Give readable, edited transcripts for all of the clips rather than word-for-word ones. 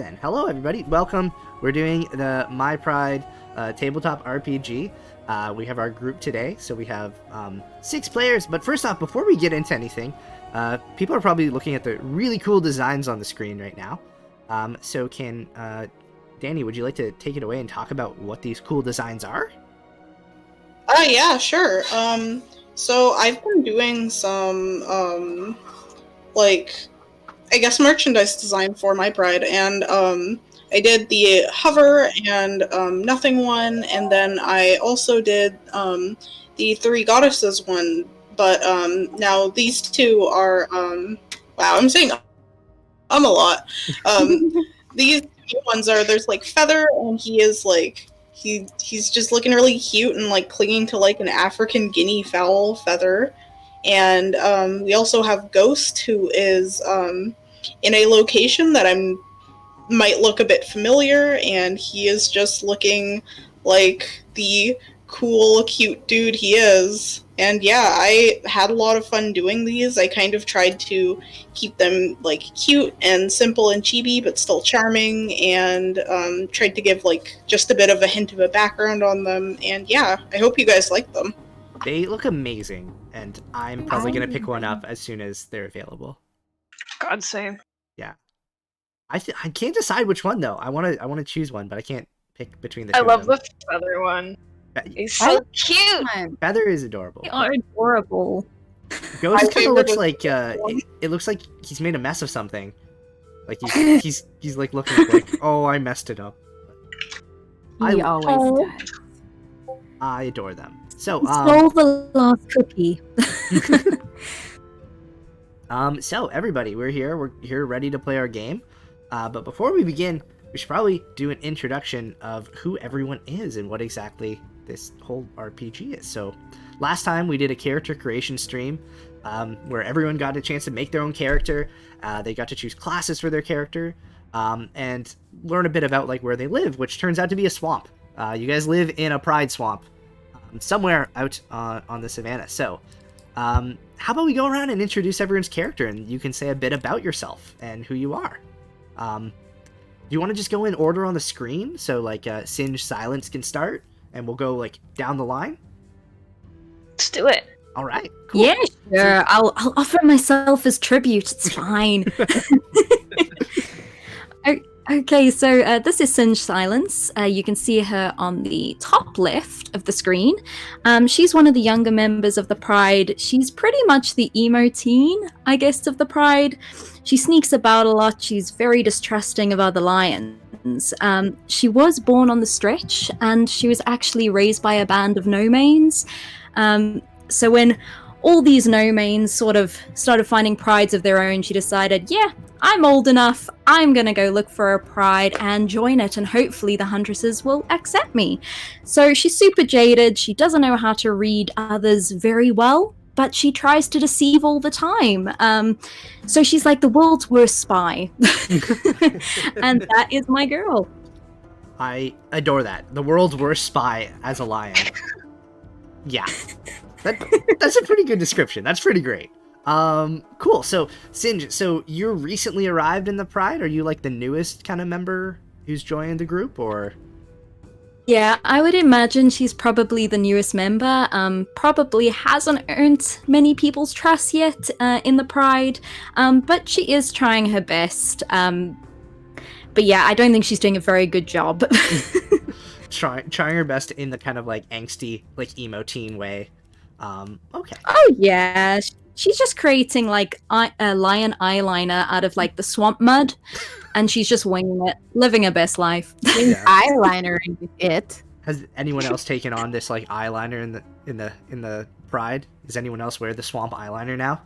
Then, hello everybody, welcome. We're doing the My Pride tabletop RPG. We have our group today, so we have 6 players. But first off, before we get into anything, people are probably looking at the really cool designs on the screen right now. So can Danny, would you like to take it away and talk about what these cool designs are? Yeah, sure. So I've been doing some I guess merchandise design for My Pride, and I did the hover and nothing one, and then I also did the 3 goddesses one. But now these two are wow, I'm saying a lot. These new ones are, there's like Feather, and he is like he's just looking really cute and like clinging to like an African guinea fowl feather. And we also have Ghost, who is in a location that might look a bit familiar, and he is just looking like the cool, cute dude he is. And yeah, I had a lot of fun doing these. I kind of tried to keep them like cute and simple and chibi, but still charming, and tried to give like just a bit of a hint of a background on them. And yeah, I hope you guys like them. They look amazing, and I'm probably going to pick one up as soon as they're available. God same. Yeah. I can't decide which one, though. I want to choose one, but I can't pick between the two. I love the Feather one. He's so cute. Feather is adorable. They are adorable. Ghost kind of looks like it looks like he's made a mess of something. Like he's like looking like, oh, I messed it up. He always does. I adore them. So stole the last cookie. So everybody, we're here ready to play our game. But before we begin, we should probably do an introduction of who everyone is and what exactly this whole RPG is. So last time we did a character creation stream where everyone got a chance to make their own character. They got to choose classes for their character and learn a bit about like where they live, which turns out to be a swamp. You guys live in a pride swamp somewhere out on the savannah. So how about we go around and introduce everyone's character, and you can say a bit about yourself and who you are. Do you want to just go in order on the screen? So like Singe Silence can start, and we'll go like down the line. Let's do it. All right. Cool. Yeah, sure. I'll offer myself as tribute. It's fine. Okay, so this is Singe Silence. You can see her on the top left of the screen. She's one of the younger members of the Pride. She's pretty much the emo teen, I guess, of the Pride. She sneaks about a lot. She's very distrusting of other lions. She was born on the stretch, and she was actually raised by a band of no-mains. So when all these no-mains sort of started finding prides of their own, she decided, yeah, I'm old enough, I'm gonna go look for a pride and join it, and hopefully the huntresses will accept me. So she's super jaded, she doesn't know how to read others very well, but she tries to deceive all the time. So she's like the world's worst spy. And that is my girl. I adore that. The world's worst spy as a lion. Yeah. That's a pretty good description. That's pretty great. Cool. So, Singe, so you're recently arrived in the Pride? Are you like the newest kind of member who's joined the group, or? Yeah, I would imagine she's probably the newest member. Probably hasn't earned many people's trust yet in the Pride, but she is trying her best. But yeah, I don't think she's doing a very good job. Trying her best in the kind of like angsty, like emo teen way. Okay. Oh yeah, she's just creating like a lion eyeliner out of like the swamp mud, and she's just winging it, living her best life. Yeah. Eyeliner it. Has anyone else taken on this like eyeliner in the Pride? Does anyone else wear the swamp eyeliner now?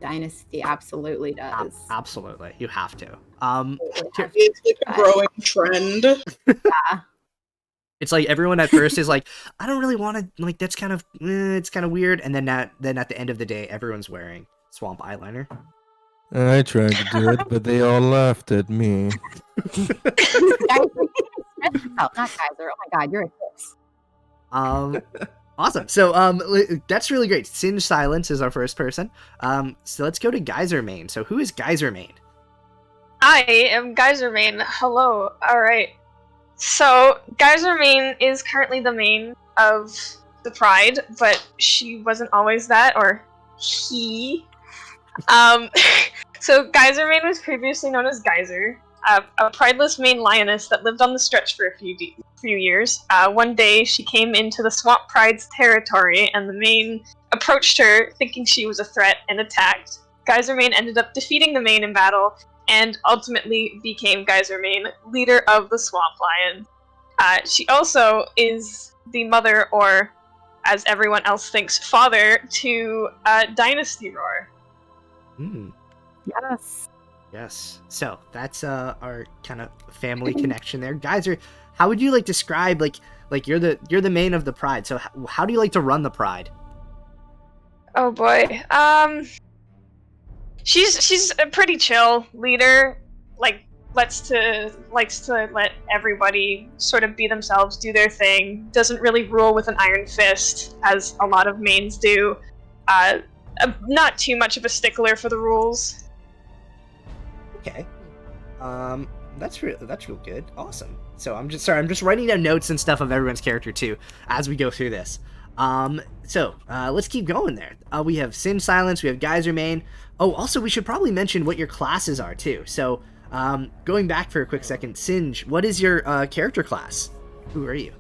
Dynasty absolutely does. Absolutely, you have to. It's like a growing trend. Yeah. It's like everyone at first is like, I don't really want to, like, that's kind of, it's kind of weird. And then at the end of the day, everyone's wearing swamp eyeliner. I tried to do it, but they all laughed at me. Oh, not Kaiser. Oh my God, you're a tips. Awesome. So, that's really great. Singe Silence is our first person. So let's go to Geyser Main. So who is Geyser Main? I am Geysermane. Hello. Alright. So, Geysermane is currently the main of the Pride, but she wasn't always that, or he. So Geysermane was previously known as Geyser, a prideless main lioness that lived on the stretch for a few years. One day, she came into the Swamp Pride's territory, and the main approached her, thinking she was a threat, and attacked. Geysermane ended up defeating the main in battle, and ultimately became Geysermane, leader of the Swamp Lion. She also is the mother, or as everyone else thinks, father, to DynastyRoar. Yes. So that's our kind of family connection there. Geyser, how would you like describe like you're the main of the Pride? So how do you like to run the Pride? Oh boy. She's a pretty chill leader. Like likes to let everybody sort of be themselves, do their thing. Doesn't really rule with an iron fist, as a lot of mains do. Not too much of a stickler for the rules. Okay. That's real good. Awesome. So I'm just writing down notes and stuff of everyone's character too as we go through this. So let's keep going there. We have Singe Silence, we have Geysermane. Oh, also we should probably mention what your classes are too. So going back for a quick second, Singe, what is your character class? Who are you?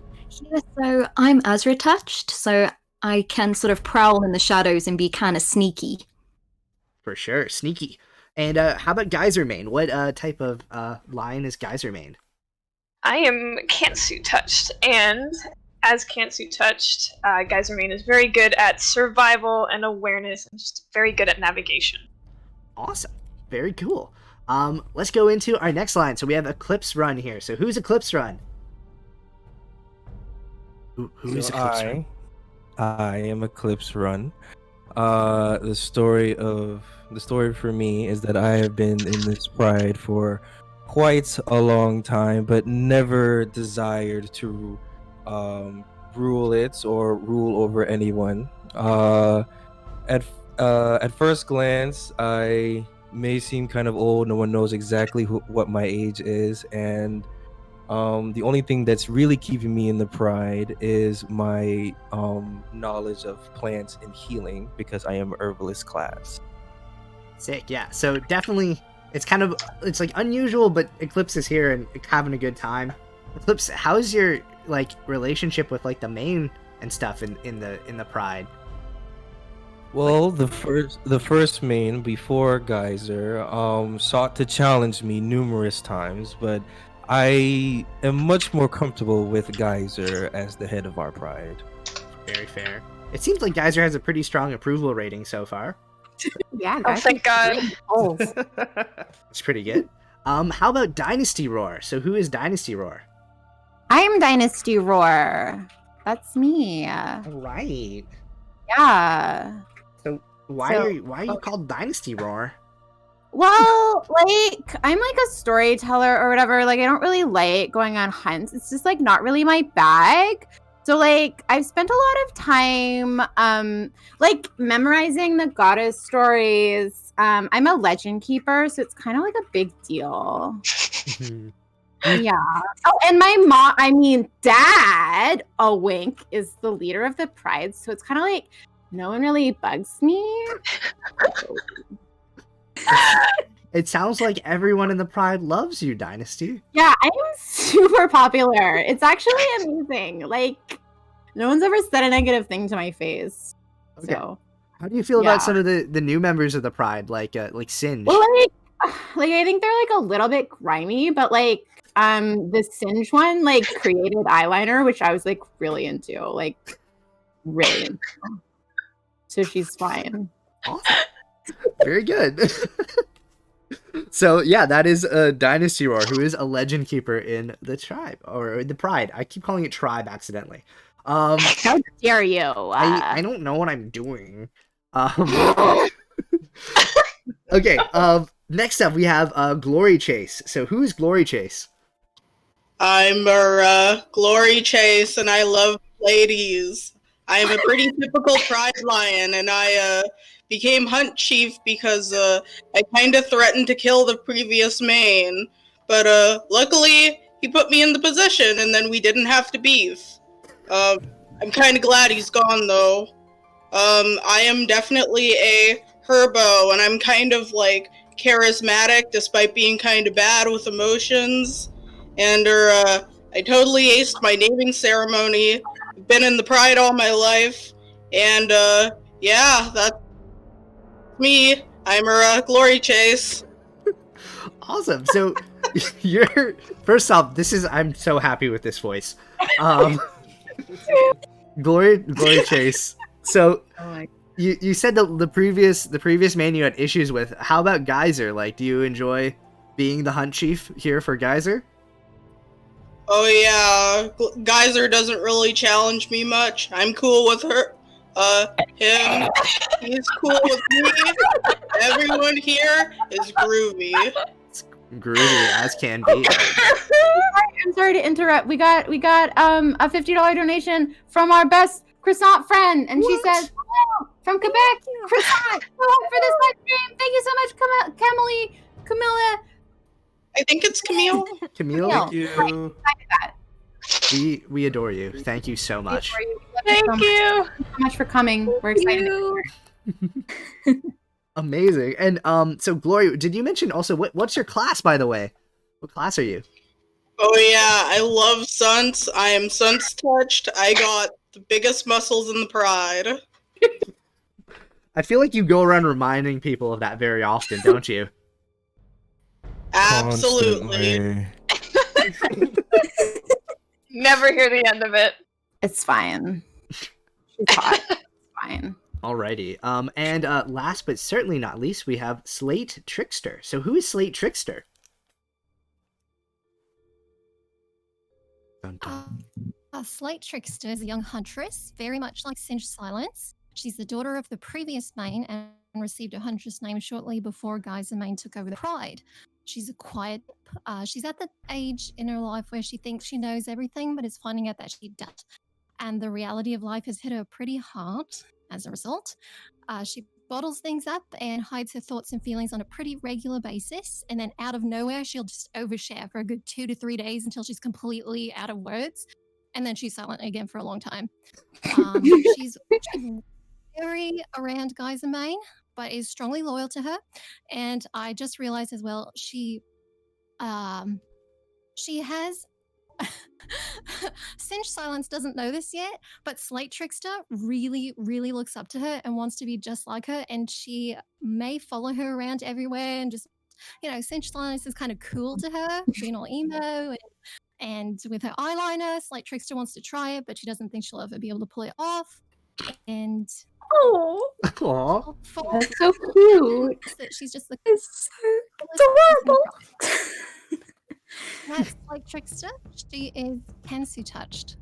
Yeah, so I'm Azra touched, so I can sort of prowl in the shadows and be kind of sneaky. For sure, sneaky. And how about Geysermane? What type of lion is Geysermane? I am Kantsu touched, and as Kantsu touched, Geysermane is very good at survival and awareness, and just very good at navigation. Awesome, very cool. Let's go into our next line. So we have Eclipse Run here. So who's Eclipse Run? Who is Eclipse Run? I am Eclipse Run. The story for me is that I have been in this pride for quite a long time, but never desired to rule it or rule over anyone. At first glance, I may seem kind of old. No one knows exactly what my age is, and the only thing that's really keeping me in the pride is my knowledge of plants and healing, because I am herbalist class. Sick, yeah. So definitely, it's like unusual, but Eclipse is here and having a good time. Eclipse, how's your like relationship with like the main and stuff in the pride? Well, the first main before Geyser sought to challenge me numerous times, but I am much more comfortable with Geyser as the head of our pride. Very fair. It seems like Geyser has a pretty strong approval rating so far. Yeah, Oh, thank God. It's pretty good. How about DynastyRoar? So who is DynastyRoar? I am DynastyRoar. That's me. All right. Yeah. So why are you called DynastyRoar? Well, like, I'm like a storyteller or whatever. Like, I don't really like going on hunts. It's just like not really my bag. So like I've spent a lot of time like memorizing the goddess stories. I'm a legend keeper, so it's kind of like a big deal. Yeah. Oh, and dad, a wink, is the leader of the pride, so it's kind of like no one really bugs me. It sounds like everyone in the pride loves you, Dynasty. Yeah, I am super popular. It's actually amazing. Like, no one's ever said a negative thing to my face. Okay. So, how do you feel about some of the new members of the pride, like Singe? Well, like I think they're like a little bit grimy, but like the Singe one like created eyeliner, which I was like really into, so she's fine. Awesome. Very good. So yeah, that is DynastyRoar, who is a legend keeper in the tribe, or the pride. I keep calling it tribe accidentally. How dare you? I don't know what I'm doing. Okay. Next up we have Glory Chase. So who is Glory Chase? I'm Glory Chase, and I love ladies. I am a pretty typical pride lion, and I became Hunt Chief because I kind of threatened to kill the previous main. But luckily, he put me in the position, and then we didn't have to beef. I'm kind of glad he's gone, though. I am definitely a herbo, and I'm kind of like charismatic despite being kind of bad with emotions. And I totally aced my naming ceremony. Been in the Pride all my life, and yeah, that's me. I'm her glory chase. Awesome. So you're first off, I'm so happy with this voice. Glory Chase. So you said the previous man you had issues with. How about Geyser? Like, do you enjoy being the Hunt Chief here for Geyser? Oh yeah, Geyser doesn't really challenge me much. I'm cool with her. Him. He's cool with me. Everyone here is groovy. It's groovy as can be. I'm sorry to interrupt. We got a $50 donation from our best croissant friend, and she says, "Hello, from Quebec, croissant. Hello for this live stream. Thank you so much, Camilla. I think it's Camille. Camille, Thank you. we adore you. Thank you so much. Thank you. Thank you so much for coming. We're excited. Amazing. And so Glory, did you mention also what's your class, by the way? What class are you? Oh yeah, I love Sunts. I am Sunts touched. I got the biggest muscles in the Pride. I feel like you go around reminding people of that very often, don't you? Absolutely. Constantly. Never hear the end of it. It's fine. She's hot. It's fine. Alrighty. And last but certainly not least, we have Slate Trickster. So who is Slate Trickster? Dun, dun. Slate Trickster is a young huntress, very much like Singe Silence. She's the daughter of the previous main and received a huntress name shortly before Geyser Main took over the Pride. She's a quiet. She's at the age in her life where she thinks she knows everything, but is finding out that she doesn't. And the reality of life has hit her pretty hard as a result. She bottles things up and hides her thoughts and feelings on a pretty regular basis. And then out of nowhere, she'll just overshare for a good 2 to 3 days until she's completely out of words. And then she's silent again for a long time. She's very around Geyser Main, but is strongly loyal to her. And I just realized as well, she has Singe Silence doesn't know this yet, but Slate Trickster really, really looks up to her and wants to be just like her. And she may follow her around everywhere and just, Singe Silence is kind of cool to her, being all emo and with her eyeliner. Slate Trickster wants to try it, but she doesn't think she'll ever be able to pull it off. And Aww. That's so cute. She's just It's so adorable. That's like Trickster. She is Kensu touched.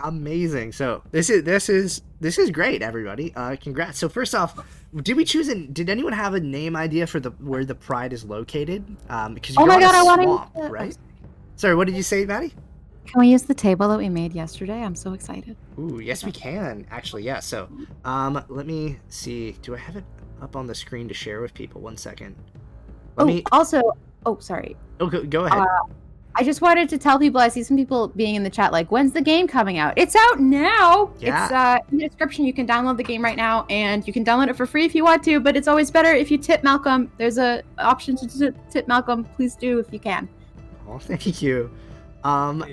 Amazing. So this is great, everybody. Congrats. So first off, did anyone have a name idea for where the Pride is located? Because you're on a swamp, right? Sorry, what did you say, Maddie? Can we use the table that we made yesterday? I'm so excited. Ooh, yes we can. Actually, yeah. So, let me see. Do I have it up on the screen to share with people? 1 second. Sorry. Oh, go ahead. I just wanted to tell people, I see some people being in the chat like, when's the game coming out? It's out now. Yeah. It's in the description. You can download the game right now, and you can download it for free if you want to, but it's always better if you tip Malcolm. There's a option to tip Malcolm. Please do if you can. Oh, thank you. Let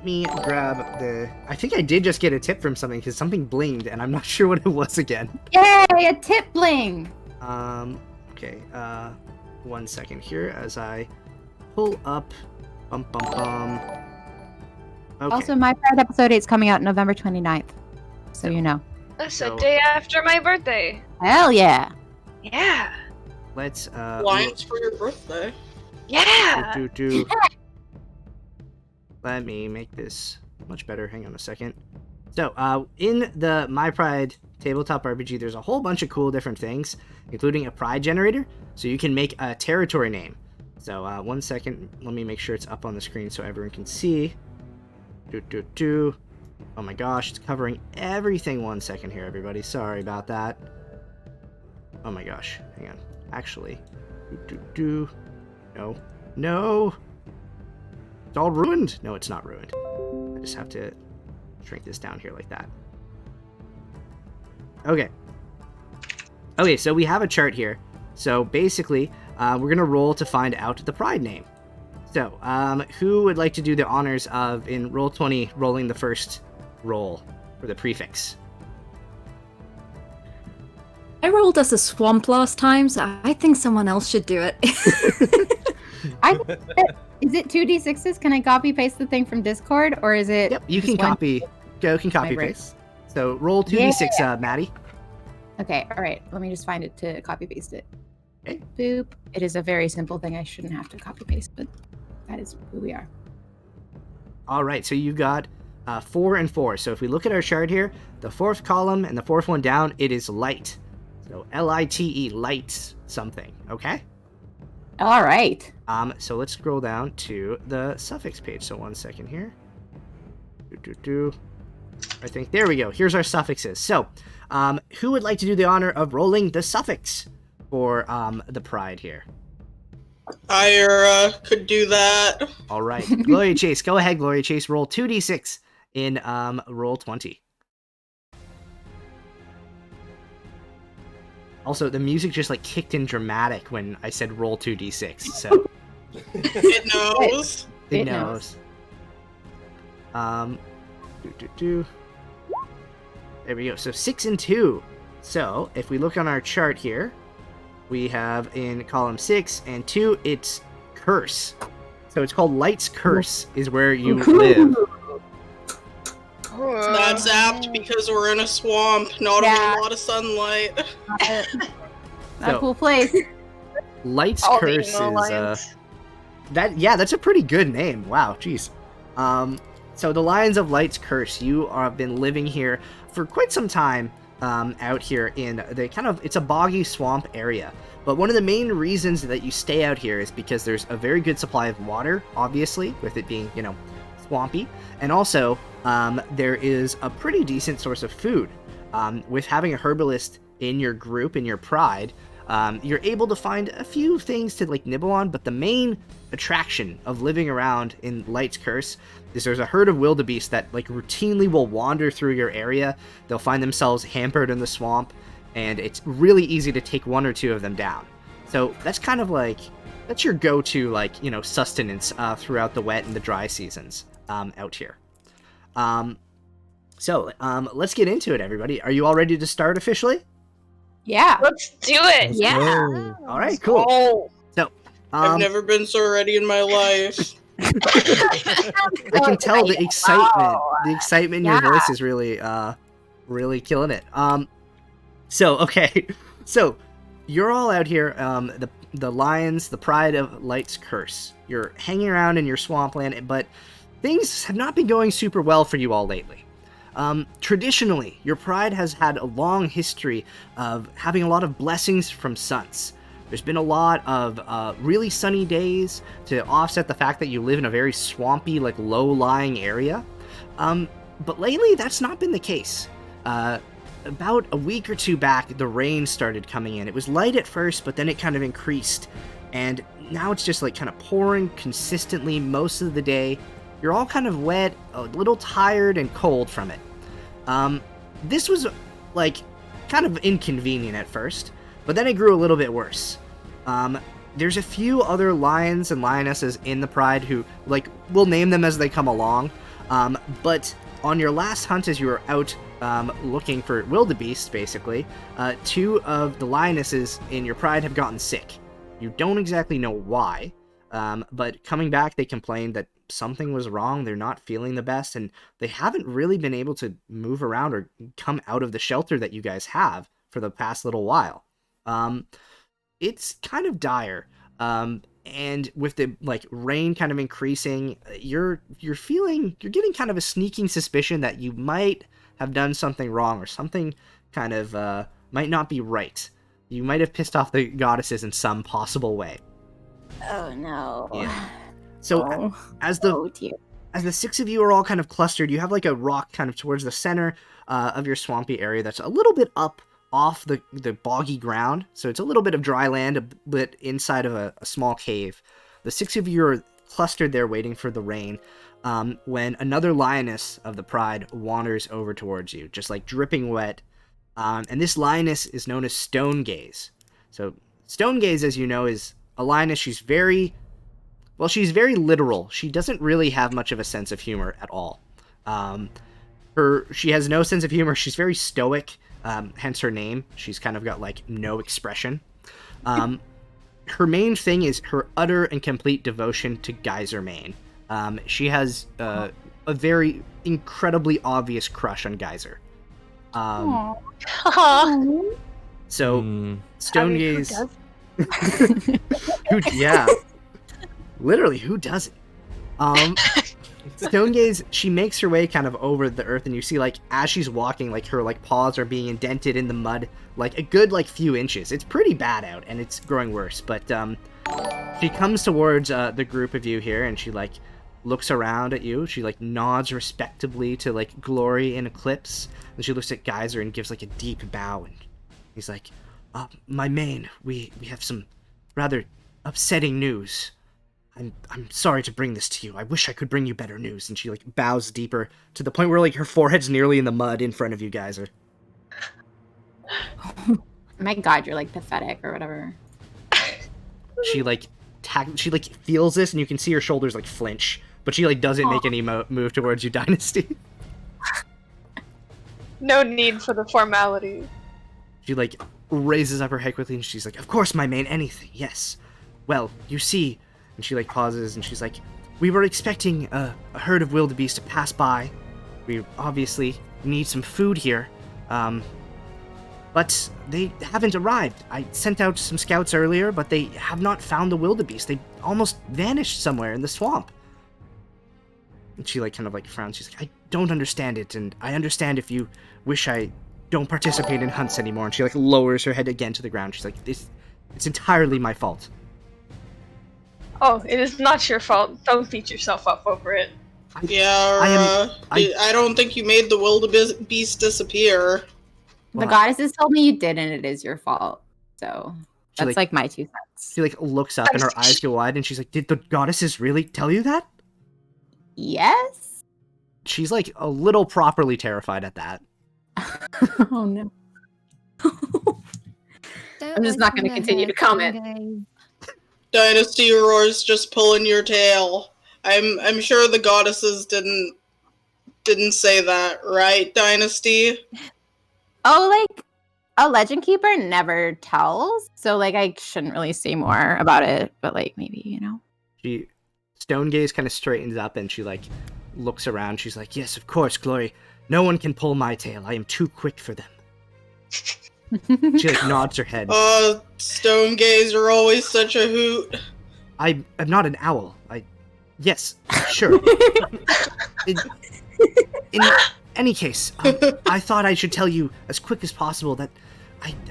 me grab the... I think I did just get a tip from something, because something blinged, and I'm not sure what it was again. Yay, a tip bling! Okay, 1 second here as I pull up... Okay. Also, my Pride episode 8 is coming out November 29th, so you know. That's the day after my birthday. Hell yeah! Yeah. Let's, Lines for your birthday. Yeah. Let me make this much better. Hang on a second. So, in the My Pride tabletop RPG, there's a whole bunch of cool different things, including a pride generator, so you can make a territory name. So, 1 second. Let me make sure it's up on the screen so everyone can see. Oh my gosh, it's covering everything. 1 second here, everybody. Sorry about that. Oh my gosh, hang on. Actually, no, no. It's all ruined. No, it's not ruined. I just have to shrink this down here like that. Okay. Okay, so we have a chart here. So basically, we're going to roll to find out the pride name. So, who would like to do the honors of, in Roll20, rolling the first roll for the prefix? I rolled us a swamp last time, so I think someone else should do it. Is it 2d6s? Can I copy paste the thing from Discord, or is it? Yep, you just can one? copy. Go, can copy Right. paste. So roll 2d6, Maddie. Okay, all right. Let me just find it to copy paste it. Okay. Boop. It is a very simple thing. I shouldn't have to copy paste, but that is who we are. All right, so you got 4 and 4. So if we look at our chart here, the fourth column and the fourth one down, it is light. So L-I-T-E, light something. Okay. All right. So let's scroll down to the suffix page. So 1 second here. I think there we go. Here's our suffixes. So, who would like to do the honor of rolling the suffix for the pride here? I could do that. All right, Gloria Chase, go ahead, Gloria Chase. Roll 2d6 in Roll20. Also, the music just like kicked in dramatic when I said roll 2d6. So It knows. it It knows. There we go. So 6 and 2. So if we look on our chart here, we have in column 6 and 2, it's curse. So it's called Light's Curse is where you live. That's apt because we're in a swamp, not Yeah. a lot of sunlight. Not So- a cool place. Light's All the Curse emo is lions. that's a pretty good name. Wow, jeez. So the Lions of Light's Curse, you have been living here for quite some time out here in the it's a boggy swamp area. But one of the main reasons that you stay out here is because there's a very good supply of water, obviously, with it being, swampy. And also, there is a pretty decent source of food. With having a herbalist in your group, in your pride, you're able to find a few things to nibble on, but the main attraction of living around in Light's Curse is there's a herd of wildebeest that routinely will wander through your area. They'll find themselves hampered in the swamp, and it's really easy to take 1 or 2 of them down. So that's kind of that's your go-to sustenance throughout the wet and the dry seasons out here. So let's get into it, everybody. Are you all ready to start officially? Yeah. Let's do it. Let's Yeah. go. All right, cool. Oh, So I've never been so ready in my life. I can tell the excitement. Wow. The excitement in your Yeah. voice is really, really killing it. So okay, so you're all out here. The Lions, the Pride of Light's Curse. You're hanging around in your swampland, but things have not been going super well for you all lately. Traditionally, your pride has had a long history of having a lot of blessings from suns. There's been a lot of really sunny days to offset the fact that you live in a very swampy, low-lying area. But lately, that's not been the case. About a week or 2 back, the rain started coming in. It was light at first, but then it kind of increased. And now it's just kind of pouring consistently most of the day. You're all kind of wet, a little tired, and cold from it. This was kind of inconvenient at first, but then it grew a little bit worse. There's a few other lions and lionesses in the pride who, we'll name them as they come along. But on your last hunt, as you were out looking for wildebeest, basically, 2 of the lionesses in your pride have gotten sick. You don't exactly know why, but coming back, they complained that something was wrong. They're not feeling the best, and they haven't really been able to move around or come out of the shelter that you guys have for the past little while. It's kind of dire. And with the rain kind of increasing, you're getting kind of a sneaking suspicion that you might have done something wrong, or something kind of might not be right. You might have pissed off the goddesses in some possible way. Oh no. Yeah. So Oh. as the Oh dear. as the 6 of you are all kind of clustered, you have like a rock kind of towards the center of your swampy area that's a little bit up off the boggy ground. So it's a little bit of dry land, a bit inside of a small cave. The 6 of you are clustered there waiting for the rain when another lioness of the pride wanders over towards you, just like dripping wet. And this lioness is known as Stone Gaze. So Stone Gaze, as you know, is a lioness. She's very literal. She doesn't really have much of a sense of humor at all. She has no sense of humor. She's very stoic, hence her name. She's kind of got like no expression. Her main thing is her utter and complete devotion to Geyser Main. She has a very incredibly obvious crush on Geyser. So Stone Gaze, yeah, literally, who doesn't? Stone Gaze, she makes her way kind of over the earth, and you see, like, as she's walking, like, her, like, paws are being indented in the mud, like, a good, like, few inches. It's pretty bad out, and it's growing worse, but, she comes towards, the group of you here, and she, like, looks around at you. She, like, nods respectably to, like, Glory and Eclipse, and she looks at Geyser and gives, like, a deep bow, and he's like, my main, we have some rather upsetting news. I'm sorry to bring this to you. I wish I could bring you better news. And she, like, bows deeper to the point where, like, her forehead's nearly in the mud in front of you, Geyser. My God, you're, like, pathetic or whatever. She, like, feels this, and you can see her shoulders, like, flinch. But she, like, doesn't make any move towards you, Dynasty. No need for the formality. She, like, raises up her head quickly, and she's like, of course, my main, anything, yes. Well, you see... And she, like, pauses, and she's like, we were expecting a herd of wildebeest to pass by. We obviously need some food here. But they haven't arrived. I sent out some scouts earlier, but they have not found the wildebeest. They almost vanished somewhere in the swamp. And she, like, kind of, like, frowns. She's like, I don't understand it, and I understand if you wish I don't participate in hunts anymore. And she, like, lowers her head again to the ground. She's like, it's entirely my fault. Oh, it is not your fault. Don't beat yourself up over it. I don't think you made the wildebeest disappear. The goddesses told me you did, and it is your fault. So that's like my 2 cents. She, like, looks up, and her eyes go wide, and she's like, did the goddesses really tell you that? Yes. She's, like, a little properly terrified at that. Oh, no. I'm just not going to continue to comment. DynastyRoar's just pulling your tail. I'm sure the goddesses didn't say that, right, Dynasty? Oh, like, a legend keeper never tells, so, like, I shouldn't really say more about it, but, like, maybe, you know. Stone Gaze kind of straightens up, and she, like, looks around. She's like, yes, of course, Glory. No one can pull my tail. I am too quick for them. She, like, nods her head. Stone Gaze are always such a hoot. I'm not an owl. Yes, sure. In any case, I thought I should tell you as quick as possible that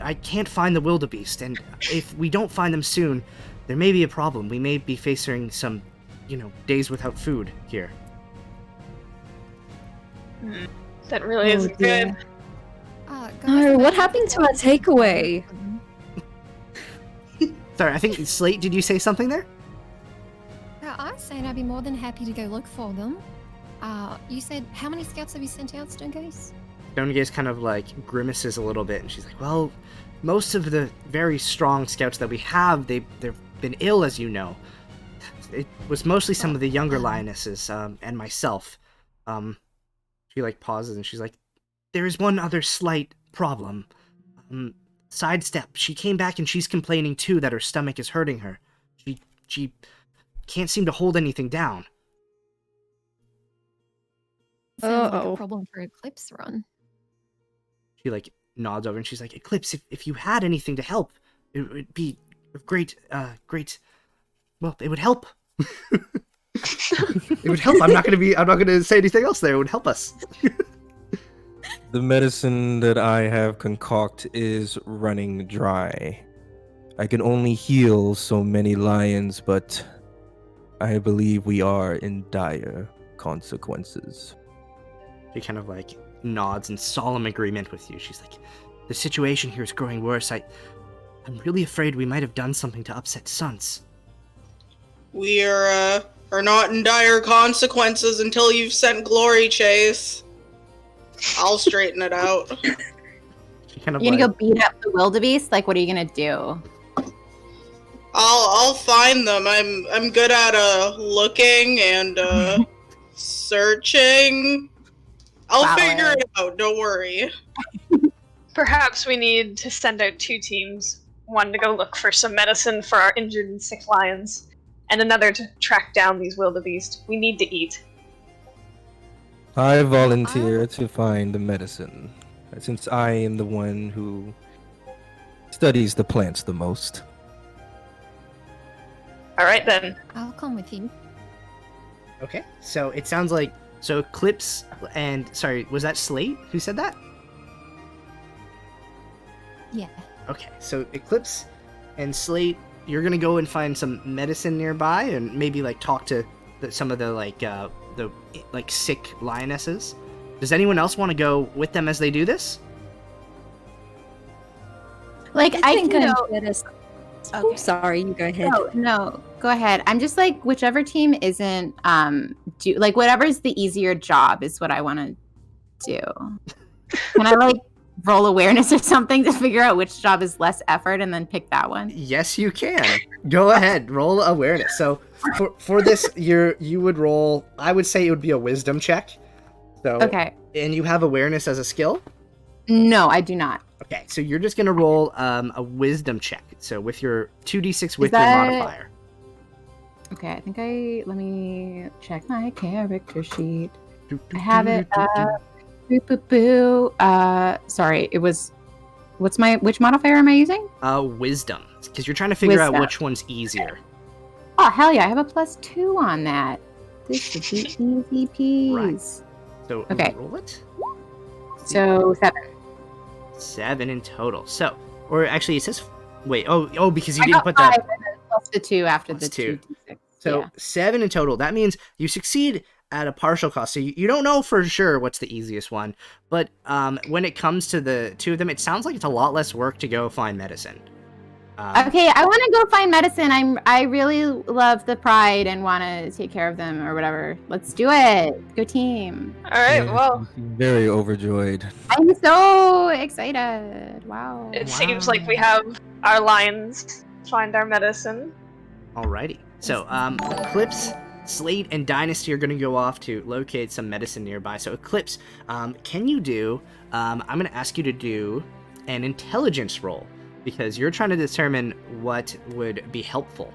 I can't find the wildebeest, and if we don't find them soon, there may be a problem. We may be facing some, days without food here. That really isn't good. Oh, what happened to our takeaway? Sorry, I think, Slate, did you say something there? I was saying I'd be more than happy to go look for them. You said, how many scouts have you sent out, Stone Gaze? Stone Gaze kind of, like, grimaces a little bit, and she's like, well, most of the very strong scouts that we have, they've been ill, as you know. It was mostly some of the younger lionesses, and myself. She, like, pauses, and she's like, there is one other slight problem. Sidestep. She came back and she's complaining too that her stomach is hurting her. She can't seem to hold anything down. Sounds like a problem for Eclipse Run. She, like, nods over and she's like, Eclipse, if you had anything to help, it would be great, well, it would help. It would help. I'm not gonna say anything else there. It would help us. The medicine that I have concocted is running dry. I can only heal so many lions, but I believe we are in dire consequences. She kind of like nods in solemn agreement with you. She's like, the situation here is growing worse. I'm really afraid we might have done something to upset Suns. We are not in dire consequences until you've sent Glory Chase. I'll straighten it out. Kind of You're gonna go beat up the wildebeest? Like, what are you gonna do? I'll find them. I'm good at looking and searching. I'll figure it out. Don't worry. Perhaps we need to send out 2 teams. One to go look for some medicine for our injured and sick lions, and another to track down these wildebeest. We need to eat. I volunteer to find the medicine, since I am the one who studies the plants the most. Alright then. I'll come with you. Okay, so it sounds like Eclipse and sorry, was that Slate who said that? Yeah. Okay, so Eclipse and Slate, you're gonna go and find some medicine nearby, and maybe like talk to some of the sick lionesses. Does anyone else want to go with them as they do this? Like, I think can I'm go. good as- Okay. Oh, sorry, you go ahead. No, go ahead. I'm just like, whichever team isn't whatever's the easier job is what I want to do. Can I like roll awareness or something to figure out which job is less effort and then pick that one? Yes, you can. Go ahead, roll awareness. So for this, you would roll. I would say it would be a wisdom check. So Okay. And you have awareness as a skill. No, I do not. Okay, so you're just gonna roll a wisdom check. So with your 2d6 with that- your modifier. Okay, I think let me check my character sheet. I have it. Sorry, it was. Which modifier am I using? Wisdom, because you're trying to figure out Wisdom. which one's easier. Oh hell yeah! I have a +2 on that. This should be easy peas. So Okay. roll it. So 7. 7 in total. So, or actually, it says. Wait. Oh, because you I didn't got put 5 that. and then plus the 2 after Plus the 2. 2d6. So Yeah. 7 in total. That means you succeed at a partial cost. So you don't know for sure what's the easiest one. But when it comes to the 2 of them, it sounds like it's a lot less work to go find medicine. Okay, I want to go find medicine. I really love the pride and want to take care of them or whatever. Let's do it. Go team. Alright, well, You seem very overjoyed. I'm so excited. Wow. it seems like we have our lions find our medicine. Alrighty. So Eclipse, Slate, and Dynasty are going to go off to locate some medicine nearby. So Eclipse, can you do? I'm going to ask you to do an intelligence roll, because you're trying to determine what would be helpful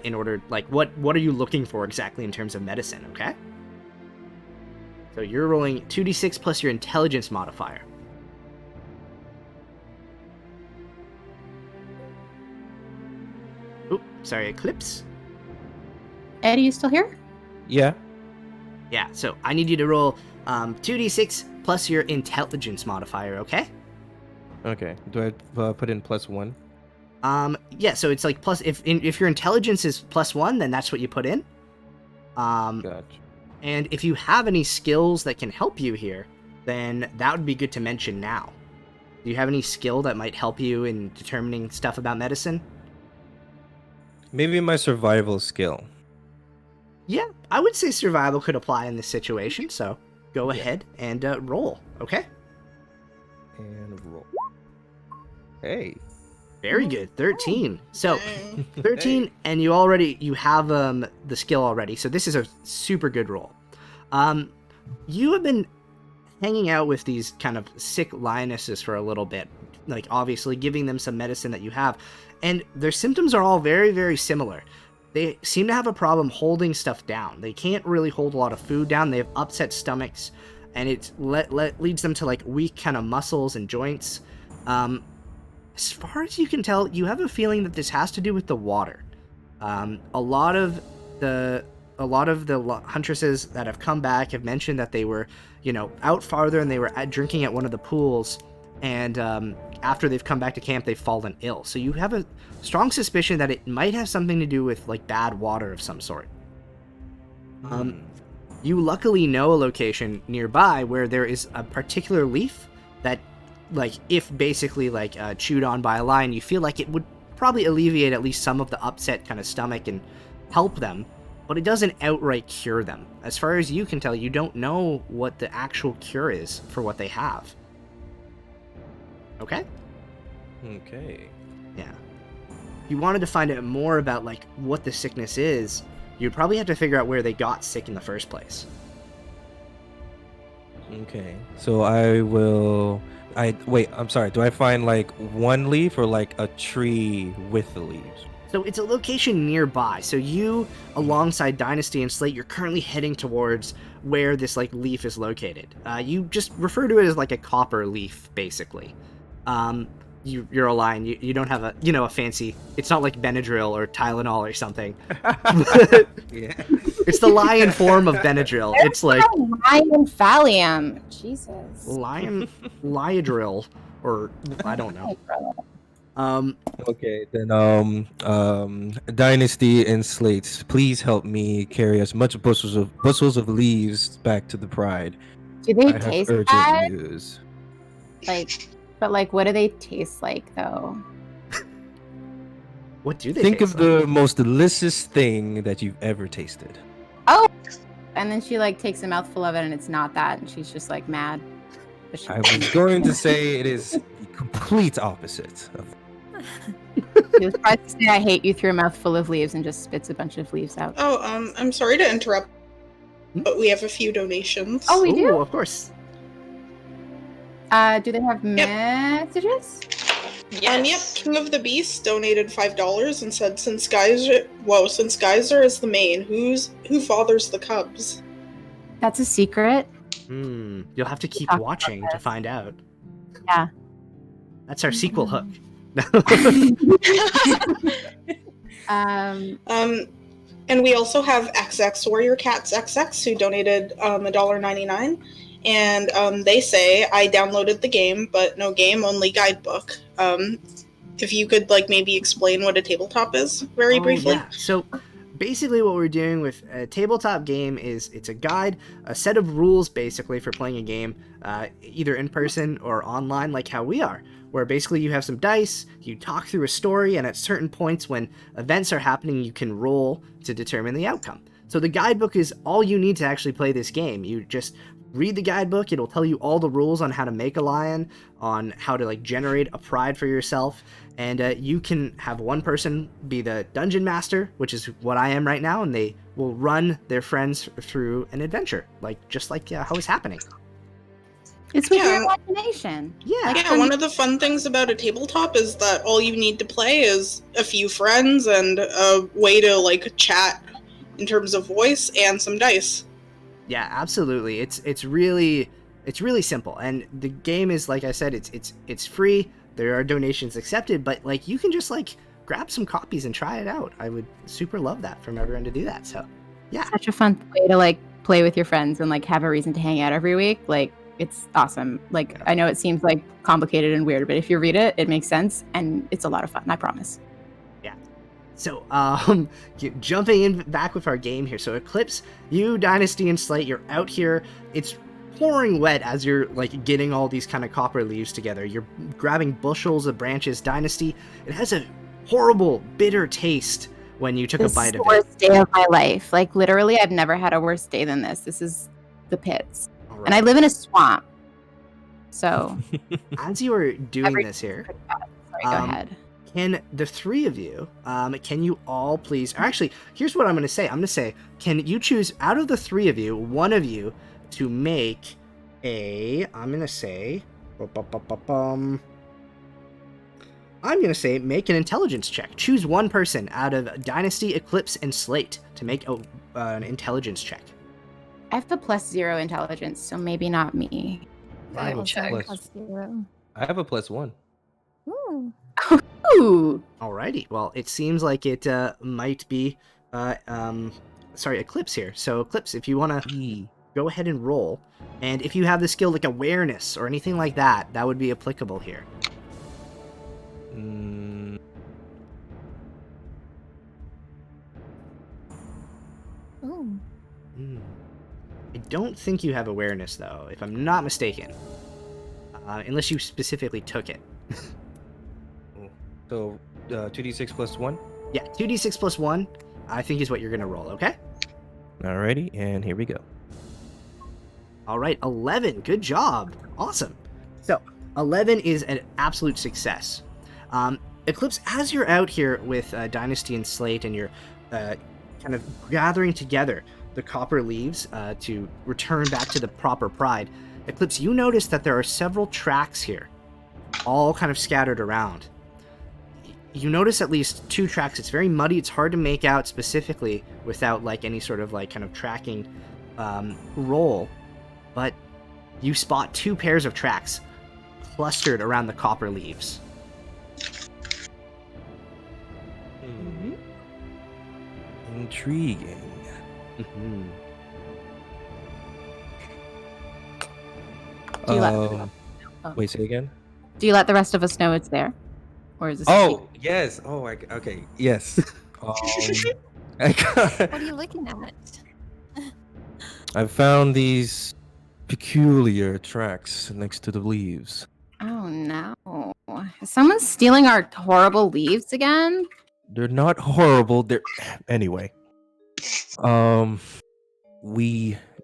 in order, like, what are you looking for exactly in terms of medicine, okay? So you're rolling 2d6 plus your intelligence modifier. Oop, sorry, Eclipse? Ed, are you still here? Yeah. Yeah, so I need you to roll 2d6 plus your intelligence modifier, okay? Okay. Do I put in +1? Yeah, so it's like plus, if your intelligence is +1, then that's what you put in. Gotcha. And if you have any skills that can help you here, then that would be good to mention now. Do you have any skill that might help you in determining stuff about medicine? Maybe my survival skill. Yeah, I would say survival could apply in this situation, so go ahead and roll, okay? And roll. Hey. Very good, 13. So, Dang. 13, and you have the skill already, so this is a super good roll. You have been hanging out with these kind of sick lionesses for a little bit, like obviously giving them some medicine that you have, and their symptoms are all very, very similar. They seem to have a problem holding stuff down. They can't really hold a lot of food down. They have upset stomachs, and it leads them to like weak kind of muscles and joints. As far as you can tell, you have a feeling that this has to do with the water. A lot of the huntresses that have come back have mentioned that they were, out farther and they were drinking at one of the pools, and after they've come back to camp, they've fallen ill. So you have a strong suspicion that it might have something to do with like bad water of some sort. You luckily know a location nearby where there is a particular leaf that, like, if basically, like, chewed on by a lion, you feel like it would probably alleviate at least some of the upset kind of stomach and help them, but it doesn't outright cure them. As far as you can tell, you don't know what the actual cure is for what they have. Okay? Okay. Yeah. If you wanted to find out more about, like, what the sickness is, you'd probably have to figure out where they got sick in the first place. Okay. So I'm sorry. Do I find like one leaf or like a tree with the leaves? So it's a location nearby. So you, alongside Dynasty and Slate, you're currently heading towards where this, like, leaf is located. You just refer to it as, like, a copper leaf, basically. You're a lion. You don't have a fancy. It's not like Benadryl or Tylenol or something. Yeah. It's the lion form of Benadryl. It's like lion thallium. Jesus. Liadril, or I don't know. Okay, then Dynasty and Slates, please help me carry as much bushels of leaves back to the Pride. Do they I have taste urgent bad? news. But what do they taste like though? What do they Think taste of like? the most delicious thing that you've ever tasted. Oh, and then she like takes a mouthful of it, and it's not that, and she's just like mad. But she- I was going to say it is the complete opposite of. She was surprised to say I hate you through a mouthful of leaves and just spits a bunch of leaves out. Oh, I'm sorry to interrupt, but we have a few donations. Oh, we do? Of course. Do they have messages? Yep. King of the Beast donated $5 and said, since Geyser is the main, who fathers the cubs? That's a secret. You'll have to keep talk about watching to this. find out. Yeah. That's our sequel hook. And we also have XX Warrior Cats XX who donated $1.99. And they say, I downloaded the game, but no game, only guidebook. If you could maybe explain what a tabletop is very briefly. Yeah. So basically what we're doing with a tabletop game is it's a guide, a set of rules basically for playing a game, either in person or online like how we are, where basically you have some dice, you talk through a story, and at certain points when events are happening, you can roll to determine the outcome. So the guidebook is all you need to actually play this game. You just read the guidebook. It'll tell you all the rules on how to make a lion, on how to generate a pride for yourself, and you can have one person be the dungeon master, which is what I am right now, and they will run their friends through an adventure, just like how it's happening. It's with your imagination. Yeah. One of the fun things about a tabletop is that all you need to play is a few friends and a way to chat in terms of voice and some dice. Yeah, absolutely. It's really simple, and the game is, like I said, it's free. There are donations accepted, but you can just grab some copies and try it out. I would super love that from everyone to do that. So, yeah, Such a fun way to play with your friends and have a reason to hang out every week. It's awesome. I know it seems complicated and weird, but if you read it, it makes sense, and it's a lot of fun. I promise. So, jumping in back with our game here. So, Eclipse, you, Dynasty, and Slate, you're out here. It's pouring wet as you're, getting all these kind of copper leaves together. You're grabbing bushels of branches. Dynasty, it has a horrible, bitter taste when you took a bite of it. This is the worst day of my life. Literally, I've never had a worse day than this. This is the pits. Right. And I live in a swamp. So, as you are doing this here, sorry, go ahead. Can the three of you, can you all please, actually, here's what I'm going to say. I'm going to say, can you choose out of the three of you, one of you, to make make an intelligence check. Choose one person out of Dynasty, Eclipse, and Slate to make an intelligence check. I have a +0 intelligence, so maybe not me. I have a +0. I have a +1. Ooh. Ooh. Alrighty. Well, it seems like it might be, Eclipse here. So, Eclipse, if you want to go ahead and roll, and if you have the skill awareness or anything like that, that would be applicable here. Ooh. I don't think you have awareness, though, if I'm not mistaken. Unless you specifically took it. So 2d6 plus 1. Yeah, 2d6 plus 1, I think is what you're going to roll, okay? Alrighty, and here we go. All right, 11. Good job. Awesome. So 11 is an absolute success. Eclipse, as you're out here with Dynasty and Slate, and you're kind of gathering together the copper leaves to return back to the proper pride, Eclipse, you notice that there are several tracks here, all kind of scattered around. You notice at least 2 tracks. It's very muddy. It's hard to make out specifically without like any sort of like kind of tracking roll, but you spot 2 pairs of tracks clustered around the copper leaves. Intriguing. Mm-hmm. Do you let- Wait, say again? Do you let the rest of us know it's there? Or is this Oh, yes. Oh, okay. Yes. I What are you looking at? I found these peculiar tracks next to the leaves. Oh no. Is someone stealing our horrible leaves again? They're not horrible. They're anyway.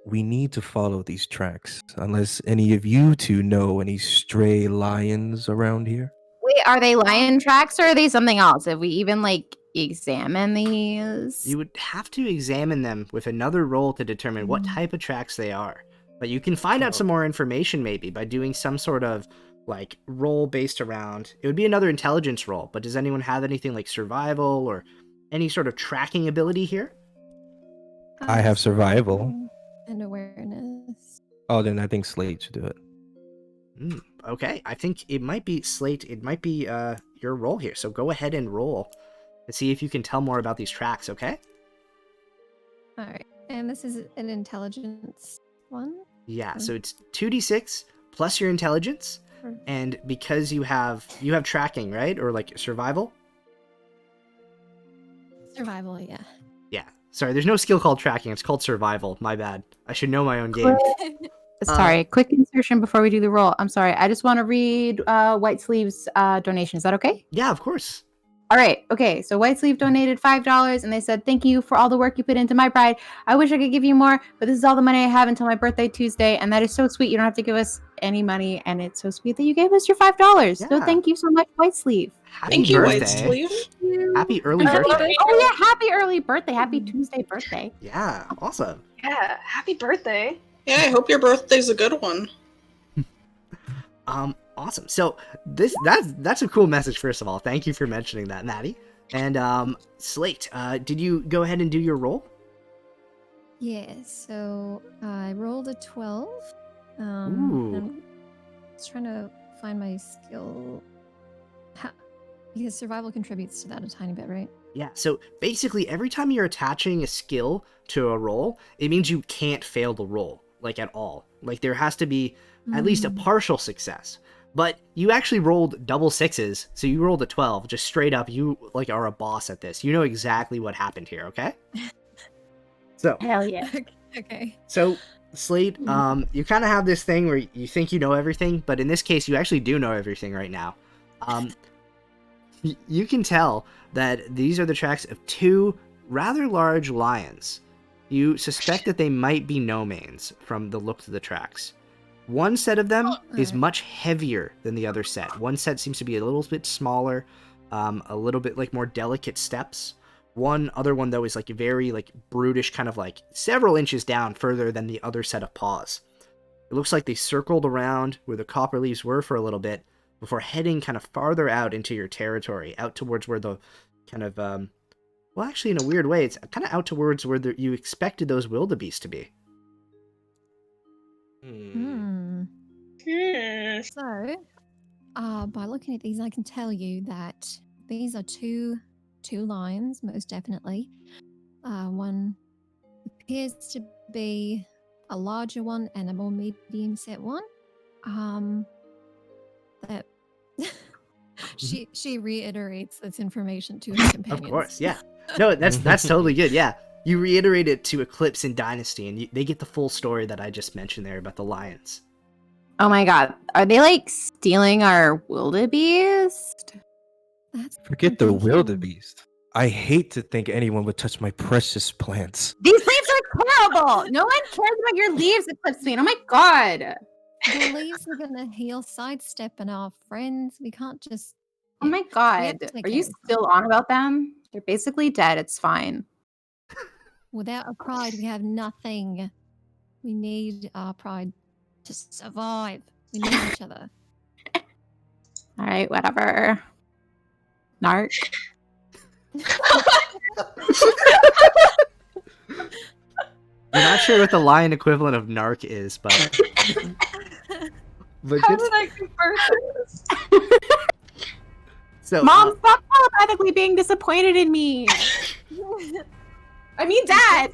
We need to follow these tracks unless any of you two know any stray lions around here. Wait, are they lion tracks or are they something else? Have we even like examine these? You would have to examine them with another roll to determine what type of tracks they are. But you can find out some more information maybe by doing some sort of like roll based around. It would be another intelligence roll, but does anyone have anything like survival or any sort of tracking ability here? I have survival. And awareness. Oh, then I think Slate should do it. Okay, I think it might be Slate. It might be your roll here. So go ahead and roll and see if you can tell more about these tracks, okay? All right. And this is an intelligence one? Yeah, so it's 2d6 plus your intelligence. And because you have tracking, right? Or like survival? Survival, yeah. Yeah. Sorry, there's no skill called tracking. It's called survival. My bad. I should know my own game. Sorry, quick insertion before we do the roll. I'm sorry. I just want to read White Sleeve's donation. Is that okay? Yeah, of course. All right. Okay. So White Sleeve donated $5 and they said, "Thank you for all the work you put into my pride. I wish I could give you more, but this is all the money I have until my birthday Tuesday. And that is so sweet. You don't have to give us any money. And it's so sweet that you gave us your $5. So Yeah. thank you so much, White Sleeve." Happy Thank you, birthday. White Sleeve. Happy early Happy birthday. birthday. Oh yeah, happy early birthday. Happy Tuesday birthday. Yeah, awesome. Yeah, happy birthday. Yeah, I hope your birthday's a good one. Awesome. So that's a cool message, first of all. Thank you for mentioning that, Maddie. And Slate, did you go ahead and do your roll? Yeah, so I rolled a 12. Ooh. I'm just trying to find my skill. Because survival contributes to that a tiny bit, right? Yeah, so basically every time you're attaching a skill to a roll, it means you can't fail the roll, like at all. Like there has to be at least a partial success. But you actually rolled double 6s, so you rolled a 12, just straight up. You like are a boss at this. You know exactly what happened here, okay? So Hell yeah. Okay. So, Slate, you kind of have this thing where you think you know everything, but in this case, you actually do know everything right now. You can tell that these are the tracks of 2 rather large lions. You suspect that they might be no-mains from the look of the tracks. One set of them is much heavier than the other set. One set seems to be a little bit smaller, a little bit like more delicate steps. One other one, though, is like very like brutish, kind of like several inches down further than the other set of paws. It looks like they circled around where the copper leaves were for a little bit before heading kind of farther out into your territory, out towards where the kind of, well, actually, in a weird way, it's kind of out towards where you expected those wildebeest to be. So, by looking at these, I can tell you that these are two lions, most definitely. One appears to be a larger one and a more medium-set one. That she reiterates this information to her companions. Of course, yeah. No, that's totally good. Yeah, you reiterate it to Eclipse and Dynasty, and they get the full story that I just mentioned there about the lions. Oh my god. Are they like stealing our wildebeest? That's Forget the ridiculous. wildebeest. I hate to think anyone would touch my precious plants. These leaves are terrible. No one cares about your leaves, Eclipse Queen. Oh my god. The leaves are gonna heal sidestepping our friends. We can't just. Oh my We have god. to take Are you care of still on about them? They're basically dead. It's fine. Without a pride, we have nothing. We need our pride to survive. We need each other. All right, whatever. Narc. I'm not sure what the lion equivalent of narc is, but How did I convert this? so Mom, stop telepathically being disappointed in me. I mean, Dad.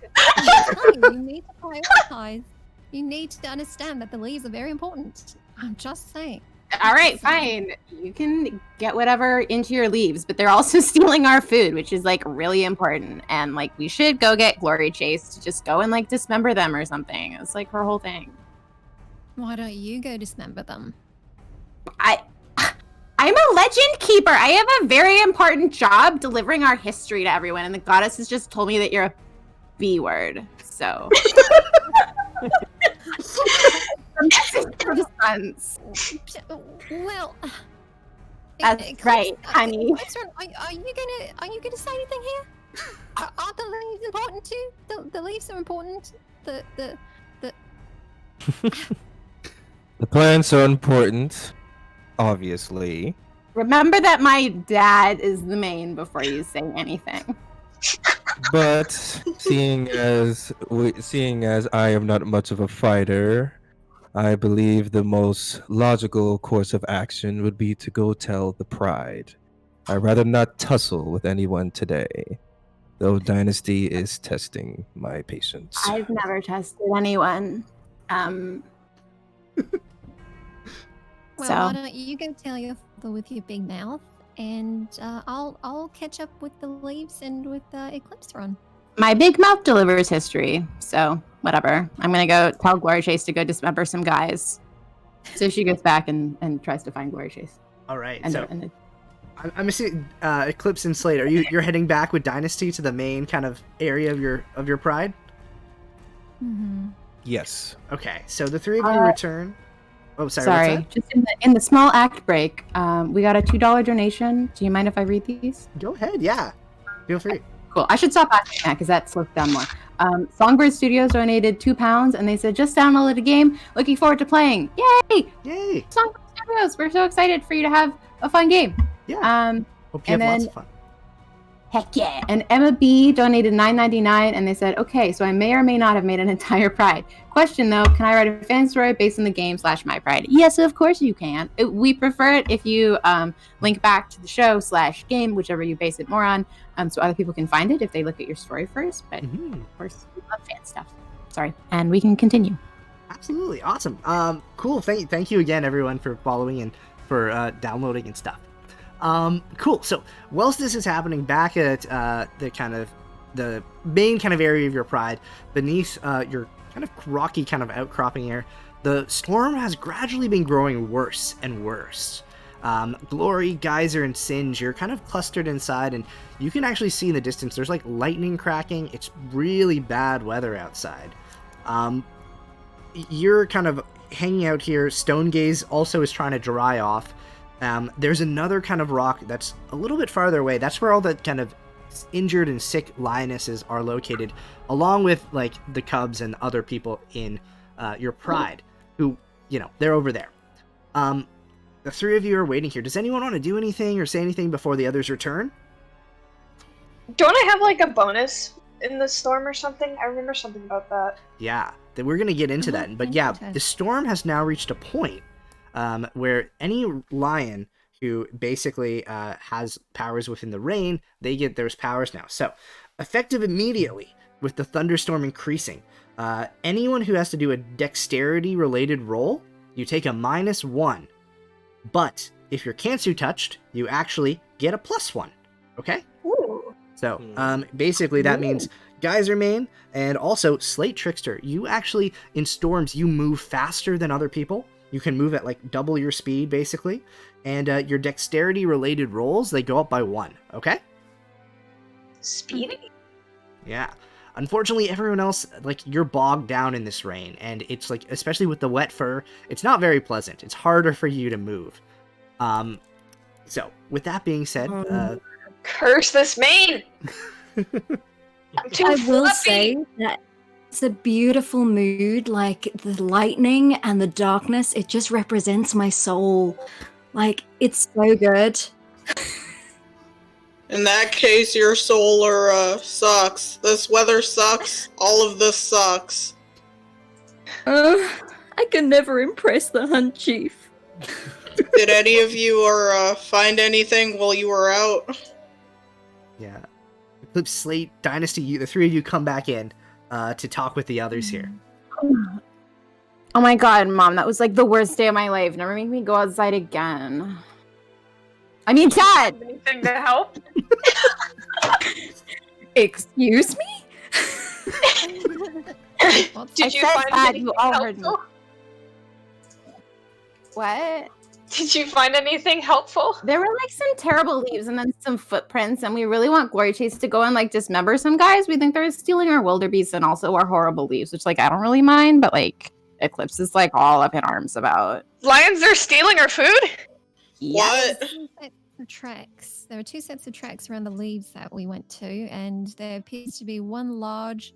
You need to prioritize. You need to understand that the leaves are very important. I'm just saying. All right, fine. You can get whatever into your leaves, but they're also stealing our food, which is like really important. And like, we should go get Glory Chase to just go and like dismember them or something. It's like her whole thing. Why don't you go dismember them? I'm a legend keeper. I have a very important job delivering our history to everyone, and the goddess has just told me that you're a B word. So. Well, That's right, honey. Are you gonna say anything here? Are the leaves important too? The leaves are important. The The plants are important, obviously. Remember that my dad is the main before you say anything. But seeing as I am not much of a fighter, I believe the most logical course of action would be to go tell the Pride. I'd rather not tussle with anyone today, though Dynasty is testing my patience. I've never tested anyone. Well, So- why don't you go tell your father with your big mouth, and I'll catch up with the leaves and with Eclipse Run. My big mouth delivers history, so whatever. I'm gonna go tell Glory Chase to go dismember some guys. So she goes back and tries to find Glory Chase. all right. And, So and I'm assuming Eclipse and Slate. You're heading back with Dynasty to the main kind of area of your pride? Mm-hmm. Yes. Okay. So the three of you return. Oh, sorry. sorry, What's just in the small act break, we got a $2 donation. Do you mind if I read these? that? Go ahead. Yeah. Feel free. Cool. I should stop asking that because that slipped down more. Songbird Studios donated £2, and they said just downloaded a game. Looking forward to playing. Yay! Yay. Songbird Studios, we're so excited for you to have a fun game. Yeah. Hope you have and lots then- of fun. Heck yeah! And Emma B donated $9.99, and they said, okay, so I may or may not have made an entire Pride. Question though, can I write a fan story based on the game / my Pride? Yes, of course you can. We prefer it if you link back to the show / game, whichever you base it more on, so other people can find it if they look at your story first. But Mhm. of course, we love fan stuff. Sorry, and we can continue. Absolutely. Awesome. Cool. Thank you again, everyone, for following and for downloading and stuff. Cool. So whilst this is happening back at the main kind of area of your pride, beneath your kind of rocky kind of outcropping here, the storm has gradually been growing worse and worse. Glory, Geyser, and Singe, you're kind of clustered inside, and you can actually see in the distance there's like lightning cracking. It's really bad weather outside. You're kind of hanging out here. Stone Gaze also is trying to dry off. There's another kind of rock that's a little bit farther away. That's where all the kind of injured and sick lionesses are located, along with like the cubs and other people in your pride, who, they're over there. The three of you are waiting here. Does anyone want to do anything or say anything before the others return? Don't I have like a bonus in the storm or something? I remember something about that. Yeah, then we're going to get into that. But yeah, Okay. the storm has now reached a point where any lion who basically has powers within the rain, they get those powers now. So, effective immediately with the thunderstorm increasing, anyone who has to do a dexterity-related roll, you take a -1. But if you're Kansu touched, you actually get a +1. Okay? Ooh. So, basically that means Geyser Main, and also Slate Trickster. You actually, in storms, you move faster than other people. You can move at like double your speed, basically. And your dexterity-related rolls, they go up by 1, okay? Speedy. Yeah. Unfortunately, everyone else, like, you're bogged down in this rain, and it's like, especially with the wet fur, it's not very pleasant. It's harder for you to move. So, with that being said, Curse this main! I'm too I will fluffy. say that it's a beautiful mood. Like the lightning and the darkness, it just represents my soul. Like it's so good. In that case, your solar sucks. This weather sucks. All of this sucks. I can never impress the hunt chief. Did any of you find anything while you were out? yeah. Eclipse, Slate, Dynasty, the three of you come back in to talk with the others here. Oh my god, Mom, that was like the worst day of my life. Never make me go outside again. I mean, Dad! Anything to help? Excuse me? Did you said find that, anything you all heard helpful? What? Did you find anything helpful? There were like some terrible leaves and then some footprints, and we really want Glory Chase to go and like dismember some guys. We think they're stealing our wildebeest and also our horrible leaves, which like I don't really mind, but like Eclipse is like all up in arms about. Lions are stealing our food? What? Two sets of tracks. There were 2 sets of tracks around the leaves that we went to, and there appears to be one large,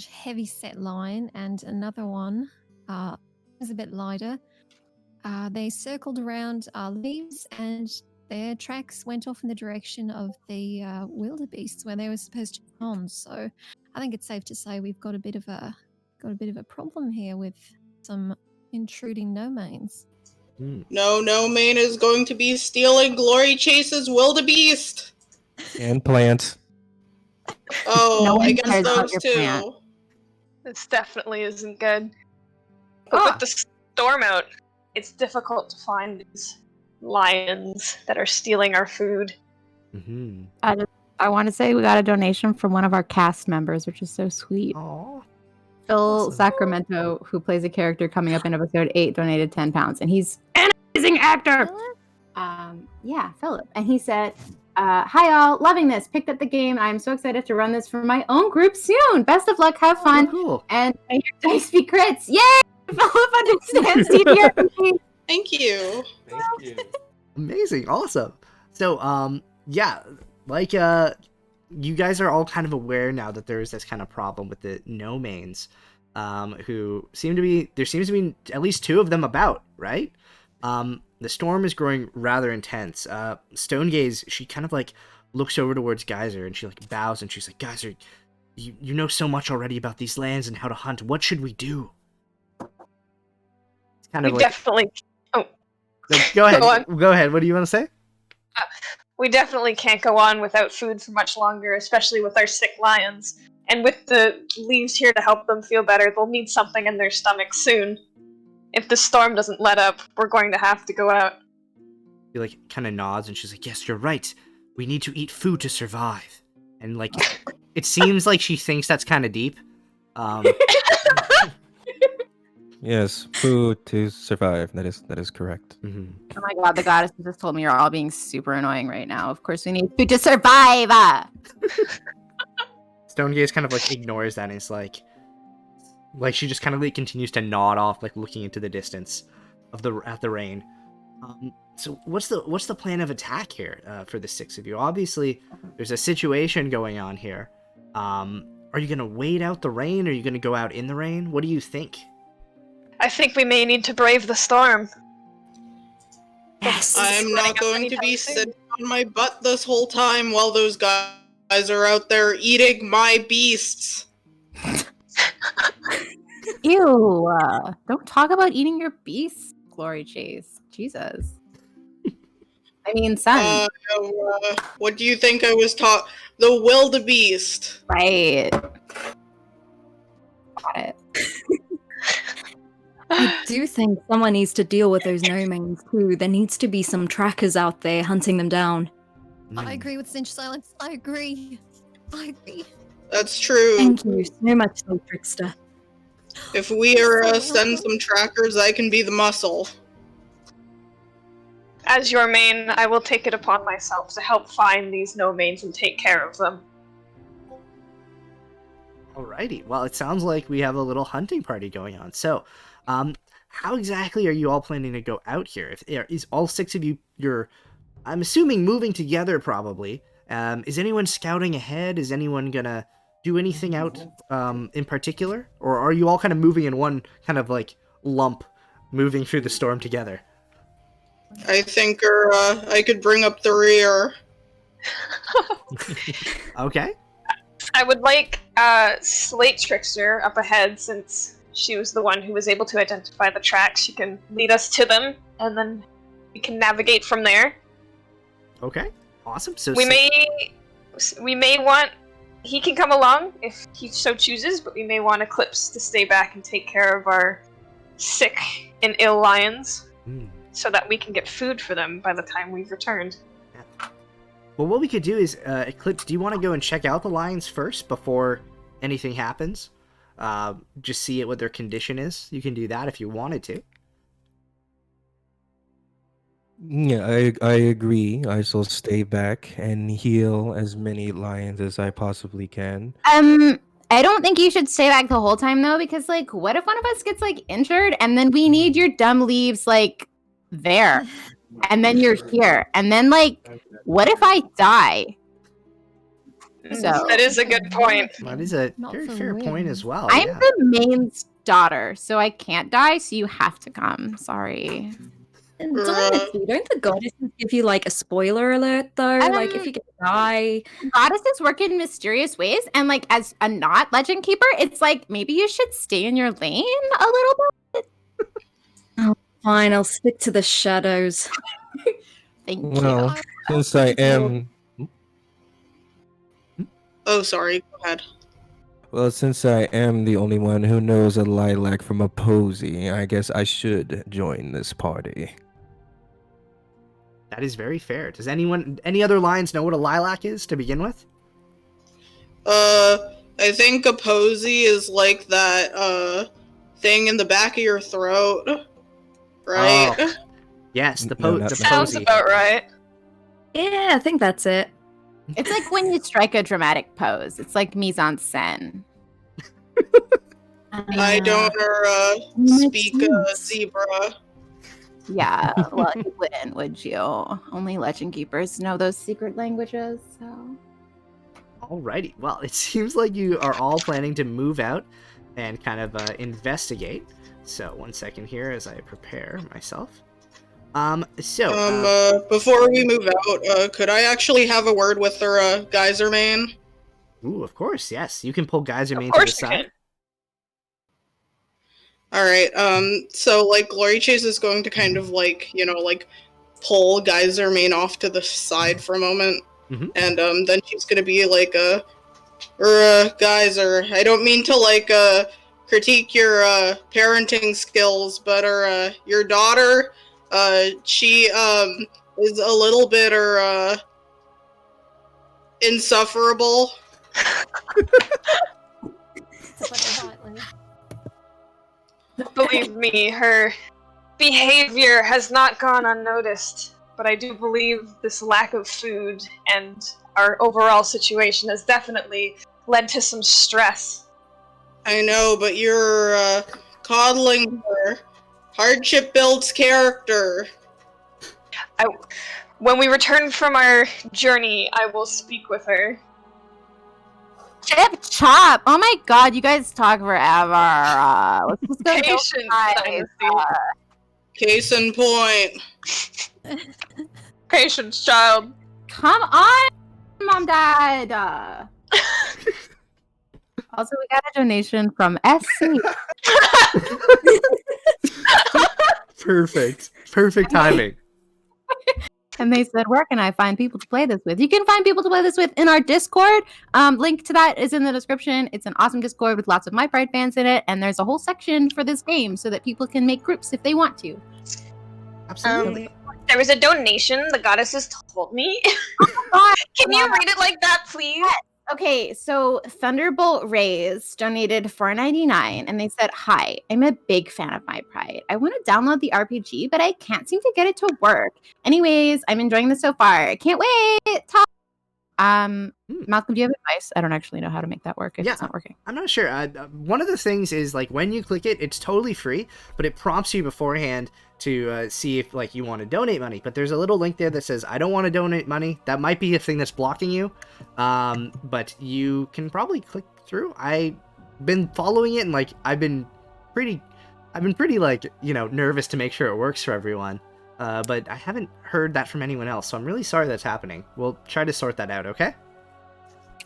heavy set line, and another one is a bit lighter. They circled around our leaves, and their tracks went off in the direction of the wildebeests where they were supposed to be on. So, I think it's safe to say we've got a bit of a problem here with some intruding no-mains. No main is going to be stealing Glory Chase's wildebeest. And plant. Oh, No one I guess cares about those your two. plant. This definitely isn't good. But with the storm out, it's difficult to find these lions that are stealing our food. Mm-hmm. I want to say we got a donation from one of our cast members, which is so sweet. Aww. Phil Awesome. Sacramento, who plays a character coming up in episode 8, donated 10 pounds, and he's an amazing actor. Yeah, Philip, and he said, "Hi all, loving this. Picked up the game. I'm so excited to run this for my own group soon. Best of luck. Have fun. Oh, cool. And I hear dice be crits. Yay! Philip understands TTRPG. Thank you. Thank you. Amazing. Awesome. So, yeah, like, you guys are all kind of aware now that there's this kind of problem with the no-mains, who seems to be at least 2 of them about, right? The storm is growing rather intense. Stonegaze, she kind of like looks over towards Geyser and she like bows and she's like, Geyser, you know so much already about these lands and how to hunt. What should we do? It's kind of We like, definitely... Oh, go ahead. Go on. Go ahead. What do you want to say? we definitely can't go on without food for much longer, especially with our sick lions. And with the leaves here to help them feel better, they'll need something in their stomachs soon. If the storm doesn't let up, we're going to have to go out. She like kind of nods and she's like, yes, you're right. We need to eat food to survive. And like, it seems like she thinks that's kind of deep. Yes, food to survive. That is correct. Mm-hmm. Oh my god, the goddess just told me you're all being super annoying right now. Of course we need food to survive! Stonegaze kind of like ignores that and it's like she just kind of like continues to nod off, like looking into the distance at the rain. So what's the plan of attack here for the 6 of you? Obviously, there's a situation going on here. Are you gonna wait out the rain? Or are you gonna go out in the rain? What do you think? I think we may need to brave the storm. Yes. I'm not going to be sitting on my butt this whole time while those guys are out there eating my beasts. Ew. Don't talk about eating your beasts, Glory Chase. Jesus. I mean, son. What do you think I was taught? The wildebeest. Right. Got it. I do think someone needs to deal with those no-mains too. There needs to be some trackers out there hunting them down. I agree with Singe Silence. I agree. That's true. Thank you so much, Slate Trickster. If we are send some trackers, I can be the muscle. As your main, I will take it upon myself to help find these no-mains and take care of them. Alrighty. Well, it sounds like we have a little hunting party going on. So, how exactly are you all planning to go out here? Is all 6 of you, I'm assuming, moving together probably. Is anyone scouting ahead? Is anyone gonna do anything out in particular? Or are you all kind of moving in one kind of like lump, moving through the storm together? I think I could bring up the rear. Okay. I would like Slate Trickster up ahead, since she was the one who was able to identify the tracks. She can lead us to them, and then we can navigate from there. Okay. Awesome. So we may want... He can come along if he so chooses, but we may want Eclipse to stay back and take care of our sick and ill lions, so that we can get food for them by the time we've returned. Yeah. Well, what we could do is, Eclipse, do you want to go and check out the lions first before anything happens? Just see what their condition is. You can do that if you wanted to. Yeah, I agree. I shall stay back and heal as many lions as I possibly can. I don't think you should stay back the whole time though, because like, what if one of us gets like injured and then we need your dumb leaves like there, and then you're here, and then like, what if I die? So that is a good point. That is a very fair point as well. I'm yeah. the main's daughter, so I can't die. So you have to come. Sorry. And Dynasty, don't the goddesses give you like a spoiler alert though? Like if you get to die, goddesses work in mysterious ways, and like as a not legend keeper, it's like maybe you should stay in your lane a little bit. Oh, fine, I'll stick to the shadows. Thank you. Well, since I am... Oh, sorry. Go ahead. Well, since I am the only one who knows a lilac from a posy, I guess I should join this party. That is very fair. Does any other lions know what a lilac is to begin with? I think a posy is like that thing in the back of your throat, right? Oh, yes, the No, posy. Sounds about right. Yeah, I think that's it. It's like when you strike a dramatic pose. It's like mise en scène. I don't speak zebra. Yeah, well, you wouldn't, would you? Only legend keepers know those secret languages, so... Alrighty. Well, it seems like you are all planning to move out and kind of investigate. So, one second here as I prepare myself. Before we move out, could I actually have a word with their geyser main? Ooh, of course, yes. You can pull Geyser Main Of to the course you side. can. Alright, so, like, Glory Chase is going to kind of, like, you know, like, pull Geyser Main off to the side for a moment, and, then she's gonna be like, Geyser, I don't mean to, like, critique your, parenting skills, but, your daughter, she, is a little bit, insufferable. Believe me, her behavior has not gone unnoticed, but I do believe this lack of food and our overall situation has definitely led to some stress. I know, but you're, coddling her. Hardship builds character. When we return from our journey, I will speak with her. Chip Chop! Oh my god, you guys talk forever. Let's just go Patience, Dynasty. Case in point. Patience, child. Come on, Mom, Dad! Also, we got a donation from SC. Perfect timing. And they said, where can I find people to play this with? You can find people to play this with in our Discord. Link to that is in the description. It's an awesome Discord with lots of My Pride fans in it. And there's a whole section for this game so that people can make groups if they want to. Absolutely. There was a donation the goddesses told me. God, Can you read it like that, please? Okay, so Thunderbolt Rays donated $4.99 and they said, "Hi, I'm a big fan of My Pride. I want to download the RPG, but I can't seem to get it to work. Anyways, I'm enjoying this so far. I can't wait. Talk." Malcolm, do you have advice? I don't actually know how to make that work if it's not working. I'm not sure. One of the things is like when you click it, it's totally free, but it prompts you beforehand to see if like you want to donate money. But there's a little link there that says, "I don't want to donate money." That might be a thing that's blocking you, but you can probably click through. I've been following it, and like I've been pretty like nervous to make sure it works for everyone. But I haven't heard that from anyone else, so I'm really sorry that's happening. We'll try to sort that out, okay?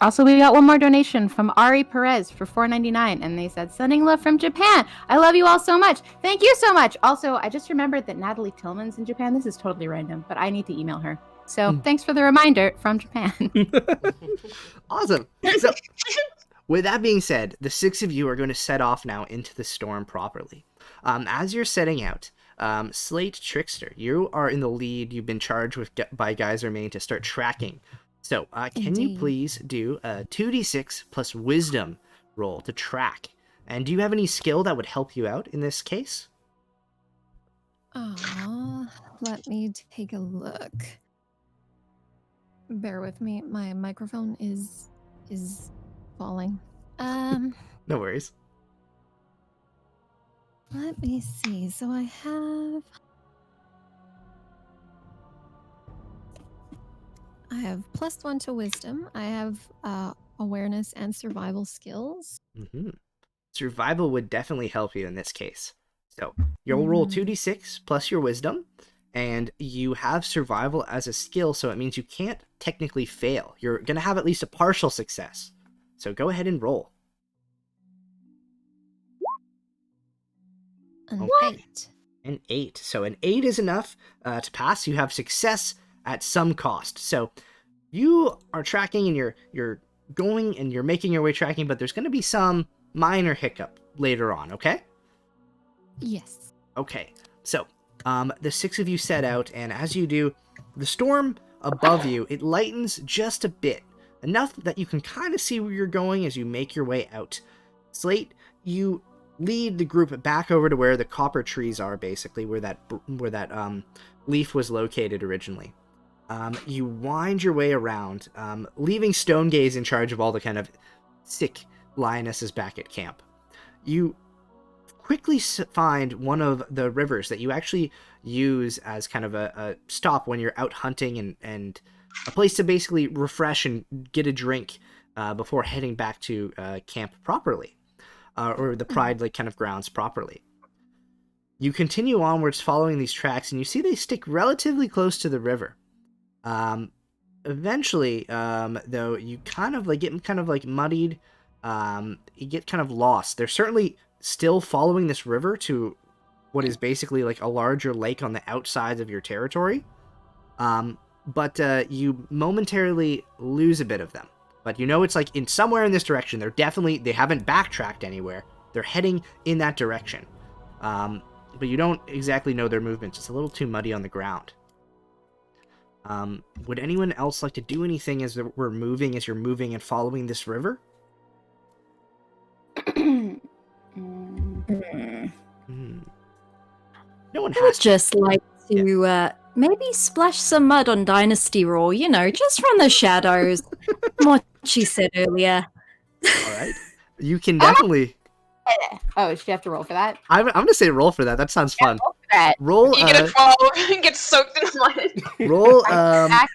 Also, we got one more donation from Ari Perez for $4.99, and they said, "Sending love from Japan. I love you all so much. Thank you so much." Also, I just remembered that Natalie Tillman's in Japan. This is totally random, but I need to email her. So thanks for the reminder from Japan. Awesome. So, with that being said, the 6 of you are going to set off now into the storm properly. As you're setting out, Slate Trickster, you are in the lead. You've been charged by Geyser Main to start tracking. So, can you please do a 2d6 plus wisdom roll to track? And do you have any skill that would help you out in this case? Let me take a look. Bear with me. My microphone is falling. No worries. Let me see. So I have +1 to wisdom. I have awareness and survival skills. Mm-hmm. Survival would definitely help you in this case. So you'll roll 2d6 plus your wisdom, and you have survival as a skill, so it means you can't technically fail. You're going to have at least a partial success. So go ahead and roll. An 8. An 8. So an 8 is enough to pass. You have success at some cost. So you are tracking and you're going and you're making your way tracking, but there's going to be some minor hiccup later on, okay? Yes. Okay. So the 6 of you set out, and as you do, the storm above you, it lightens just a bit, enough that you can kind of see where you're going as you make your way out. Slate, you lead the group back over to where the copper trees are, basically, where that leaf was located originally. You wind your way around, leaving Stonegaze in charge of all the kind of sick lionesses back at camp. You quickly find one of the rivers that you actually use as kind of a stop when you're out hunting and a place to basically refresh and get a drink before heading back to camp properly, or the Pride like kind of grounds properly. You continue onwards following these tracks, and you see they stick relatively close to the river. Eventually, though, you kind of get muddied. You get kind of lost. They're certainly still following this river to what is basically like a larger lake on the outside of your territory. But you momentarily lose a bit of them. But you know it's like in somewhere in this direction. They haven't backtracked anywhere. They're heading in that direction. But you don't exactly know their movements. It's a little too muddy on the ground. Would anyone else like to do anything as you're moving and following this river? No one I would has to. just like to maybe splash some mud on DynastyRoar, just from the shadows. What she said earlier. All right. You can definitely... Oh, should you have to roll for that? I'm going to say roll for that. That sounds fun. Roll for that. Roll... You get a 12 and get soaked in mud. Roll... Backfires,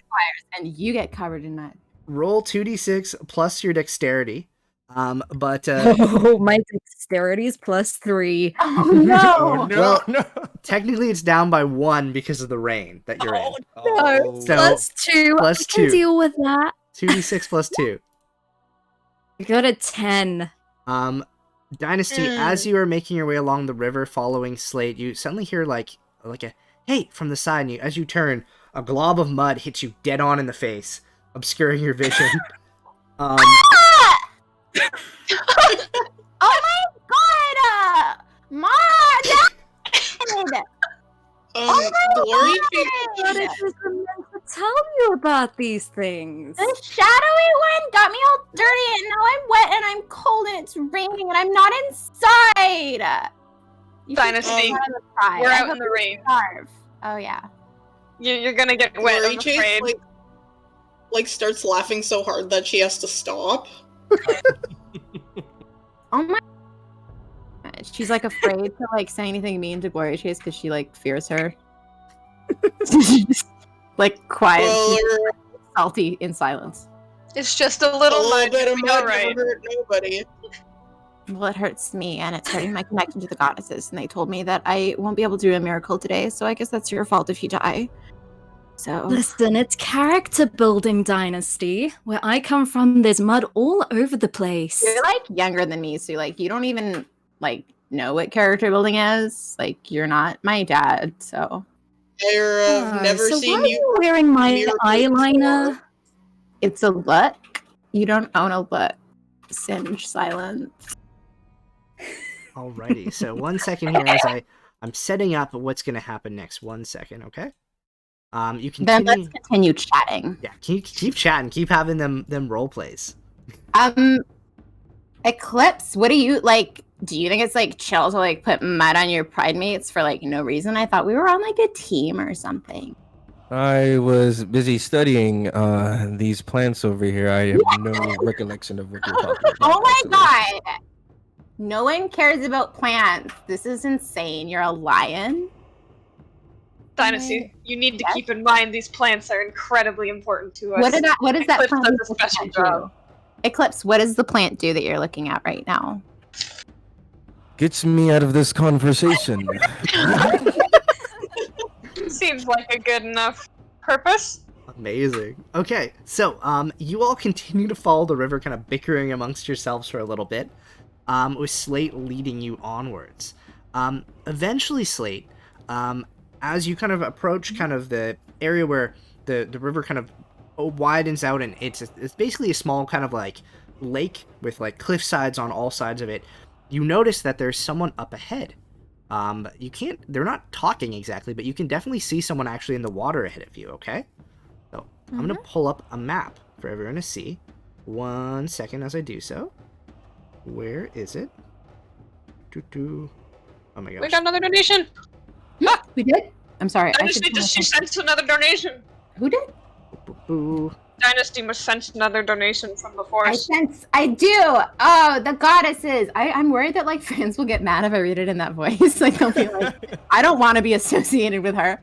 and you get covered in mud. Roll 2d6 plus your dexterity. But Oh, my dexterity is +3. Oh no! Oh, no, Well, no. technically it's down by 1 because of the rain that you're in. No, So, +2. plus I can 2. deal with that. 2d6 plus 2. I got a 10. Dynasty, as you are making your way along the river following Slate, you suddenly hear like a hey from the side, and as you turn, a glob of mud hits you dead on in the face, obscuring your vision. Oh my god! Mom! Dad! Glory be. But it was meant to tell you about these things? The shadowy one got me all dirty, and now I'm wet and I'm cold and it's raining and I'm not inside. You should Dynasty, get out of the pride. we're I out hope in the you rain. starve. Oh yeah. You're gonna get wet, Glory I'm Chase, afraid. like starts laughing so hard that she has to stop. Oh my. She's like afraid to like say anything mean to Gloria Chase because she like fears her. She's just like quiet, Well, salty in silence. It's just a a little little mud. bit of We mud know, right? never hurt nobody. Well, it hurts me, and it's hurting my connection to the goddesses. And they told me that I won't be able to do a miracle today, so I guess that's your fault if you die. So Listen, it's character building, Dynasty. Where I come from, there's mud all over the place. you're like younger than me, so like you don't even like know what character building is. Like you're not my dad, so I've never so seen why are you. you wearing my mirror eyeliner? before. it's a look. You don't own a look. Singe Silence. Alrighty, so 1 second here as I'm setting up what's going to happen next. 1 second, okay? You Then let's continue. continue chatting. Yeah, keep chatting, keep having them role plays. Eclipse, what do you like? Do you think it's like chill to like put mud on your pride mates for like no reason? I thought we were on like a team or something. I was busy studying these plants over here. I have no recollection of what you're talking about. Oh my actually. god! No one cares about plants. This is insane. You're a lion. Dynasty, you need to Yes? keep in mind these plants are incredibly important to us. What is that Eclipse plant does a looking special at job. you? Eclipse, what does the plant do that you're looking at right now? Gets me out of this conversation. Seems like a good enough purpose. Amazing. Okay, so you all continue to follow the river, kind of bickering amongst yourselves for a little bit, with Slate leading you onwards. Eventually, Slate, as you kind of approach kind of the area where the river kind of widens out, and it's basically a small kind of like lake with like cliff sides on all sides of it, you notice that there's someone up ahead. They're not talking exactly, but you can definitely see someone actually in the water ahead of you, okay? So I'm going to pull up a map for everyone to see. 1 second as I do so. Where is it? Oh my gosh. We got another donation. We did? I'm sorry. I should Dynasty, she sent another donation. Who did? Boo. Dynasty must sent another donation from the forest. I do. Oh, the goddesses. I'm worried that like fans will get mad if I read it in that voice. Like they'll be like, I don't want to be associated with her.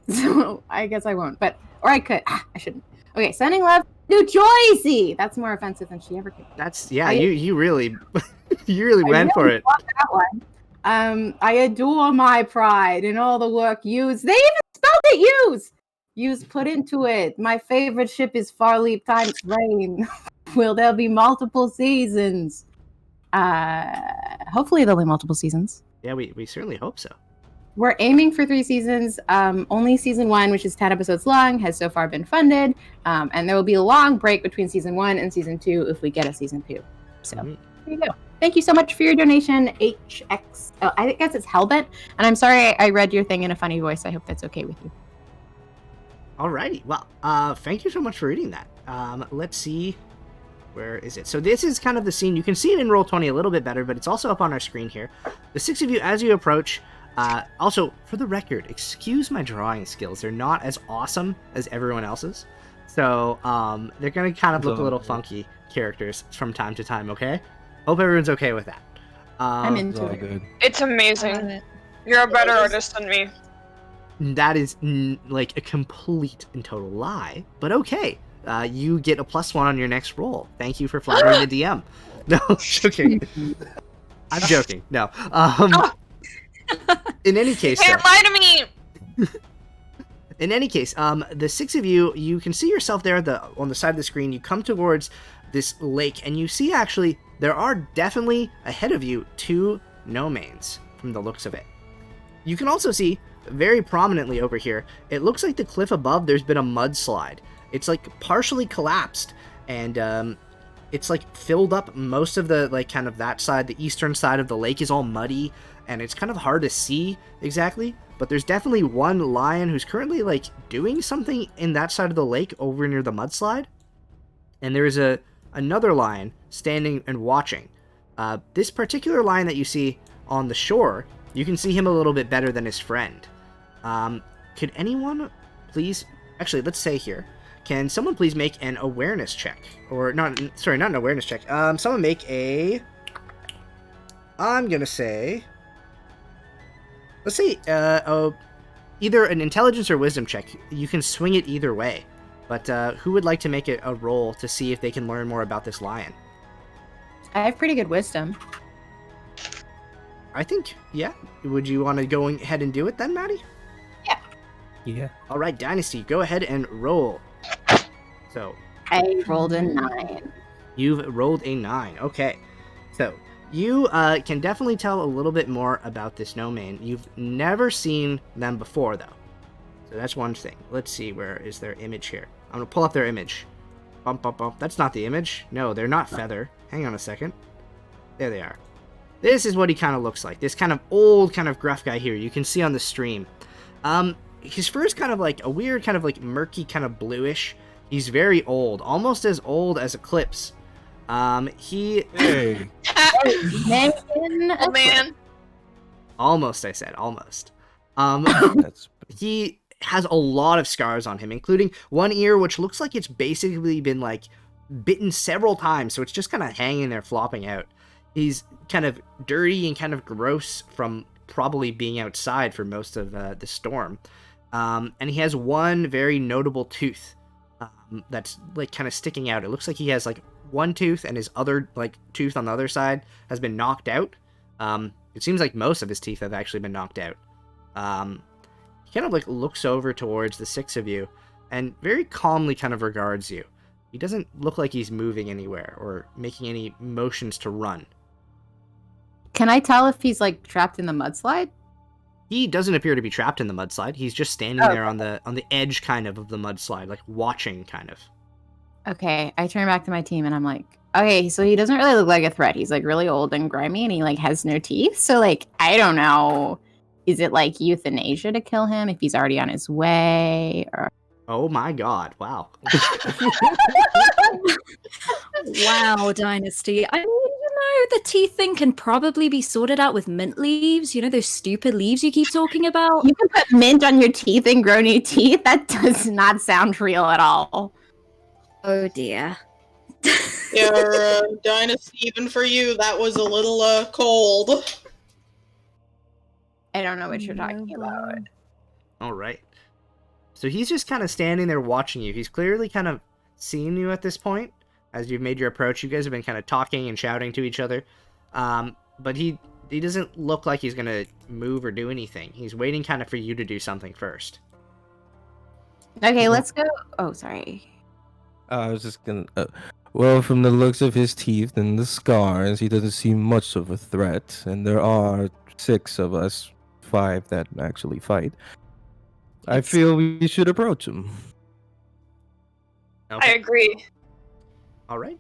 So I guess I won't. Or I could. I shouldn't. Okay, sending love to Joycey. That's more offensive than she ever could. That's you really you really went for it. Want that one. I adore my pride and all the work they even spelled it Use put into it. My favorite ship is Farleap times Rain. Will there be multiple seasons? Hopefully there'll be multiple seasons. Yeah, we certainly hope so. We're aiming for 3 seasons. Only season 1, which is 10 episodes long, has so far been funded. And there will be a long break between season 1 and season 2 if we get a season 2. So there you go. Thank you so much for your donation, HX. Oh, I guess it's Hellbent. And I'm sorry I read your thing in a funny voice. I hope that's okay with you. Alrighty, well, thank you so much for reading that. Let's see, where is it? So this is kind of the scene. You can see it in Roll20 a little bit better, but it's also up on our screen here. The 6 of you, as you approach, also, for the record, excuse my drawing skills. They're not as awesome as everyone else's. So, they're going to kind of look a little funky characters from time to time, okay? Hope everyone's okay with that. I'm It's into all it. good. It's amazing. You're a better artist than me. That is like a complete and total lie, but okay. You get a +1 on your next roll. Thank you for flattering the DM. No, joking. I'm joking. No. In any case, Can't lie to me. in any case, the 6 of you, you can see yourself there on the side of the screen. You come towards this lake, and you see actually there are definitely ahead of you 2 no-mains from the looks of it. You can also see very prominently over here, it looks like the cliff above there's been a mudslide. It's like partially collapsed, and it's like filled up most of the like kind of that side. The eastern side of the lake is all muddy, and it's kind of hard to see exactly. But there's definitely one lion who's currently like doing something in that side of the lake over near the mudslide, and there's another lion standing and watching. This particular lion that you see on the shore, you can see him a little bit better than his friend. Could anyone please, actually, let's say here, can someone please make an awareness check? Or, not an awareness check. Someone make a, I'm gonna say, let's say, either an intelligence or wisdom check. You can swing it either way. But who would like to make it a roll to see if they can learn more about this lion? I have pretty good wisdom. I think, yeah. Would you want to go ahead and do it then, Maddie? Yeah. All right, Dynasty, go ahead and roll. So I rolled a 9. you've rolled a 9. Okay. So you can definitely tell a little bit more about this snowman. You've never seen them before, though. So that's one thing. Let's see, where is their image here? I'm going to pull up their image. Bump, bump, bump. That's not the image. No, they're not feather. Hang on a second. There they are. This is what he kind of looks like. This kind of old, kind of gruff guy here. You can see on the stream. His fur is kind of like a weird, kind of like murky, kind of bluish. He's very old. Almost as old as Eclipse. He... Hey. Oh, man. Almost, I said. Almost. That's He has a lot of scars on him, including one ear, which looks like it's basically been, like, bitten several times, so it's just kind of hanging there, flopping out. He's kind of dirty and kind of gross from probably being outside for most of the storm. And he has one very notable tooth that's, like, kind of sticking out. It looks like he has, like, one tooth, and his other, like, tooth on the other side has been knocked out. It seems like most of his teeth have actually been knocked out. He kind of, like, looks over towards the 6 of you and very calmly kind of regards you. He doesn't look like he's moving anywhere or making any motions to run. Can I tell if he's like trapped in the mudslide? He doesn't appear to be trapped in the mudslide. He's just standing there on the edge kind of the mudslide, like watching kind of. Okay, I turn back to my team and I'm like, okay, so he doesn't really look like a threat. He's like really old and grimy and he like has no teeth. So like, I don't know. Is it like euthanasia to kill him if he's already on his way? Or... Oh my god, wow. Wow, Dynasty. I mean, the teeth thing can probably be sorted out with mint leaves. You know, those stupid leaves you keep talking about? You can put mint on your teeth and grow new teeth? That does not sound real at all. Oh dear. Yeah, Dynasty, even for you, that was a little cold. I don't know what you're talking about. All right. So he's just kind of standing there watching you. He's clearly kind of seen you at this point. As you've made your approach, you guys have been kind of talking and shouting to each other. But he doesn't look like he's going to move or do anything. He's waiting kind of for you to do something first. Okay, let's go. Oh, sorry. I was just gonna. Well, from the looks of his teeth and the scars, he doesn't seem much of a threat. And there are 6 of us, 5 that actually fight. I feel we should approach him. Okay. I agree. All right.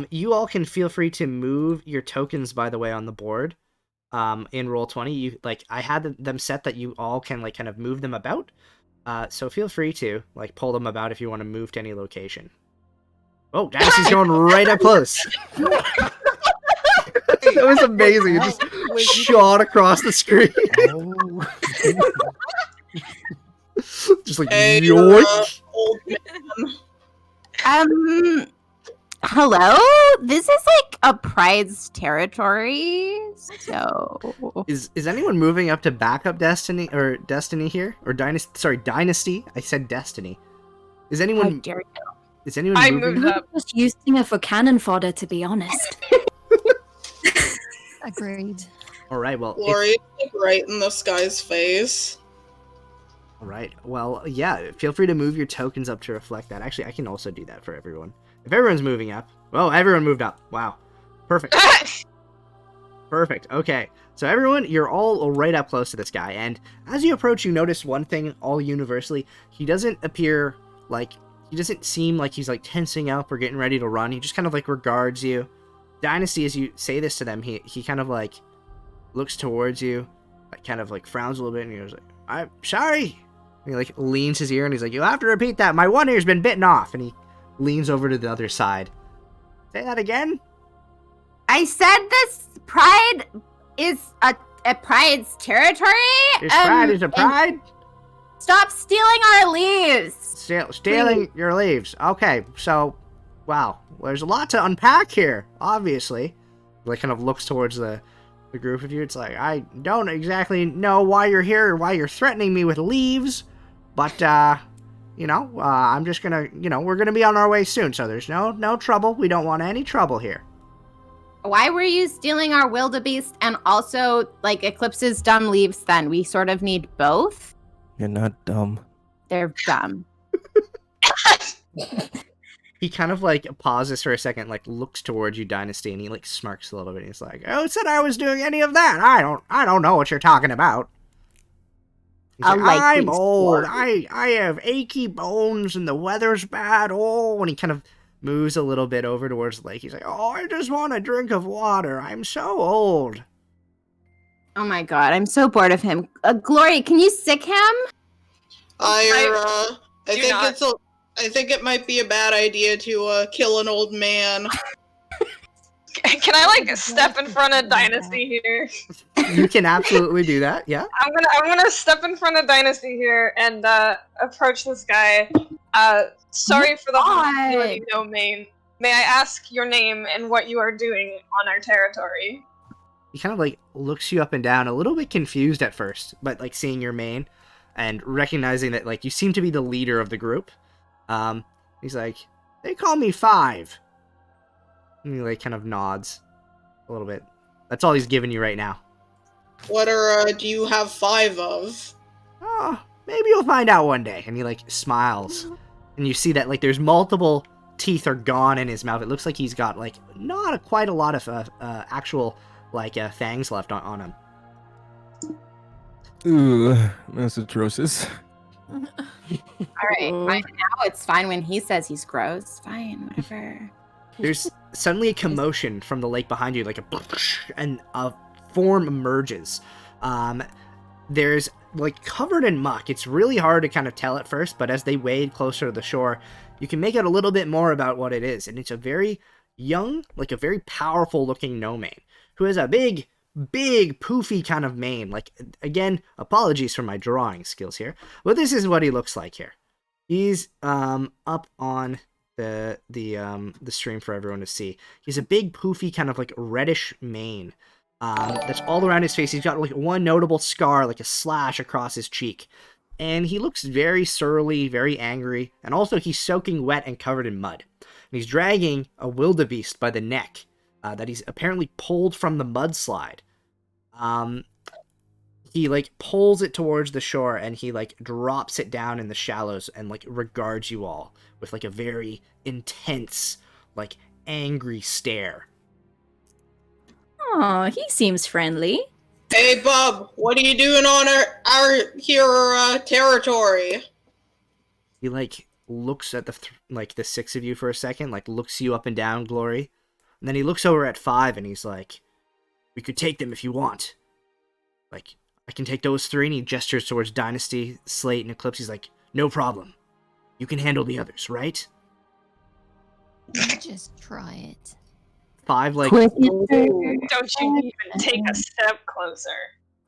You all can feel free to move your tokens, by the way, on the board. In Roll20, you like I had them set that you all can like kind of move them about. So feel free to like pull them about if you want to move to any location. Oh, Dynasty's going right up close. That was amazing. It just shot across the screen. Just like yoink. Old man. Hello? This is like a pride's territory. So Is anyone moving up to backup Destiny or Destiny here? Or Dynasty? Sorry, Dynasty. I said Destiny. Is how anyone dare you? is anyone I moving moved up. Just using her for cannon fodder, to be honest. Agreed. All right, well, Glory, like, right in this guy's face. all right. Well, yeah, feel free to move your tokens up to reflect that. Actually, I can also do that for everyone. If everyone's moving up. Well, everyone moved up. Wow. Perfect. Perfect. Okay. So everyone, you're all right up close to this guy. And as you approach, you notice one thing all universally. He doesn't appear like he doesn't seem like he's like tensing up or getting ready to run. He just kind of like regards you. Dynasty, as you say this to them, he kind of like looks towards you, like kind of like frowns a little bit, and he goes like, "I'm sorry." And he like leans his ear, and he's like, "You'll have to repeat that. My one ear's been bitten off." And he leans over to the other side. Say that again. I said this pride is a pride's territory. His pride is a pride. Stop stealing our leaves. Stealing your leaves. Okay, so, wow, there's a lot to unpack here. Obviously, like kind of looks towards the group of you. It's like, I don't exactly know why you're here or why you're threatening me with leaves, but I'm just gonna, we're gonna be on our way soon. So there's no trouble. We don't want any trouble here. Why were you stealing our wildebeest and also like Eclipse's dumb leaves? Then we sort of need both. You're not dumb. They're dumb. He kind of like pauses for a second, like looks towards you, Dynasty, and he like smirks a little bit. He's like, "Who said I was doing any of that? I don't know what you're talking about." He's like, I'm old. I have achy bones, and the weather's bad. Oh, and he kind of moves a little bit over towards the lake. He's like, "Oh, I just want a drink of water. I'm so old." Oh my god, I'm so bored of him. Glory, can you sick him? I think it might be a bad idea to kill an old man. Can I like step in front of Dynasty here? You can absolutely do that. Yeah. I'm gonna step in front of Dynasty here and approach this guy. Sorry for the hospitality, no main. May I ask your name and what you are doing on our territory? He kind of like looks you up and down, a little bit confused at first, but like seeing your mane and recognizing that like you seem to be the leader of the group. He's like, "They call me Five." And he like kind of nods a little bit. That's all he's giving you right now. What do you have 5 of? Oh, maybe you'll find out one day. And he like smiles, and you see that like there's multiple teeth are gone in his mouth. It looks like he's got like not quite a lot of actual like fangs left on him. Ooh, that's atrocious. All right, fine. Now it's fine when he says he's gross. Fine, whatever. There's suddenly a commotion from the lake behind you, like and a form emerges. There's like covered in muck. It's really hard to kind of tell at first, but as they wade closer to the shore, you can make out a little bit more about what it is. And it's a very young, like a very powerful looking no-mane who has a big, poofy kind of mane. Like, again, apologies for my drawing skills here, but this is what he looks like here. He's up on the stream for everyone to see. He's a big, poofy kind of like reddish mane that's all around his face. He's got like one notable scar, like a slash across his cheek, and he looks very surly, very angry, and also he's soaking wet and covered in mud. And he's dragging a wildebeest by the neck that he's apparently pulled from the mudslide. He like pulls it towards the shore, and he like drops it down in the shallows and like regards you all with like a very intense, like angry stare. Oh, he seems friendly. Hey, Bub, what are you doing on our territory? He like looks at the 6 of you for a second, like looks you up and down, Glory, and then he looks over at 5, and he's like, "We could take them if you want. Like, I can take those 3, and he gestures towards Dynasty, Slate, and Eclipse. He's like, "No problem. You can handle the others, right?" Just try it. 5, like, Don't you even take a step closer.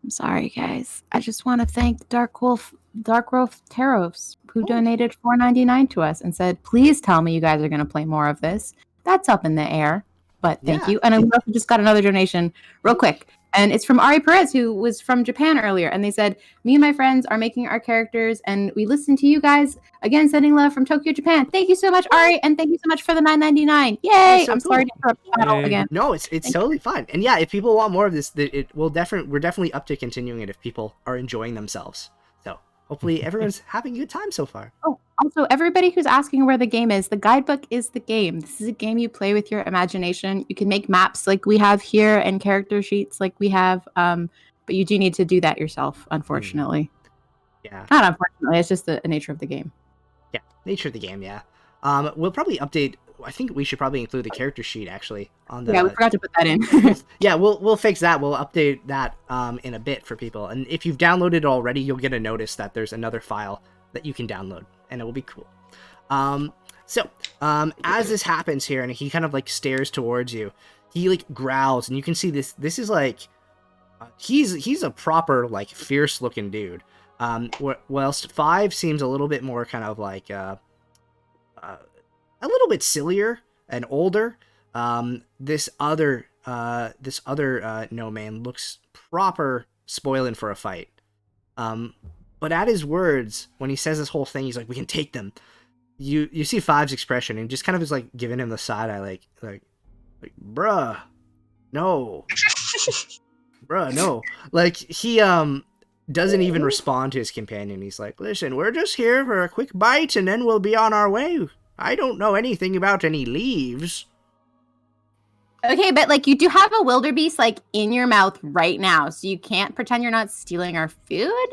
I'm sorry, guys. I just want to thank Dark Wolf Taros, who donated $4.99 to us and said, "Please tell me you guys are going to play more of this." That's up in the air, but thank you. And I also just got another donation real quick. And it's from Ari Perez, who was from Japan earlier. And they said, "Me and my friends are making our characters, and we listen to you guys. Again, sending love from Tokyo, Japan." Thank you so much, Ari, and thank you so much for the $9.99. Yay! So I'm cool. sorry to interrupt the channel again. No, it's totally fine. And yeah, if people want more of this, we're definitely up to continuing it if people are enjoying themselves. So hopefully everyone's having a good time so far. Oh, also, everybody who's asking where the game is, the guidebook is the game. This is a game you play with your imagination. You can make maps like we have here and character sheets like we have, but you do need to do that yourself, unfortunately. Yeah. Not unfortunately, it's just the nature of the game. Yeah, nature of the game, yeah. We'll probably update. I think we should probably include the character sheet actually on the. Yeah, we forgot to put that in. Yeah, we'll fix that. We'll update that in a bit for people. And if you've downloaded it already, you'll get a notice that there's another file that you can download, and it will be cool. So as this happens here, and he kind of like stares towards you, he like growls, and you can see this. This is like he's a proper like fierce looking dude. Whilst 5 seems a little bit more kind of like a little bit sillier and older. This other no man looks proper spoiling for a fight. But at his words, when he says this whole thing, he's like, "We can take them." You see 5's expression, and just kind of is like giving him the side eye, like, bruh, no, bruh, no. Like he doesn't even respond to his companion. He's like, "Listen, we're just here for a quick bite, and then we'll be on our way. I don't know anything about any leaves." Okay, but like you do have a wildebeest like in your mouth right now, so you can't pretend you're not stealing our food.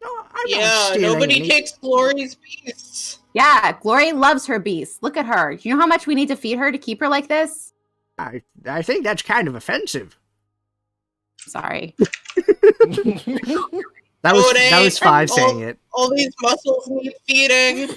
No, I'm not Yeah, stealing nobody any. takes Glory's beasts. Yeah, Glory loves her beast. Look at her. Do you know how much we need to feed her to keep her like this? I think that's kind of offensive. Sorry. That was Nowadays, 5 saying it. All these muscles need feeding.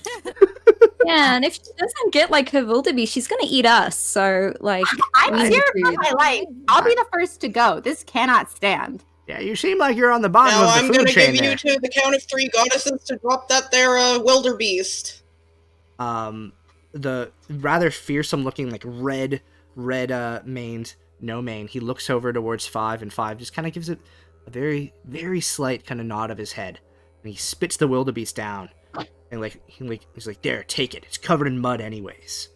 Yeah, and if she doesn't get like her wildebeest, she's gonna eat us. So like, I'm we need here for food. my life. I'll be the first to go. This cannot stand. Yeah, you seem like you're on the bottom Now of I'm the gonna food chain give there. you to the count of 3 goddesses to drop that there wildebeest. The rather fearsome looking like red maned no mane, he looks over towards 5, and 5 just kind of gives it a very, very slight kind of nod of his head, and he spits the wildebeest down, and he's like, "There, take it. It's covered in mud anyways."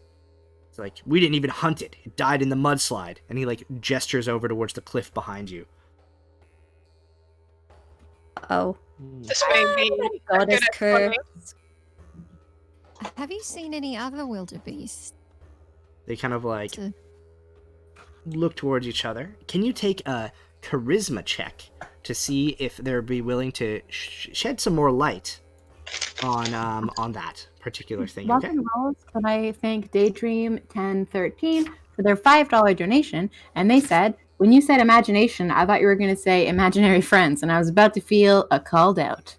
It's like, "We didn't even hunt it. It died in the mudslide." And he like gestures over towards the cliff behind you. Oh, This may be a goddess good curse. explanation. Have you seen any other wildebeest? They kind of like To- look towards each other. Can you take a charisma check to see if they'll be willing to shed some more light on that particular thing? Rock Okay. and Rolls, can I thank Daydream 1013 for their $5 donation? And they said, when you said imagination, I thought you were going to say imaginary friends, and I was about to feel called out.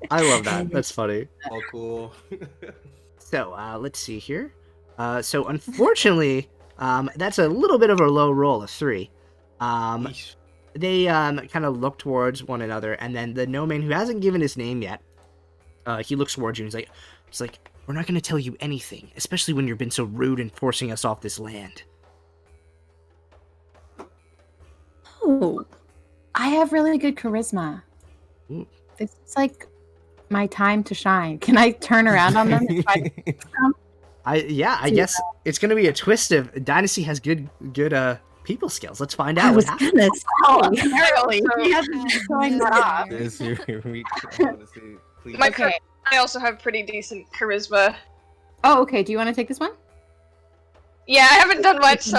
I love that. That's funny. All cool. So let's see here. So unfortunately, that's a little bit of a low roll, a 3. Yeesh. They kind of look towards one another, and then the no man who hasn't given his name yet, he looks towards you and he's like, "We're not going to tell you anything, especially when you've been so rude and forcing us off this land." oh, I have really good charisma. Ooh. This is like my time to shine. Can I turn around on them? And try I guess it's going to be a twist of Dynasty has good people skills. Let's find out I what was happens. gonna Oh, say. apparently. He hasn't been showing that off. This here we honestly, please. My Okay. I also have pretty decent charisma. Oh, okay. Do you want to take this one? Yeah, I haven't done much, so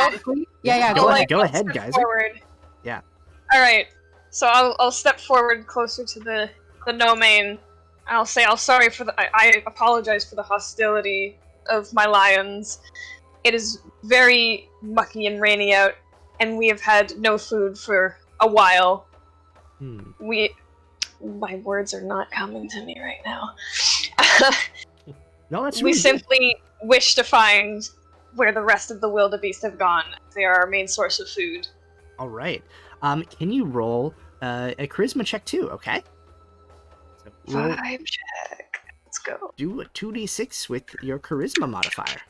Yeah, Go go ahead. ahead. Go I'll ahead, step guys. Forward. Yeah. All right. So I'll step forward closer to the no main. I'll say I apologize for the hostility of my lions. It is very mucky and rainy out, and we have had no food for a while. My words are not coming to me right now. No, that's We really good. simply wish to find where the rest of the wildebeest have gone. They are our main source of food. All right. Can you roll a charisma check too? Okay. So roll, 5 check. Let's go. do a 2d6 with your charisma modifier.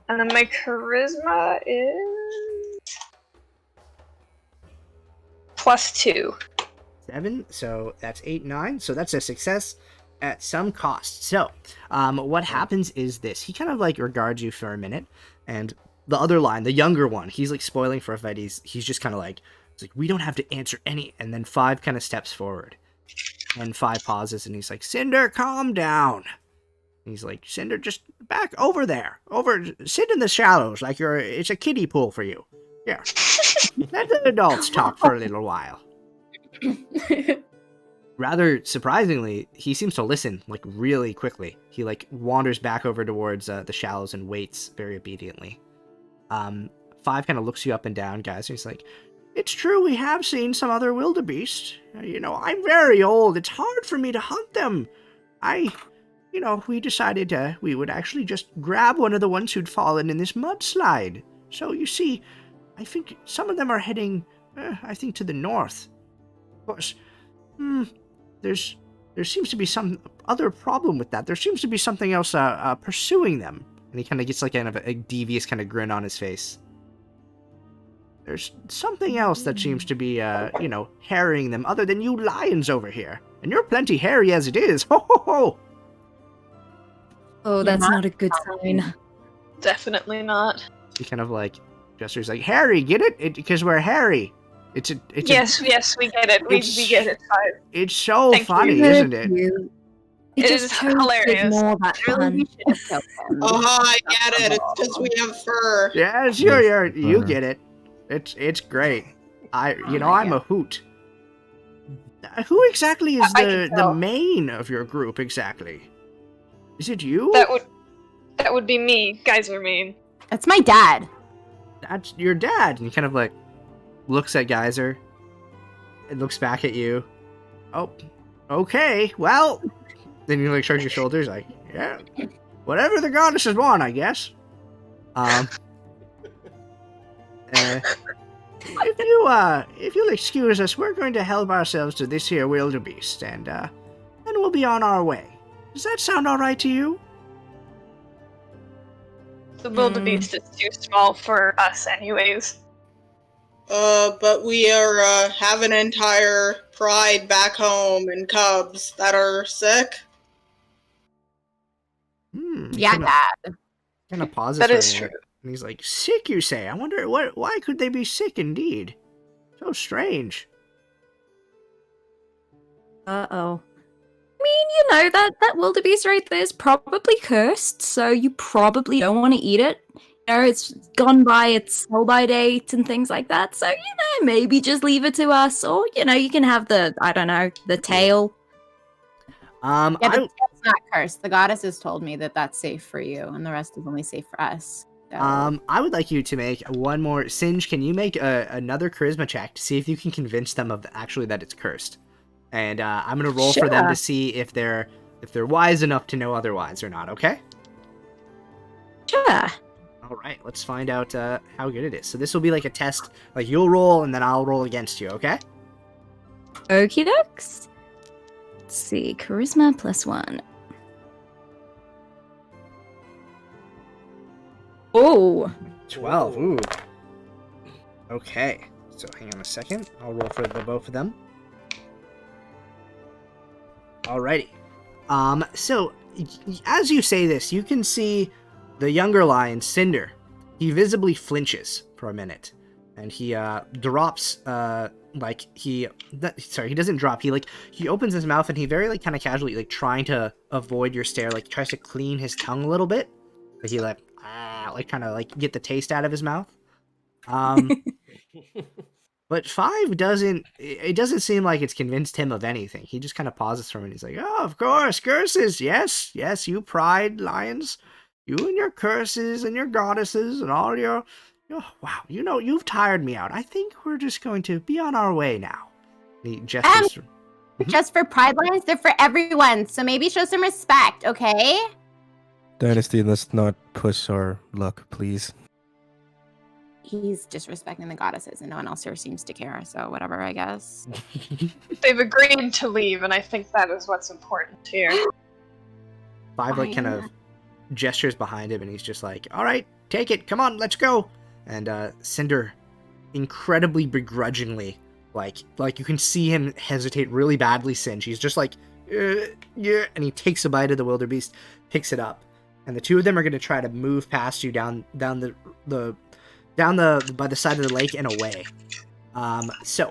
And then my charisma is +2. 7, so that's 8, 9. So that's a success at some cost. So, what happens is this. He kind of like regards you for a minute, and the other line, the younger one, he's like spoiling for a fight. He's just kind of like, it's like, "We don't have to answer any." And then 5 kind of steps forward, and 5 pauses, and he's like, "Cinder, calm down." And he's like, "Cinder, just back over there. Sit in the shallows like it's a kiddie pool for you. Yeah. Let the adults talk for a little while." rather surprisingly, he seems to listen like really quickly. He like wanders back over towards the shallows and waits very obediently. Five kind of looks you up and down, guys. And he's like, "It's true, we have seen some other wildebeest. I'm very old. It's hard for me to hunt them. We decided we would actually just grab one of the ones who'd fallen in this mudslide. So you see, I think some of them are heading, to the north. Of course, there seems to be some other problem with that. There seems to be something else pursuing them." And he kind of gets like kind of a devious kind of grin on his face. "There's something else that seems to be, harrying them other than you lions over here. And you're plenty hairy as it is. Ho ho ho!" Oh, that's not a good sign. Definitely not. He kind of like gestures like, "Harry, get it? Because we're hairy." Yes, we get it. We get it. Five. It's so Thank funny, you. isn't it? It It just is shows hilarious. more that fun. I get it. It's because we have fur. Yeah, sure, you get it. It's great. I'm a hoot. Who exactly is I can the tell. main of your group exactly? Is it you? That would be me, Geyser Main. That's my dad. That's your dad. And he kind of like looks at Geyser and looks back at you. "Oh, okay, well." Then you like shrugs your shoulders like, "Yeah, whatever the goddesses want, I guess." If you'll excuse us, we're going to help ourselves to this here wildebeest, and then we'll be on our way. Does that sound all right to you? The wildebeest is too small for us, anyways. But we are have an entire pride back home and cubs that are sick. Yeah, Dad. Kind of pauses. That for a is minute, true. And he's like, "Sick, you say? I wonder why could they be sick indeed? So strange." Uh-oh. I mean, that wildebeest right there is probably cursed, so you probably don't want to eat it. It's gone by its sell-by date and things like that, so, maybe just leave it to us, or, you can have the tail. Yeah, the tail's not cursed. The goddesses told me that that's safe for you, and the rest is only safe for us. So. I would like you to make one more. Singe, can you make another charisma check to see if you can convince them of that it's cursed? And I'm gonna roll for them to see if they're wise enough to know otherwise or not. Okay? Sure. All right. Let's find out how good it is. So this will be like a test. Like you'll roll and then I'll roll against you. Okay? Okie dokes. Let's see, charisma +1. Oh, 12. Ooh. Okay. So hang on a second. I'll roll for the both of them. Alrighty. So as you say this, you can see the younger lion, Cinder. He visibly flinches for a minute, and he drops. He doesn't drop. He opens his mouth and he very kind of casually trying to avoid your stare, tries to clean his tongue a little bit. But he kind of get the taste out of his mouth. But Five doesn't. It doesn't seem like it's convinced him of anything. He just kind of pauses for a minute. He's like, "Oh, of course, curses. Yes, you pride lions, you and your curses and your goddesses and all your. Wow, you've tired me out. I think we're just going to be on our way now." And he gestures. Just for pride lions, they're for everyone. So maybe show some respect, okay? Dynasty, let's not push our luck, please. He's disrespecting the goddesses, and no one else here seems to care. So whatever, I guess. They've agreed to leave, and I think that is what's important here. Five kind of gestures behind him, and he's just like, "All right, take it. Come on, let's go." And Cinder, incredibly begrudgingly, like you can see him hesitate really badly. Singe, he's just like, yeah, and he takes a bite of the wildebeest, picks it up, and the two of them are going to try to move past you down by the side of the lake and away. So,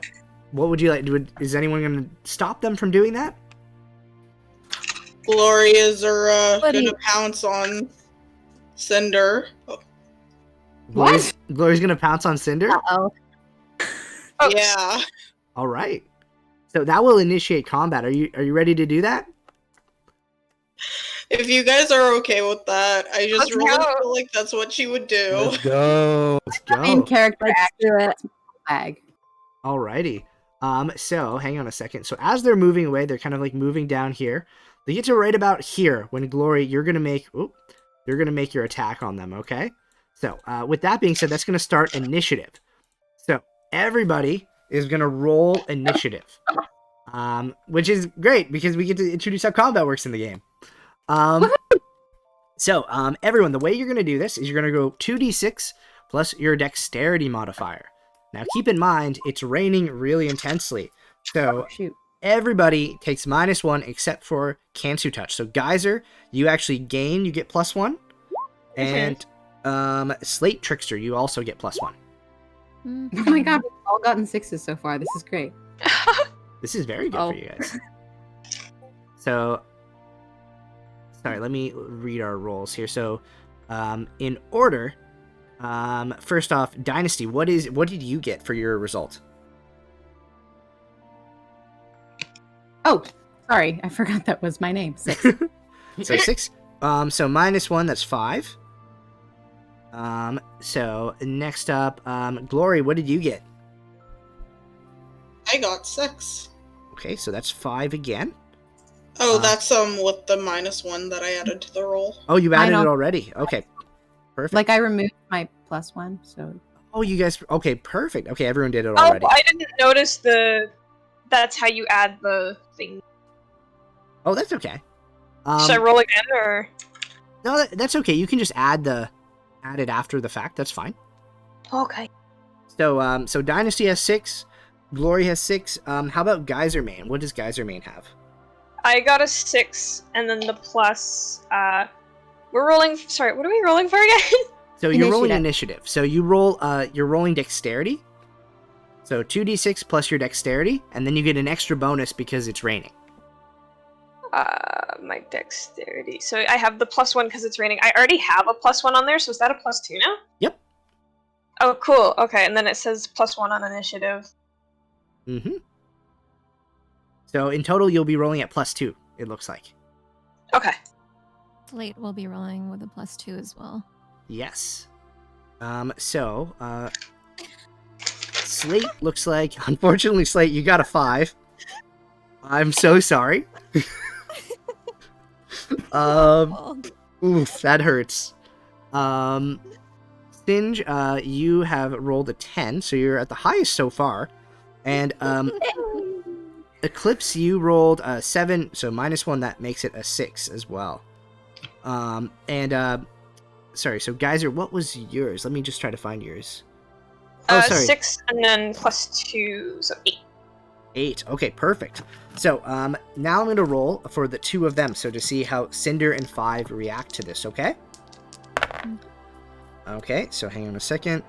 what would you like? Is anyone going to stop them from doing that? Glorias are gonna pounce on Cinder. Glory's gonna pounce on Cinder? Uh-oh. Oh, Yeah. All right. So that will initiate combat. Are you ready to do that? If you guys are okay with that, I just Let's really go. feel like that's what you would do. Let's go. Let's Main go. character Let's do it. flag. Alrighty. So hang on a second. So as they're moving away, they're kind of like moving down here. They get to right about here when Glory, you're gonna make your attack on them. Okay. So with that being said, that's gonna start initiative. So everybody is gonna roll initiative, which is great because we get to introduce how combat works in the game. So everyone, the way you're gonna do this is you're gonna go 2d6 plus your dexterity modifier. Now keep in mind it's raining really intensely, so Shoot. everybody takes -1 except for Kansu Touch. So Geyser, you actually gain, you get +1, and Slate Trickster, you also get +1. Oh my god, we've all gotten 6s so far. This is great. This is very good Oh. for you guys. So, sorry, let me read our rolls here. So, in order, first off, Dynasty, what did you get for your result? Oh, sorry. I forgot that was my name. 6. So 6. So -1, that's 5. So next up, Glory, what did you get? I got 6. Okay, so that's 5 again. Oh, that's with the -1 that I added to the roll. Oh, you I added it know. already. Okay, perfect. Like, I removed my +1, so... Oh, you guys. Okay, perfect. Okay, everyone did it Oh, already. I didn't notice that's how you add the thing. Oh, that's okay. Should I roll again, or? No, that's okay. You can just add it after the fact. That's fine. Okay. So Dynasty has 6. Glory has 6. How about Geyser Main? What does Geyser Main have? I got a 6, and then the plus, we're rolling, sorry, what are we rolling for again? So you're rolling Initiative. initiative. So you're rolling dexterity. So 2d6 plus your dexterity, and then you get an extra bonus because it's raining. My dexterity. So I have the +1 because it's raining. I already have a +1 on there, so is that a +2 now? Yep. Oh, cool. Okay, and then it says +1 on initiative. Mm-hmm. So in total, you'll be rolling at +2, it looks like. Okay. Slate will be rolling with a +2 as well. Yes. Slate looks like... Unfortunately, Slate, you got a 5. I'm so sorry. Oof, that hurts. Singe, you have rolled a 10, so you're at the highest so far. And Eclipse, you rolled a 7, so -1, that makes it a 6 as well. Sorry, so Geyser, what was yours? Let me just try to find yours. Oh, sorry. 6 and then +2, so 8. 8. Okay, perfect. So now I'm going to roll for the 2 of them, so to see how Cinder and 5 react to this, okay? Okay, so hang on a second.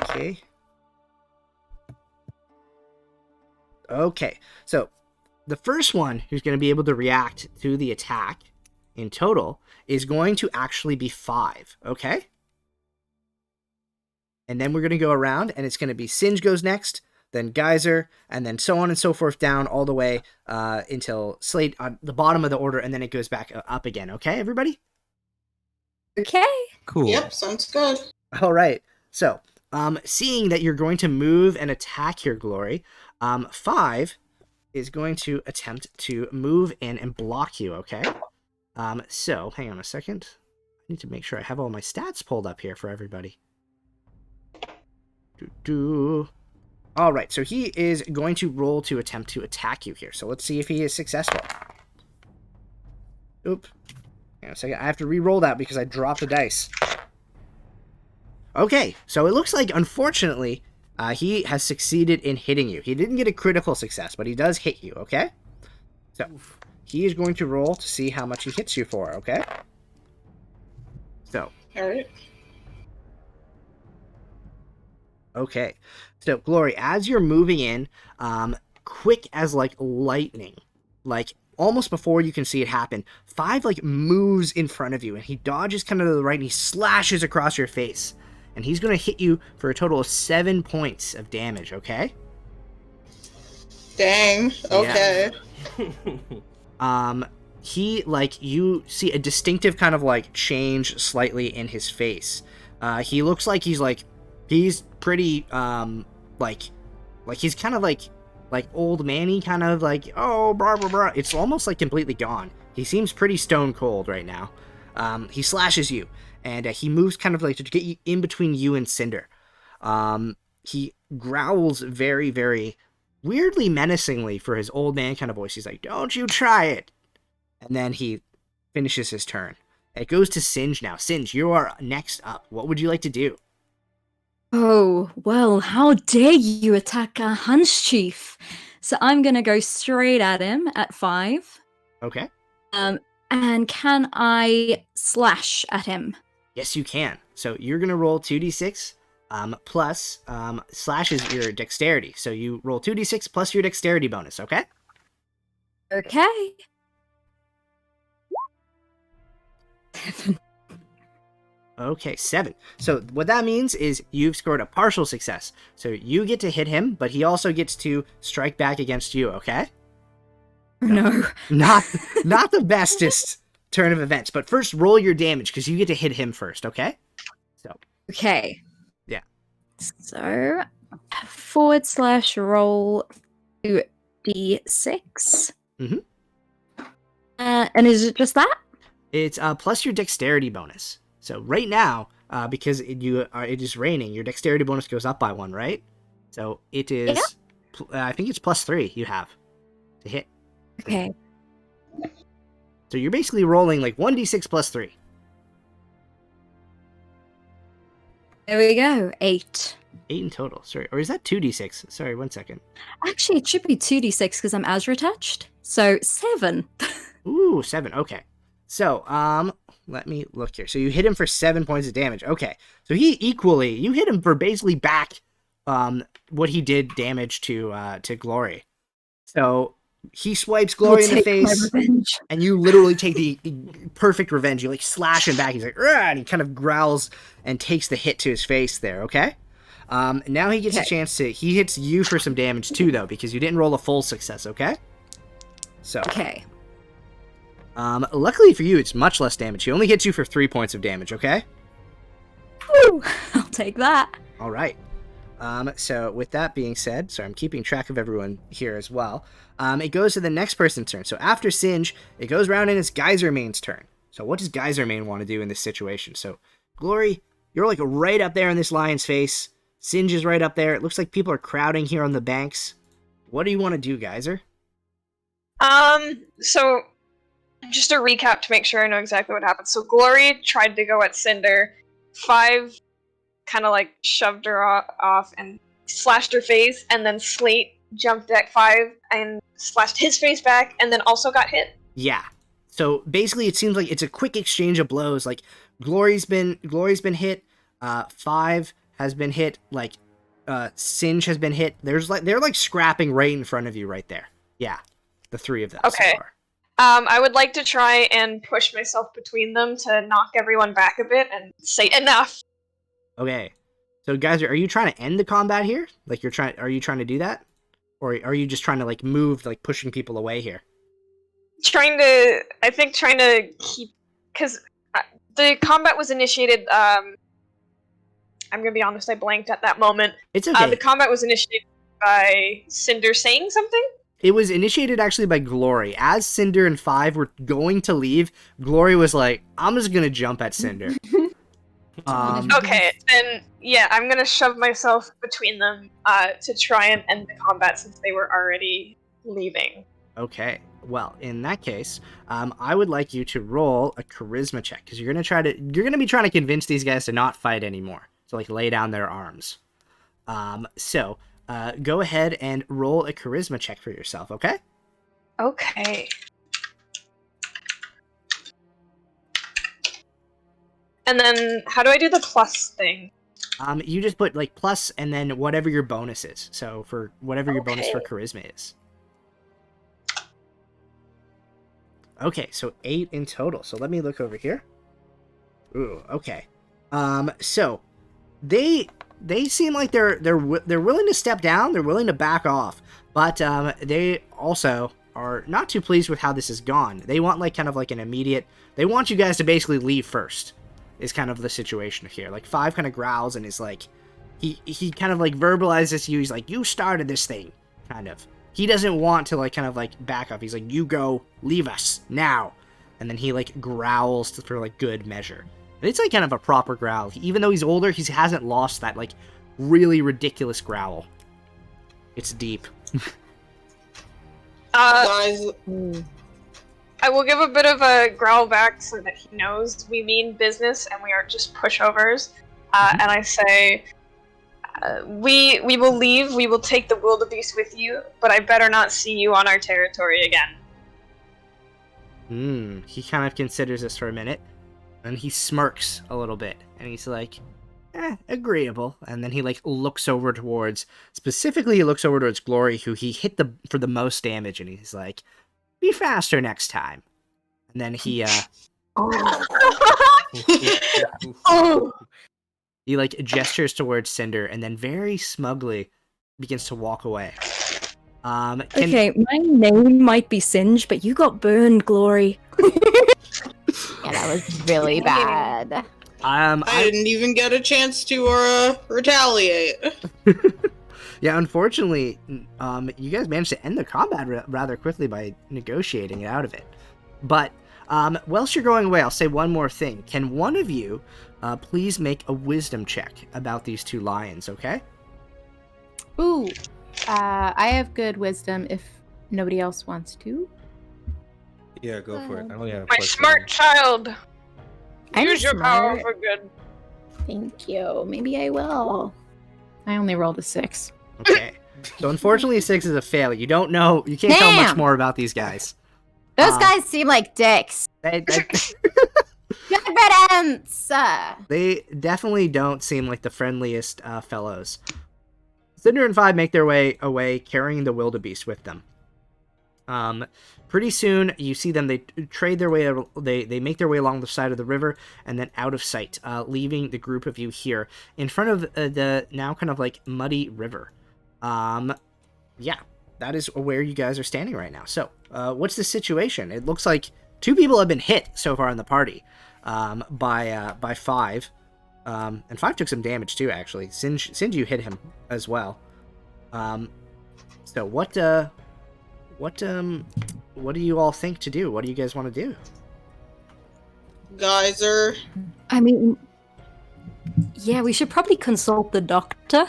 Okay. Okay, so the first one who's going to be able to react to the attack in total is going to actually be 5, okay? And then we're going to go around, and it's going to be Singe goes next, then Geyser, and then so on and so forth down all the way until Slate on the bottom of the order, and then it goes back up again, okay, everybody? Okay. Cool. Yep, sounds good. All right, so seeing that you're going to move and attack your Glory, 5 is going to attempt to move in and block you, okay? So, hang on a second. I need to make sure I have all my stats pulled up here for everybody. All right, so he is going to roll to attempt to attack you here. So let's see if he is successful. Oop. Hang on a second. I have to re-roll that because I dropped a dice. Okay, so it looks like, unfortunately, he has succeeded in hitting you. He didn't get a critical success, but he does hit you, okay? So, he is going to roll to see how much he hits you for, okay? So, Alright. okay. So, Glory, as you're moving in, quick as, like, lightning, like, almost before you can see it happen, 5, like, moves in front of you, and he dodges kind of to the right, and he slashes across your face. and he's going to hit you for a total of 7 points of damage, okay? Dang. Okay. He, like, you see a distinctive kind of, like, change slightly in his face. He looks like he's pretty, like he's kind of like old manny, kind of like, oh, blah, blah, blah. It's almost like completely gone. He seems pretty stone cold right now. He slashes you, and he moves kind of like to get you in between you and Cinder. He growls very, very weirdly menacingly for his old man kind of voice. He's like, don't you try it. And then he finishes his turn. It goes to Singe now. Singe, you are next up. What would you like to do? Oh, well, how dare you attack our Hunch Chief? So I'm gonna go straight at him at 5. Okay. And can I slash at him? Yes, you can. So you're going to roll 2d6 plus slash is your dexterity. So you roll 2d6 plus your dexterity bonus, okay? Okay. 7. Okay, 7. So what that means is you've scored a partial success. So you get to hit him, but he also gets to strike back against you, okay? No. Not the bestest turn of events, but first roll your damage because you get to hit him first, okay? So. Okay. Yeah. So / roll 2d6. Mm-hmm. And is it just that? It's plus your dexterity bonus. So right now, because it is raining, your dexterity bonus goes up by 1, right? So it is, I think it's +3 you have to hit. Okay. So you're basically rolling like 1d6 plus 3. There we go. 8. 8 in total. Sorry, or is that 2d6? Sorry, 1 second. Actually, it should be 2d6 because I'm Azure attached. So 7. Ooh, 7. Okay. So, let me look here. So you hit him for 7 points of damage. Okay. So you hit him for basically back what he did damage to Glory. So he swipes Glory in the face, and you literally take the perfect revenge. You like slash him back. He's like, "Rah!" And he kind of growls and takes the hit to his face there. Okay. Now he gets a chance to. He hits you for some damage too, though, because you didn't roll a full success. Okay. So. Okay. Luckily for you, it's much less damage. He only hits you for 3 points of damage. Okay. Woo! I'll take that. All right. So with that being said, so I'm keeping track of everyone here as well. It goes to the next person's turn. So after Singe, it goes around and it's Geysermane's turn. So what does Geysermane want to do in this situation? So Glory, you're like right up there in this lion's face. Singe is right up there. It looks like people are crowding here on the banks. What do you want to do, Geyser? So just to recap to make sure I know exactly what happened. So Glory tried to go at Cinder. 5 kind of like shoved her off and slashed her face, and then Slate jumped at 5 and slashed his face back, and then also got hit. Yeah. So basically, it seems like it's a quick exchange of blows. Like Glory's been hit. 5 has been hit. Like Singe has been hit. They're like scrapping right in front of you, right there. Yeah, the 3 of them. Okay. So far. I would like to try and push myself between them to knock everyone back a bit and say enough. Okay. So guys, are you trying to end the combat here? Like are you trying to do that? Or are you just trying to like move, like pushing people away here? Trying to keep, because the combat was initiated, I'm gonna be honest, I blanked at that moment. It's okay. The combat was initiated by Cinder saying something? It was initiated actually by Glory. As Cinder and 5 were going to leave, Glory was like, I'm just gonna jump at Cinder. Okay, then yeah, I'm gonna shove myself between them to try and end the combat since they were already leaving. Okay, well, in that case, I would like you to roll a charisma check because you're gonna be trying to convince these guys to not fight anymore. So like lay down their arms. So go ahead and roll a charisma check for yourself, okay? Okay. And then, how do I do the plus thing? You just put like plus and then whatever your bonus is. So for whatever your bonus for charisma is. Okay, so 8 in total. So let me look over here. Ooh, okay. So they seem like they're willing to step down. They're willing to back off, but they also are not too pleased with how this has gone. They want like kind of like an immediate. They want you guys to basically leave first. Is kind of the situation here. Like Five kind of growls and is like, he kind of like verbalizes to you. He's like, you started this thing, kind of. He doesn't want to like kind of like back up. He's like, you go, leave us now, and then he like growls for like good measure. And it's like kind of a proper growl. Even though he's older, he hasn't lost that like really ridiculous growl. It's deep. Guys, I will give a bit of a growl back so that he knows we mean business and we aren't just pushovers. And I say, we will leave, we will take the wildebeest with you, but I better not see you on our territory again. He kind of considers this for a minute, and he smirks a little bit, and he's like, agreeable. And then he like looks over towards, specifically he looks over towards Glory, who he hit for the most damage, and he's like, be faster next time. And then he he like gestures towards Cinder and then very smugly begins to walk away. Okay, my name might be Singe, but you got burned, Glory. Yeah, that was really bad. I didn't even get a chance to retaliate. Yeah, unfortunately, you guys managed to end the combat rather quickly by negotiating it out of it. But whilst you're going away, I'll say one more thing. Can one of you please make a wisdom check about these two lions, okay? Ooh, I have good wisdom if nobody else wants to. Yeah, go for it. I only have My smart child! I'm Use your power smart. for good. Thank you. Maybe I will. I only rolled a 6. Okay. So unfortunately, 6 is a fail. You don't know. You can't tell much Damn! more about these guys. Those guys seem like dicks. Good riddance! They definitely don't seem like the friendliest fellows. Cinder and Five make their way away, carrying the wildebeest with them. Pretty soon, you see them. They trade their way. They make their way along the side of the river and then out of sight, leaving the group of you here in front of the now kind of like muddy river. Yeah, that is where you guys are standing right now. So, what's the situation? It looks like 2 people have been hit so far in the party by Five, and Five took some damage too. Actually, Singe, you hit him as well. So what do you all think to do? What do you guys want to do? Geyser. I mean, yeah, we should probably consult the doctor.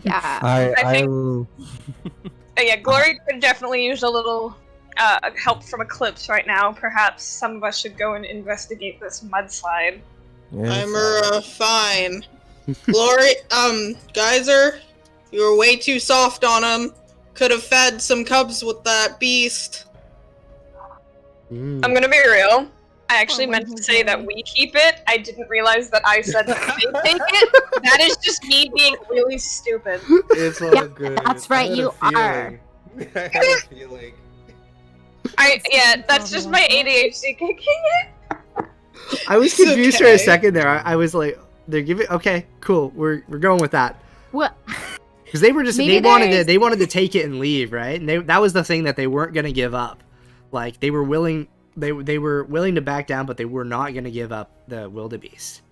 Yeah. I think- will. Yeah, Glory could definitely use a little help from Eclipse right now. Perhaps some of us should go and investigate this mudslide. Yes, I'm fine. Glory, Geyser, you were way too soft on him. Could have fed some cubs with that beast. I'm gonna be real. I actually meant to say that we keep it. I didn't realize that I said that they take it. That is just me being really stupid. It's all Yep, good. that's I right, had a you are. feeling. I had a feeling. That's just my ADHD kicking in. I was It's confused for a okay. second there. I was like, they're giving. Okay, cool. We're going with that. What? Because they were just Maybe they wanted to take it and leave, right? And that was the thing that they weren't going to give up. Like they were willing to back down, but they were not going to give up the wildebeest.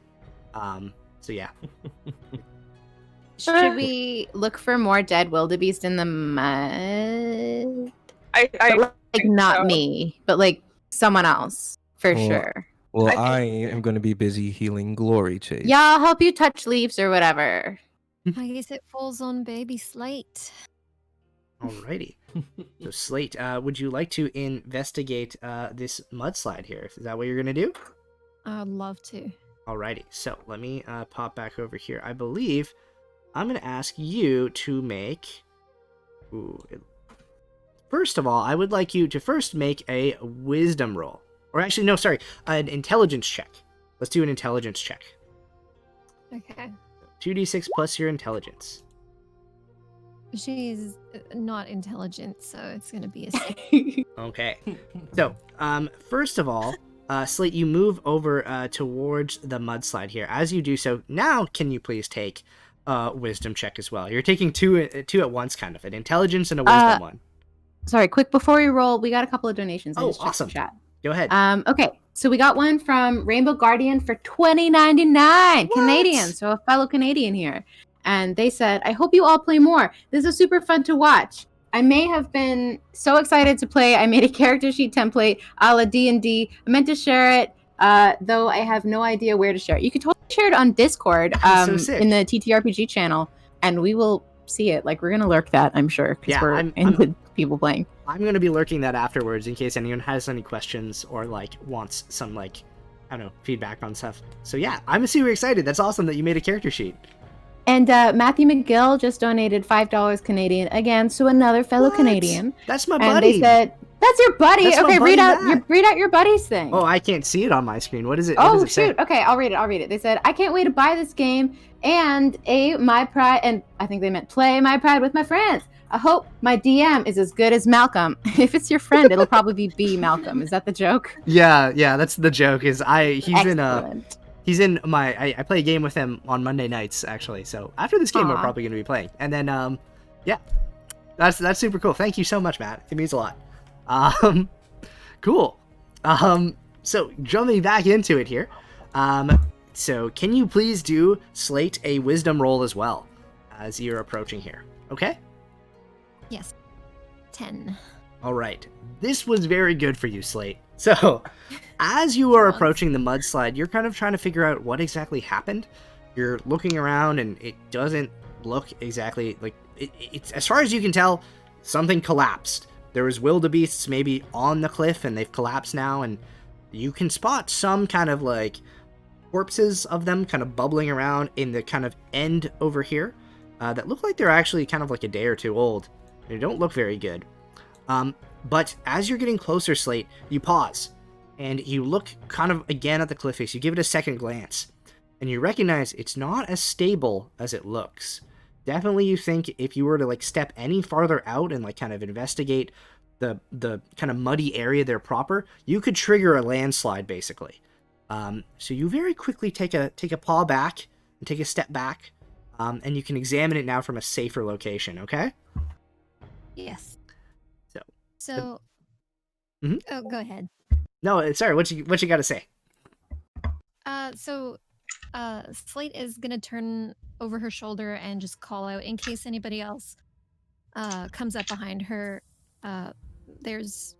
So yeah. Should we look for more dead wildebeest in the mud? I Like think not so. me, but like someone else for Well, sure. Well, I I am going to be busy healing Glory Chase. Yeah, I'll help you touch leaves or whatever. I guess it falls on baby Slate. Alrighty. So Slate, would you like to investigate this mudslide here? Is that what you're going to do? I'd love to. Alrighty. So let me pop back over here. I believe I'm going to ask you to make. First of all, I would like you to first make a wisdom roll. Or actually, no, sorry, an intelligence check. Let's do an intelligence check. Okay. 2d6 plus your intelligence. She's not intelligent, so it's going to be a 6. Okay. So, first of all, Slate, you move over towards the mudslide here. As you do so, now can you please take a wisdom check as well? You're taking two at once, kind of an intelligence and a wisdom one. Sorry, quick before we roll, we got a couple of donations. I Oh, just checked awesome! the chat. Go ahead. Okay, so we got one from Rainbow Guardian for $20.99 Canadian, so a fellow Canadian here, and they said, "I hope you all play more. This is super fun to watch. I may have been so excited to play. I made a character sheet template a la D&D. I meant to share it, though I have no idea where to share it. You can totally share it on Discord, So sick. in the TTRPG channel, and we will see it. Like, we're gonna lurk that, I'm sure, because Yeah, we're into people playing. I'm going to be lurking that afterwards in case anyone has any questions or like wants some like, I don't know, feedback on stuff. So yeah, I'm super excited. That's awesome that you made a character sheet. And Matthew McGill just donated $5 Canadian again to another fellow What? Canadian. That's my And buddy. they said, "That's your buddy." That's my Okay, buddy, read out Matt. your buddy's thing. Oh, I can't see it on my screen. What is it? What Oh does it say? shoot. Okay, I'll read it. They said, "I can't wait to buy this game and my pride," and I think they meant play my pride with my friends. I hope my DM is as good as Malcolm. If it's your friend, it'll probably be B Malcolm. Is that the joke? Yeah, that's the joke. He's Excellent. in my I play a game with him on Monday nights actually. So after this game, we're Aw. probably going to be playing. And then yeah, that's super cool. Thank you so much, Matt. It means a lot. Cool. So jumping back into it here. So can you please do Slate a wisdom roll as well as you're approaching here? Okay. Yes. 10. All right. This was very good for you, Slate. So, as you are approaching the mudslide, you're kind of trying to figure out what exactly happened. You're looking around, and it doesn't look exactly like it's. As far as you can tell, something collapsed. There was wildebeests maybe on the cliff, and they've collapsed now. And you can spot some kind of like corpses of them, kind of bubbling around in the kind of end over here, that look like they're actually kind of like a day or two old. They don't look very good. But as you're getting closer, Slate, you pause, and you look kind of again at the cliff face. You give it a second glance, and you recognize it's not as stable as it looks. Definitely you think if you were to like step any farther out and like kind of investigate the kind of muddy area there proper, you could trigger a landslide basically. So you very quickly take a paw back and take a step back, and you can examine it now from a safer location, okay? Yes. So Oh, go ahead. No, sorry. What you got to say? So Slate is gonna turn over her shoulder and just call out in case anybody else comes up behind her. There's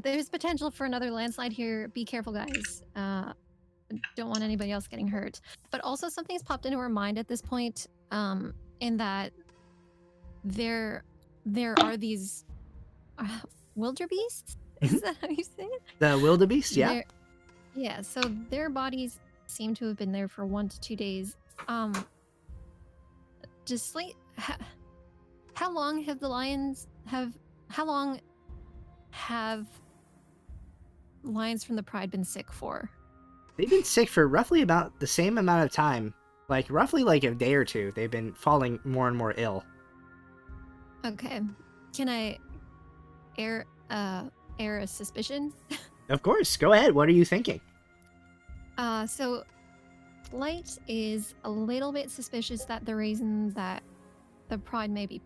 there's potential for another landslide here. Be careful, guys. Don't want anybody else getting hurt. But also something's popped into her mind at this point, in that there are these wildebeests. Is that how you say it? The wildebeest, yeah. Yeah, so their bodies seem to have been there for 1 to 2 days. Just Slate, how long have the lions how long have lions from the Pride been sick for? They've been sick for roughly about the same amount of time, like roughly like a day or two. They've been falling more and more ill. Okay, can I air a suspicion? Of course, go ahead. What are you thinking? So Light is a little bit suspicious that the reason that the Pride may be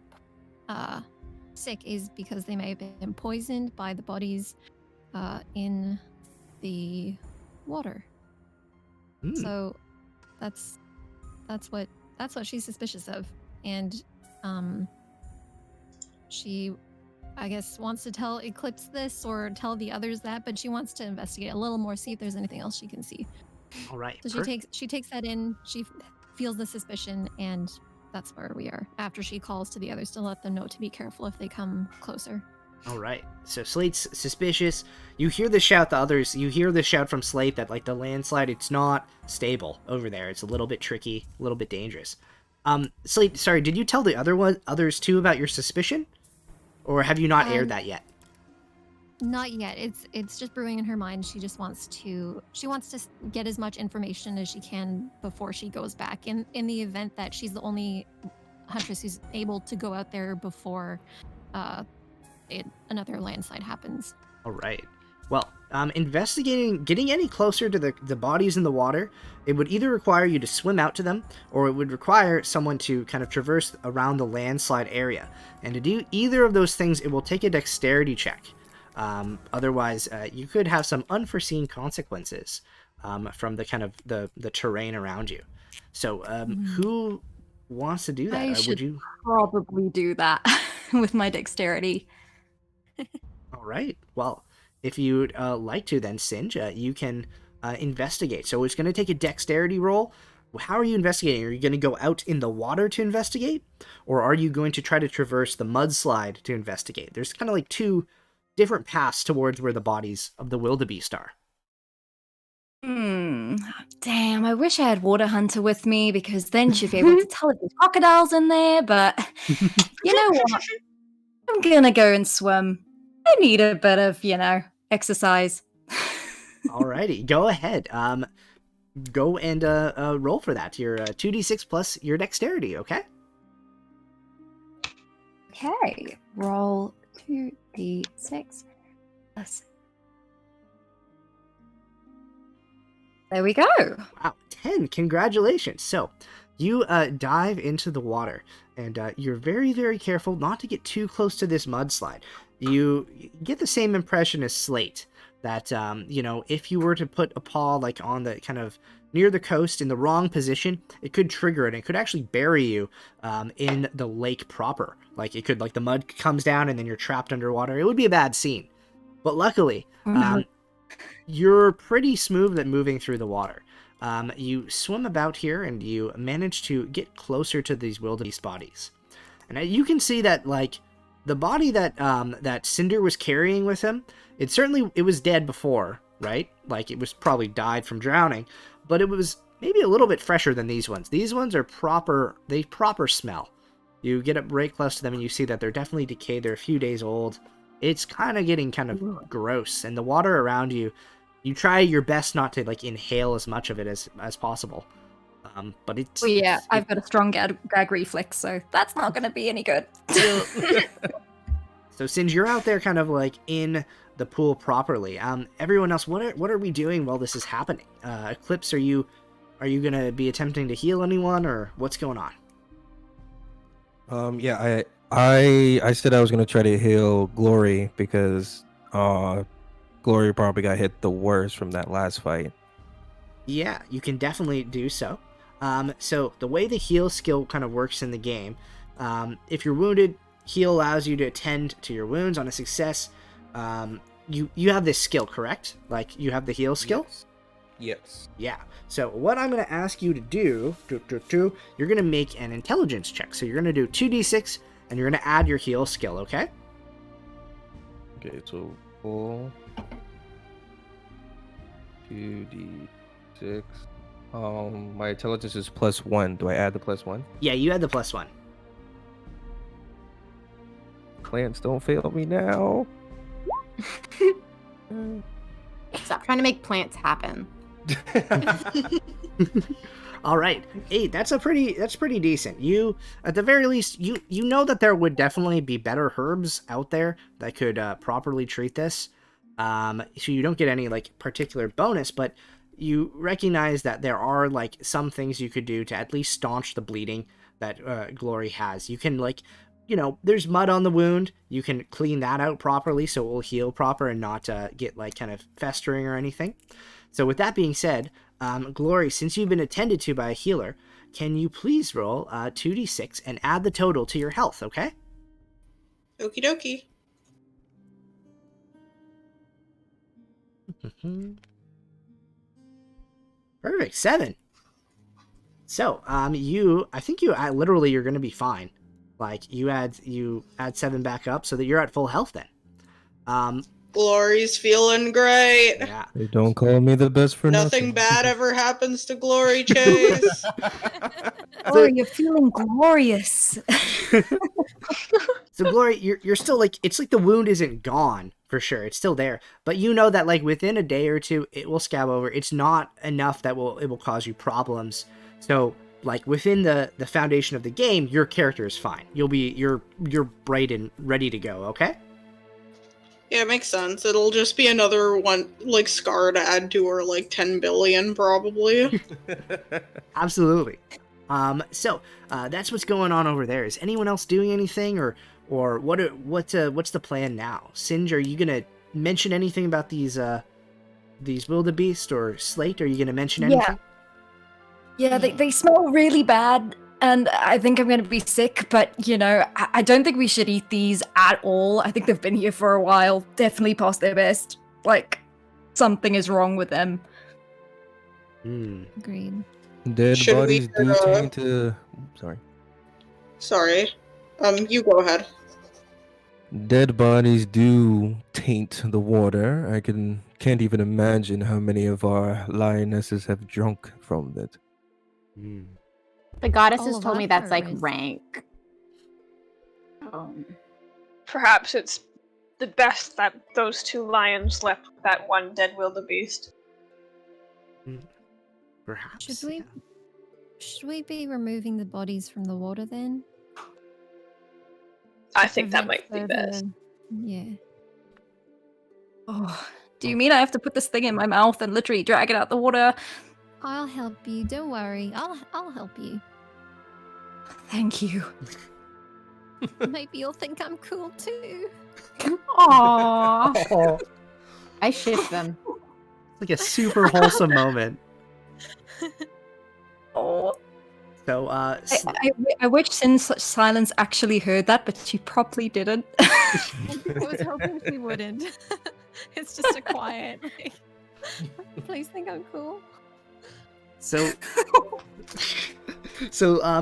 sick is because they may have been poisoned by the bodies in the water. So that's what she's suspicious of, and she, I guess, wants to tell Eclipse this or tell the others that, but she wants to investigate a little more, see if there's anything else she can see. All right. So she takes that in. She feels the suspicion, and that's where we are. After she calls to the others to let them know to be careful if they come closer. All right. So Slate's suspicious. You hear the shout. You hear the shout from Slate that like the landslide, it's not stable over there. It's a little bit tricky, a little bit dangerous. Slate, sorry, did you tell the others too about your suspicion, or have you not aired that yet? Not yet. It's just brewing in her mind. She wants to get as much information as she can before she goes back. In the event that she's the only huntress who's able to go out there before another landslide happens. All right. Well, investigating, getting any closer to the bodies in the water, it would either require you to swim out to them, or it would require someone to kind of traverse around the landslide area. And to do either of those things, it will take a dexterity check. Otherwise, you could have some unforeseen consequences from the kind of the terrain around you. So, who wants to do that? I should Would you? probably do that with my dexterity. All right. Well, if you'd like to, then Singe, you can investigate. So it's going to take a dexterity roll. How are you investigating? Are you going to go out in the water to investigate, or are you going to try to traverse the mudslide to investigate? There's kind of like two different paths towards where the bodies of the wildebeest are. Damn, I wish I had Water Hunter with me, because then she'd be able to tell if there's crocodiles in there, but you know what? I'm gonna go and swim. I need a bit of, exercise. Alrighty, go ahead. Go and roll for that. Your 2d6 plus your dexterity, okay? Okay, roll 2d6 plus. There we go. Wow, 10. Congratulations. So, you dive into the water, and you're very, very careful not to get too close to this mudslide. You get the same impression as Slate, that, if you were to put a paw, like, on the kind of near the coast in the wrong position, it could trigger it. It could actually bury you in the lake proper. Like, it could, like, the mud comes down and then you're trapped underwater. It would be a bad scene. But luckily, you're pretty smooth at moving through the water. You swim about here and you manage to get closer to these wildebeest bodies. And you can see that, like, the body that that Cinder was carrying with him, it was dead before, right? Like, it was probably died from drowning, but it was maybe a little bit fresher than these ones. These ones are proper smell. You get up right close to them and you see that they're definitely decayed. They're a few days old. It's kind of getting kind of gross. And the water around you, you try your best not to, like, inhale as much of it as possible. But it's... Well, yeah, I've got a strong gag reflex, so that's not going to be any good. So Singe, you're out there kind of, like, in the pool properly. Everyone else, what are we doing while this is happening? Eclipse, are you going to be attempting to heal anyone, or what's going on? Yeah, I said I was gonna try to heal Glory, because Glory probably got hit the worst from that last fight. Yeah, you can definitely do so. So the way the heal skill kind of works in the game, if you're wounded, heal allows you to attend to your wounds. On a success, you have this skill, correct? Like, you have the heal skill? Yes. Yeah. So what I'm going to ask you to do, you're going to make an intelligence check. So you're going to do 2d6, and you're going to add your heal skill, okay? Okay, so full 2d6. My intelligence is +1. Do I add the +1? Yeah, you add the +1. Plants, don't fail me now. Stop trying to make plants happen. All right. Hey, that's pretty decent. You, at the very least, you know that there would definitely be better herbs out there that could properly treat this. So you don't get any, like, particular bonus, but you recognize that there are, like, some things you could do to at least staunch the bleeding that Glory has. You can, like, there's mud on the wound. You can clean that out properly so it will heal proper and not get, like, kind of festering or anything. So with that being said, Glory, since you've been attended to by a healer, can you please roll 2d6 and add the total to your health, okay? Okie dokie. Perfect, 7. So, I think literally you're going to be fine. Like, you add 7 back up so that you're at full health then. Glory's feeling great. Yeah. They don't call me the best for Nothing bad ever happens to Glory Chase. Oh, you're feeling glorious. So Glory, you're still, like, it's like the wound isn't gone for sure. It's still there, but you know that, like, within a day or two it will scab over. It's not enough that it will cause you problems. So, like, within the foundation of the game, your character is fine. You're bright and ready to go. Okay. Yeah, it makes sense. It'll just be another one, like, scar to add to her, like, 10 billion, probably. Absolutely. So that's what's going on over there. Is anyone else doing anything, or what's the plan now? Singe, are you gonna mention anything about these wildebeest, or Slate? Are you gonna mention anything? Yeah, they smell really bad, and I think I'm going to be sick, but, I don't think we should eat these at all. I think they've been here for a while, definitely past their best. Like, something is wrong with them. Agreed. Dead Should we, bodies do tend to... Sorry. Sorry. You go ahead. Dead bodies do taint the water. I can't even imagine how many of our lionesses have drunk from it. The goddesses All of told our me that's like pirates. rank. Perhaps it's the best that those 2 lions left with that one dead wildebeest. Perhaps. Should we be removing the bodies from the water then? I think that Prevent might be further- best. Yeah. Oh, do you mean I have to put this thing in my mouth and literally drag it out the water? I'll help you. Don't worry. I'll help you. Thank you. Maybe you'll think I'm cool too. Aww. I ship them. Like a super wholesome moment. Oh. So, I wish Singe Silence actually heard that, but she probably didn't. I was hoping she wouldn't. It's just a quiet. Like, please think I'm cool. So,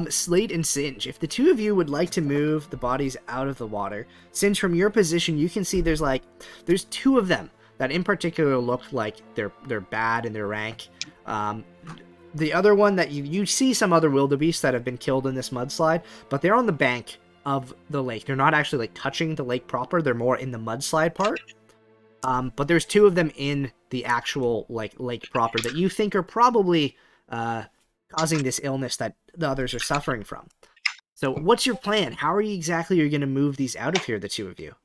Slate and Singe, if the two of you would like to move the bodies out of the water, Singe, from your position, you can see there's 2 of them that in particular look like they're bad in their rank. The other one that you see some other wildebeest that have been killed in this mudslide, but they're on the bank of the lake. They're not actually like touching the lake proper. They're more in the mudslide part. But there's 2 of them in the actual like lake proper that you think are probably causing this illness that the others are suffering from. So what's your plan? How are you exactly going to move these out of here, the 2 of you?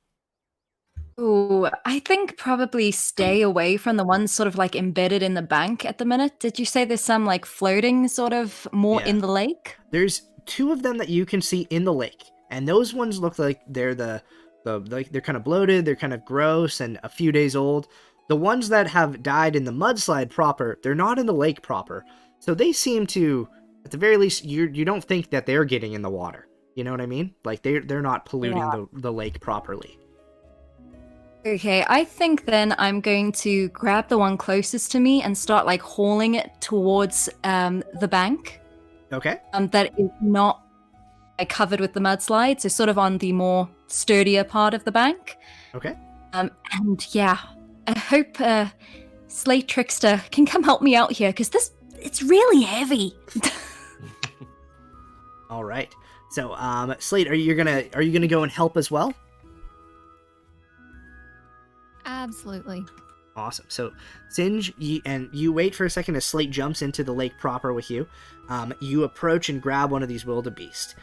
Oh, I think probably stay away from the ones sort of like embedded in the bank at the minute. Did you say there's some like floating sort of more Yeah. in the lake? There's 2 of them that you can see in the lake, and those ones look like they're like they're kind of bloated, they're kind of gross, and a few days old. The ones that have died in the mudslide proper, they're not in the lake proper, so they seem to, at the very least, you don't think that they're getting in the water. You know what I mean? Like they're not polluting the lake properly. Okay, I think then I'm going to grab the one closest to me and start like hauling it towards the bank. Okay. That is not covered with the mudslide, so sort of on the more sturdier part of the bank. Okay. And yeah, I hope Slate Trickster can come help me out here, because it's really heavy. All right. So, Slate, are you gonna go and help as well? Absolutely. Awesome. So, Singe, you wait for a second as Slate jumps into the lake proper with you. You approach and grab one of these wildebeest.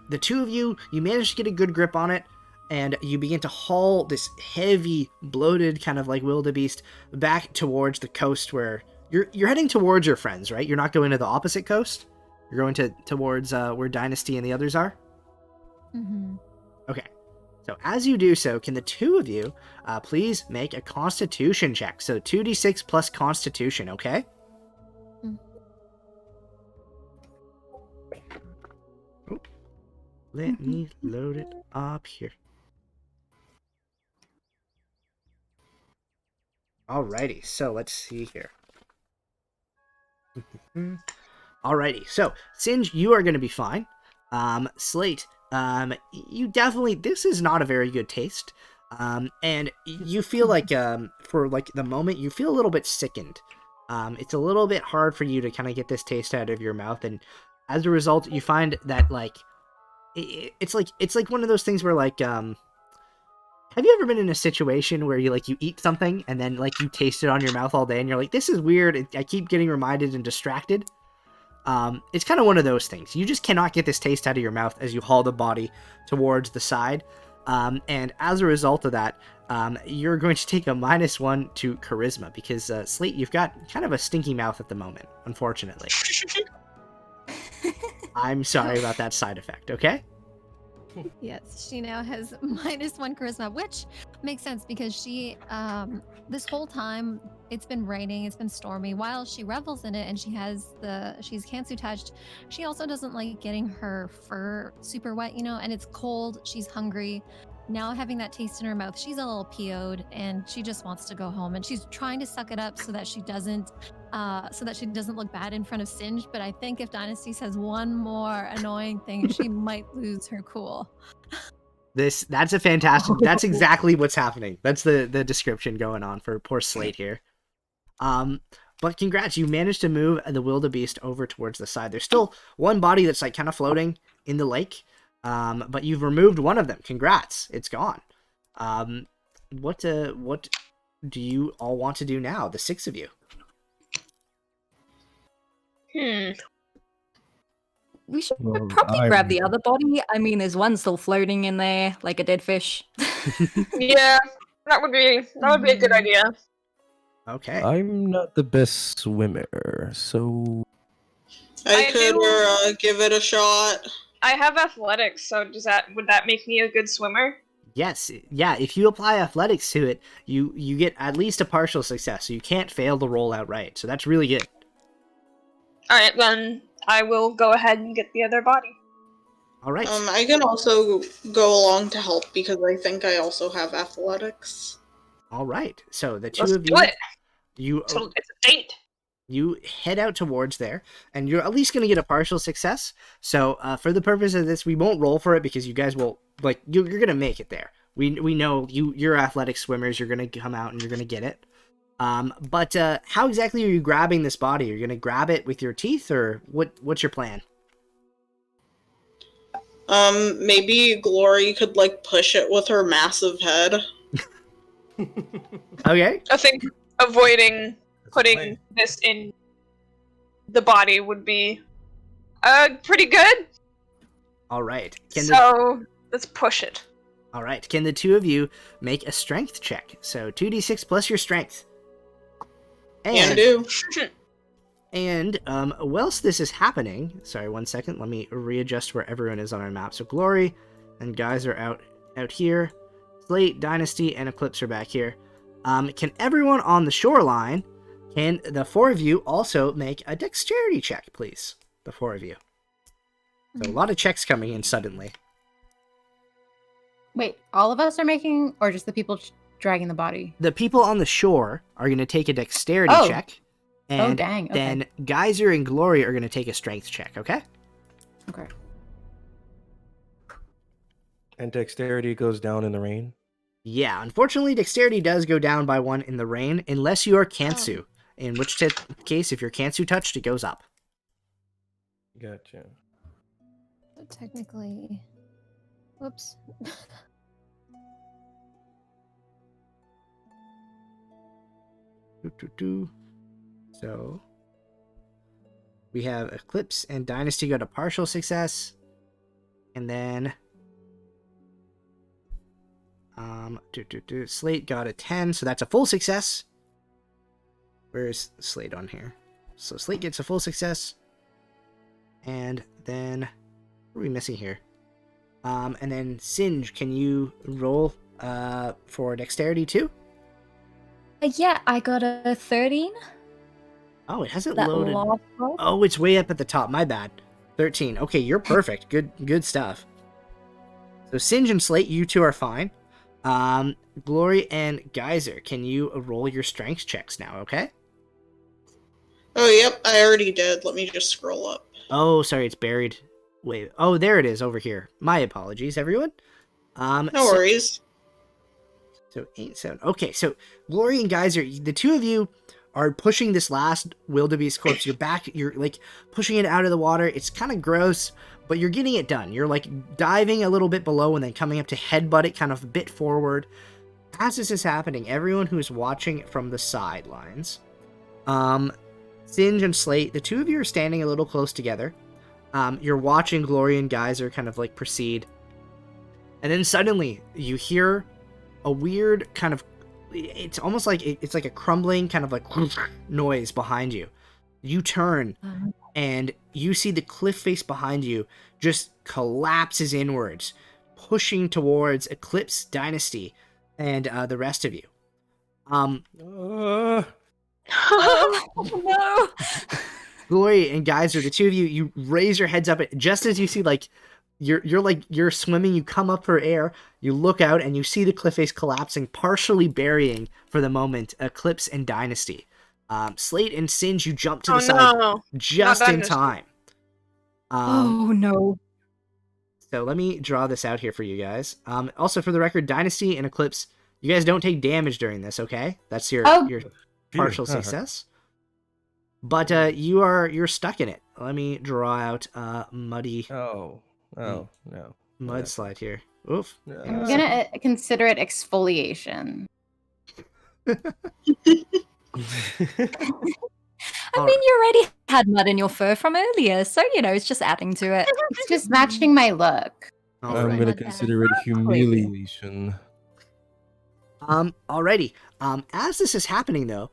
The 2 of you manage to get a good grip on it, and you begin to haul this heavy, bloated kind of like wildebeest back towards the coast where you're heading towards your friends, right? You're not going to the opposite coast. You're going towards where Dynasty and the others are. Mm-hmm. Okay. So as you do so, can the 2 of you please make a Constitution check? So 2d6 plus Constitution, okay? Oh, let me load it up here. Alrighty, so let's see here. Alrighty, so Singe, you are going to be fine. Slate, you definitely, this is not a very good taste. And you feel like, for like the moment, you feel a little bit sickened. It's a little bit hard for you to kind of get this taste out of your mouth, and as a result, you find that like, it's like one of those things where like, have you ever been in a situation where you eat something and then like you taste it on your mouth all day and you're like, this is weird, I keep getting reminded and distracted? It's kind of one of those things. You just cannot get this taste out of your mouth as you haul the body towards the side. And as a result of that, you're going to take a -1 to charisma because Slate, you've got kind of a stinky mouth at the moment, unfortunately. I'm sorry about that side effect, okay? Yes, she now has -1 charisma, which makes sense because she, this whole time it's been raining, it's been stormy. While she revels in it and she's Kansu touched, she also doesn't like getting her fur super wet, and it's cold. She's hungry. Now having that taste in her mouth, she's a little PO'd and she just wants to go home. And she's trying to suck it up so that she doesn't look bad in front of Singe. But I think if Dynasty says one more annoying thing, she might lose her cool. That's a fantastic. That's exactly what's happening. That's the description going on for poor Slate here. But congrats, you managed to move the wildebeest over towards the side. There's still one body that's like kind of floating in the lake. But you've removed one of them. Congrats, it's gone. What do you all want to do now, the 6 of you? We should probably grab the other body. I mean, there's one still floating in there, like a dead fish. Yeah, that would be a good idea. Okay. I'm not the best swimmer, so I could give it a shot. I have athletics, so would that make me a good swimmer? Yes, yeah. If you apply athletics to it, you get at least a partial success, so you can't fail the roll outright. So that's really good. All right, then I will go ahead and get the other body. All right. I can also go along to help because I think I also have athletics. All right. So the 2 Let's of do you, it. It's a date. You head out towards there, and you're at least going to get a partial success. So for the purpose of this, we won't roll for it because you guys will, like, you're going to make it there. We know you're athletic swimmers. You're going to come out and you're going to get it. But how exactly are you grabbing this body? Are you going to grab it with your teeth, or what's your plan? Maybe Glory could, like, push it with her massive head. Okay. I think avoiding putting this in the body would be pretty good. All right. Let's push it. All right. Can the 2 of you make a strength check? So 2d6 plus your strength. Can do. And whilst this is happening, sorry, 1 second. Let me readjust where everyone is on our map. So Glory and guys are out here. Slate, Dynasty, and Eclipse are back here. Can everyone on the shoreline? Can the 4 of you also make a dexterity check, please? The 4 of you. So a lot of checks coming in suddenly. Wait, all of us are making, or just the people dragging the body? The people on the shore are going to take a dexterity check. And dang. Okay. then Geyser and Glory are going to take a strength check, okay? Okay. and dexterity goes down in the rain. Yeah, unfortunately, dexterity does go down by 1 in the rain, unless you are Kansu. In which case, if you're Kansu touched, it goes up. Gotcha. So technically, whoops. So we have Eclipse and Dynasty go to partial success, and then Slate got a 10, so that's a full success. Where's Slate on here? So Slate gets a full success, and then what are we missing here? And then Singe, can you roll for dexterity too? Yeah, I got a 13. Oh, it hasn't That loaded. last roll. Oh, it's way up at the top. My bad. 13. Okay, you're perfect. Good stuff. So Singe and Slate, you two are fine. Glory and Geyser, can you roll your strength checks now, okay? Oh, yep, I already did. Let me just scroll up. Oh, sorry, it's buried. Wait. Oh, there it is over here. My apologies, everyone. No worries. So 8, 7. Okay, so Glory and Geyser, the two of you are pushing this last wildebeest corpse. You're like pushing it out of the water. It's kind of gross, but you're getting it done. You're like diving a little bit below and then coming up to headbutt it kind of a bit forward. As this is happening, everyone who's watching from the sidelines, Singe and Slate, the two of you are standing a little close together. You're watching Glory and Geyser kind of like proceed. And then suddenly you hear a weird kind of, it's almost like it's like a crumbling kind of like noise behind you. You turn and you see the cliff face behind you just collapses inwards, pushing towards Eclipse, Dynasty, and the rest of you. Oh no! Glory and Geyser, the two of you raise your heads up just as you see like you're swimming. You come up for air. You look out and you see the cliff face collapsing, partially burying for the moment Eclipse and Dynasty. Slate and Singe, you jump to the side just in time. Oh no! So let me draw this out here for you guys. Also, for the record, Dynasty and Eclipse, you guys don't take damage during this. Okay, that's your partial success. But you're stuck in it. Let me draw out muddy. Oh no. Mudslide here. Oof. I'm gonna consider it exfoliation. I mean, you already had mud in your fur from earlier, so it's just adding to it. It's just matching my look. I'm gonna consider it humiliation. Alrighty. As this is happening though,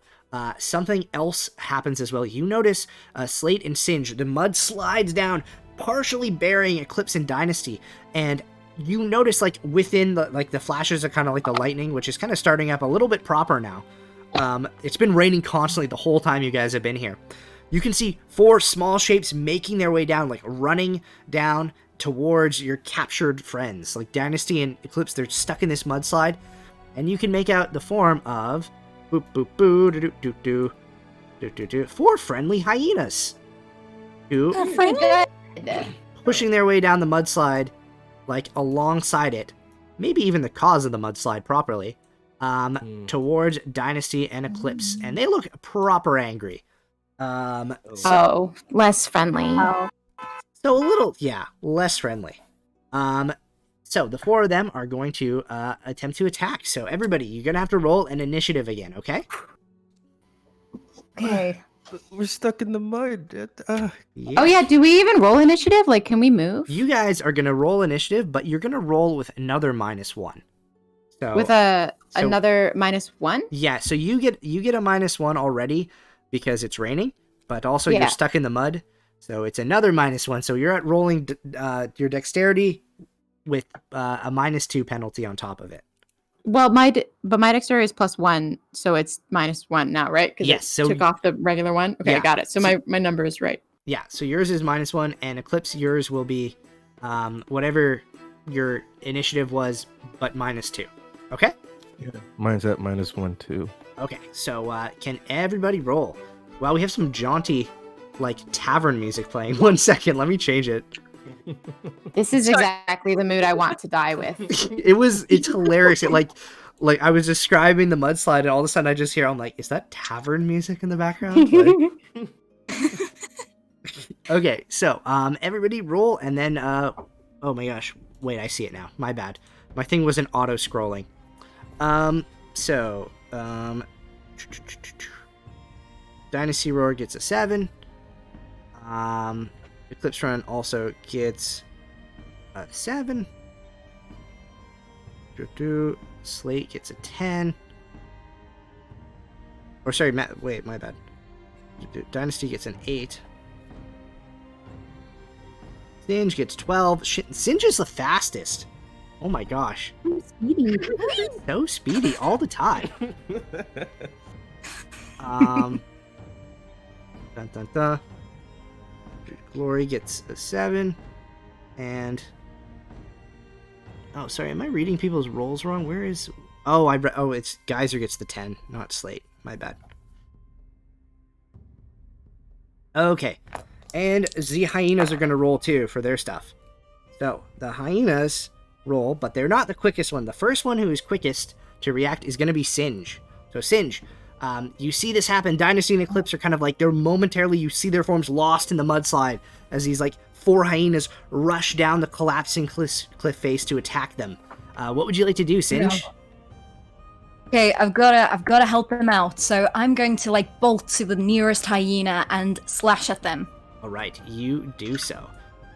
something else happens as well. You notice Slate and Singe, the mud slides down, partially burying Eclipse and Dynasty, and you notice like within the flashes are kind of like the lightning, which is kind of starting up a little bit proper now. It's been raining constantly the whole time you guys have been here. You can see 4 small shapes making their way down, like running down towards your captured friends. Like Dynasty and Eclipse, they're stuck in this mudslide, and you can make out the form of boop boop boo doo doo doo doo doo doo 4 friendly hyenas who pushing their way down the mudslide, like alongside it, maybe even the cause of the mudslide properly, towards Dynasty and Eclipse, and they look proper angry. Less friendly. So a little, less friendly. So the 4 of them are going to attempt to attack. So everybody, you're gonna have to roll an initiative again, okay? Okay. We're stuck in the mud. Yeah. Oh yeah, do we even roll initiative? Like, can we move? You guys are gonna roll initiative, but you're gonna roll with another -1. So With another -1? Yeah, so you get a -1 already because it's raining, but also you're stuck in the mud, so it's another -1. So you're at rolling your dexterity with a -2 penalty on top of it. Well, my dexterity is +1, so it's -1 now, right? Yes. So took off the regular one. Okay, yeah, I got it. So my number is right. Yeah. So yours is -1, and Eclipse, yours will be whatever your initiative was, but -2. Okay. Yeah, mine's at -1 too. Okay. So can everybody roll? Wow, we have some jaunty, like tavern music playing. 1 second, let me change it. This is exactly the mood I want to die with. It's hilarious. It like I was describing the mudslide, and all of a sudden I just hear, I'm like, is that tavern music in the background? Like... Okay, so everybody roll, and then oh my gosh, wait, I see it now. My bad. My thing wasn't auto scrolling. DynastyRoar gets a 7. Eclipse Run also gets a 7. Slate gets a 10. Or sorry, wait, my bad. Dynasty gets an 8. Singe gets 12. Shit, Singe is the fastest. Oh my gosh. Speedy. So speedy all the time. Dun, dun, dun. Glory gets a 7, and oh, sorry, am I reading people's rolls wrong? Where is? Oh, it's Geyser gets the 10, not Slate. My bad. Okay, and the hyenas are gonna roll too for their stuff. So the hyenas roll, but they're not the quickest one. The first one who is quickest to react is gonna be Singe. So Singe. You see this happen. Dynasty and Eclipse are kind of like, they're momentarily, you see their forms lost in the mudslide as these like 4 hyenas rush down the collapsing cliff face to attack them. What would you like to do, Singe? No. Okay, I've gotta help them out. So I'm going to like bolt to the nearest hyena and slash at them. All right, you do so.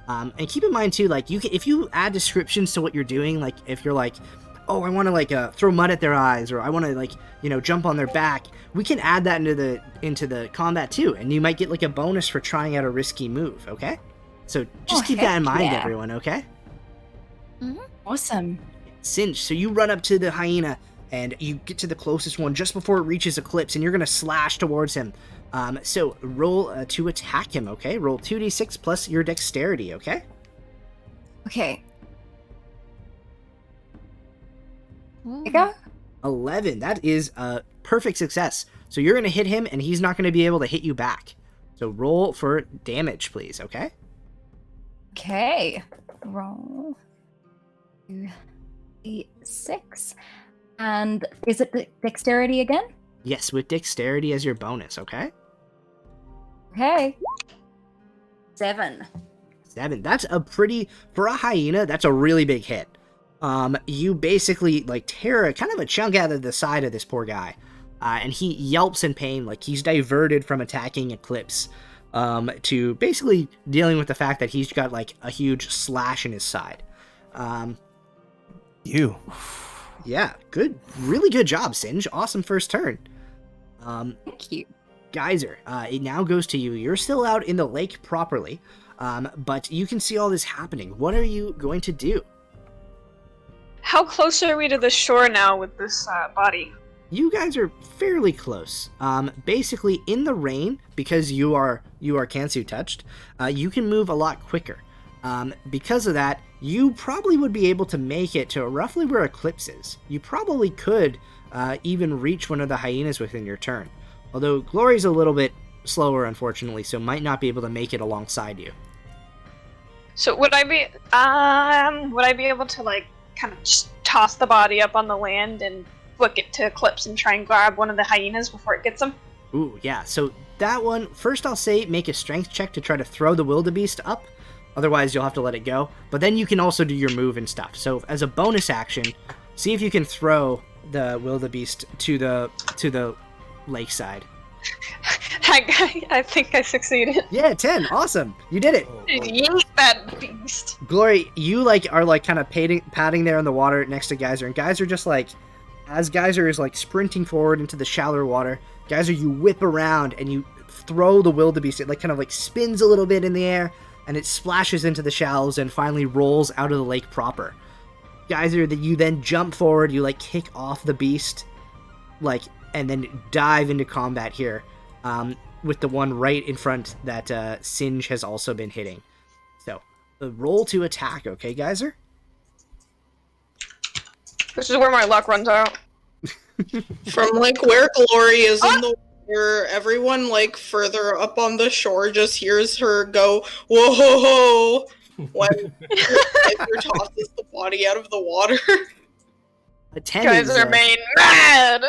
And keep in mind too, like if you add descriptions to what you're doing, like if you're like, oh, I want to like throw mud at their eyes, or I want to like jump on their back, we can add that into the combat too, and you might get like a bonus for trying out a risky move. Okay, so just keep that in mind, everyone. Okay. Mm-hmm. Awesome. Singe, so you run up to the hyena and you get to the closest one just before it reaches Eclipse, and you're gonna slash towards him. So roll to attack him. Okay, roll 2d6 plus your dexterity. Okay. Okay. Here you go. 11. That is a perfect success. So you're gonna hit him, and he's not gonna be able to hit you back. So roll for damage, please. Okay. Okay. Roll 2d6. And is it dexterity again? Yes, with dexterity as your bonus. Okay. Okay. 7. 7. That's a pretty, for a hyena, that's a really big hit. You basically like tear kind of a chunk out of the side of this poor guy, and he yelps in pain, like he's diverted from attacking Eclipse, to basically dealing with the fact that he's got like a huge slash in his side. Yeah, good, really good job, Singe. Awesome first turn. Thank you. Geyser, it now goes to you. You're still out in the lake properly, but you can see all this happening. What are you going to do? How close are we to the shore now with this body? You guys are fairly close. Basically, in the rain, because you are Kansu touched, you can move a lot quicker. Because of that, you probably would be able to make it to roughly where Eclipse is. You probably could even reach one of the hyenas within your turn. Although Glory's a little bit slower, unfortunately, so might not be able to make it alongside you. So would I be able to like kind of just toss the body up on the land and book it to Eclipse and try and grab one of the hyenas before it gets him? Ooh, yeah. So that one, first I'll say make a strength check to try to throw the wildebeest up. Otherwise, you'll have to let it go. But then you can also do your move and stuff. So as a bonus action, see if you can throw the wildebeest to the lakeside. I think I succeeded. Yeah, 10. Awesome. You did it. Yeet that beast. Glory, you are kind of patting there in the water next to Geyser, and Geyser just as Geyser is sprinting forward into the shallower water, Geyser, you whip around and you throw the wildebeest. It kind of spins a little bit in the air, and it splashes into the shallows and finally rolls out of the lake proper. Geyser, you then jump forward, you kick off the beast, and then dive into combat here, with the one right in front that Singe has also been hitting. So, roll to attack, okay, Geyser? This is where my luck runs out. From where Glory is in the water, everyone further up on the shore just hears her go, whoa, when Geyser tosses the body out of the water. A 10 Geyser remain mad!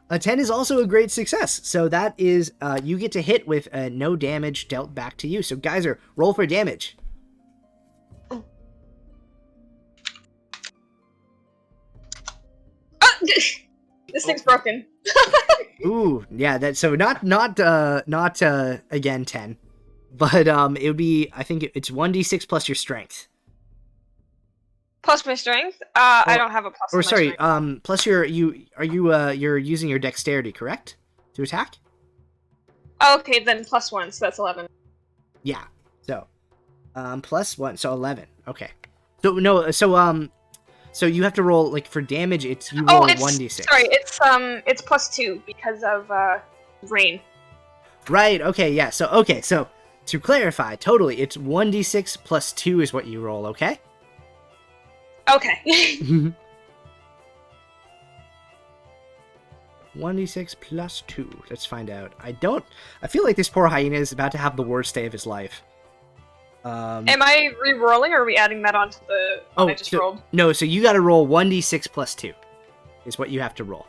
A 10 is also a great success. So that is, you get to hit with no damage dealt back to you. So Geyser, roll for damage. This thing's broken. Ooh, yeah. That so not again 10, but it would be, I think it's 1d6 plus your strength. Plus my strength? I don't have a plus. Or my sorry, strength. plus you're using your dexterity, correct, to attack? Okay, then +1, so that's 11. Yeah. So, +1, so 11. Okay. So no, so you have to roll for damage. You roll 1d6. Sorry, it's +2 because of rain. Right. Okay. Yeah. So to clarify, totally, it's 1d6 plus 2 is what you roll. Okay. Okay. 1d6 plus 2. Let's find out. I feel like this poor hyena is about to have the worst day of his life. Am I re-rolling, or are we adding that onto the one I just rolled? No, so you gotta roll 1d6 plus 2 is what you have to roll.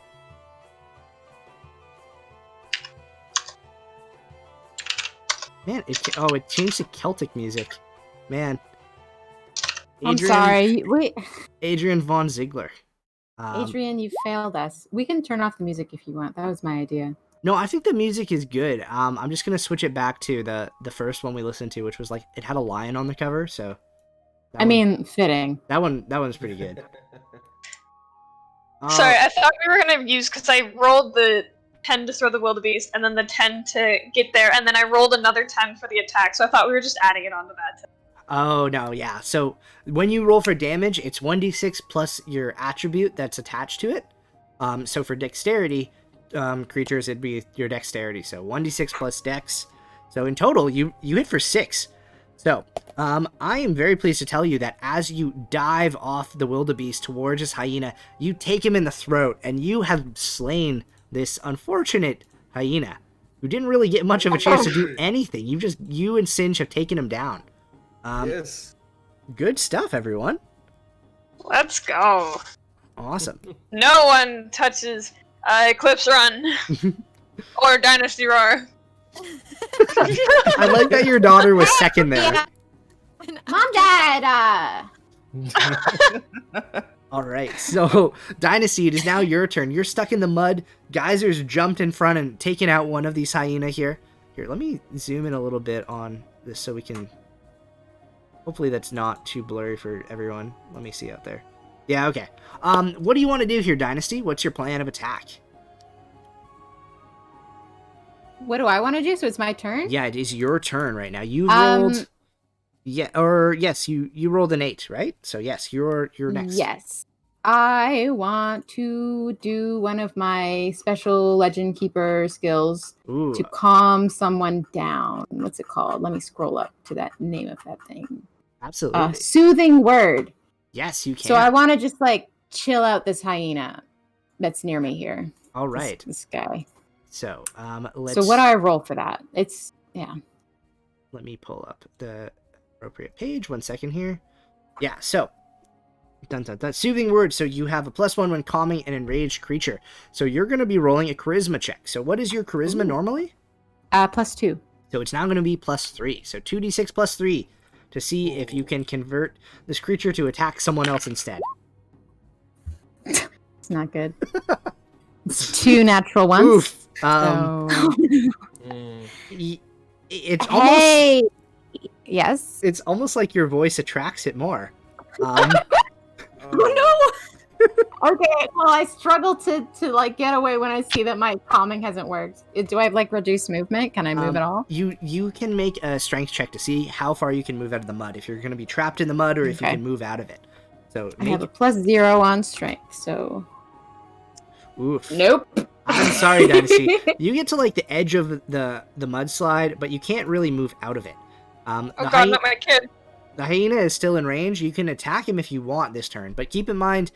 Man, it changed to Celtic music. Man. I'm sorry. Wait. Adrian von Ziegler. Adrian, you failed us. We can turn off the music if you want. That was my idea. No, I think the music is good. I'm just gonna switch it back to the first one we listened to, which was like it had a lion on the cover. So, fitting. that one's pretty good. Sorry, I thought we were gonna use, because I rolled the 10 to throw the wildebeest, and then the 10 to get there, and then I rolled another 10 for the attack, so I thought we were just adding it onto that. Oh, no, yeah. So when you roll for damage, it's 1d6 plus your attribute that's attached to it. So for dexterity creatures, it'd be your dexterity. So 1d6 plus dex. So in total, you hit for 6. So I am very pleased to tell you that as you dive off the wildebeest towards this hyena, you take him in the throat, and you have slain this unfortunate hyena who didn't really get much of a chance to do anything. You and Singe have taken him down. Yes. Good stuff, everyone. Let's go. Awesome. No one touches Eclipse Run or DynastyRoar. I like that your daughter was second there. Mom, Dad. All right, so Dynasty, it is now your turn. You're stuck in the mud. Geysers jumped in front and taken out one of these hyena here. Here, let me zoom in a little bit on this so we can... Hopefully that's not too blurry for everyone. Let me see out there. Yeah, okay. What do you want to do here, Dynasty? What's your plan of attack? What do I want to do? So it's my turn? Yeah, it is your turn right now. You rolled... yes, you rolled an 8, right? So yes, you're next. Yes. I want to do one of my special Legend Keeper skills to calm someone down. What's it called? Let me scroll up to that name of that thing. Absolutely. Soothing word. Yes, you can. So I want to just like chill out this hyena that's near me here. All right. This guy. So So what do I roll for that? It's Let me pull up the appropriate page. 1 second here. Yeah. So. Dun, dun, dun. Soothing word. So you have a +1 when calming an enraged creature. So you're going to be rolling a charisma check. So what is your charisma normally? +2. So it's now going to be +3. So 2d6 +3 to see if you can convert this creature to attack someone else instead. It's not good. It's 2 natural ones. Oof. It's almost. Yes. It's almost like your voice attracts it more. Oh no! Okay, well I struggle to like get away when I see that my calming hasn't worked. Do I have like reduced movement? Can I move at all? You can make a strength check to see how far you can move out of the mud. If you're going to be trapped in the mud, or if you can move out of it. So I have a +0 on strength. So. Oof. Nope. I'm sorry, Dynasty. You get to like the edge of the mudslide, but you can't really move out of it. Oh god, not my kid. The hyena is still in range. You can attack him if you want this turn, but keep in mind,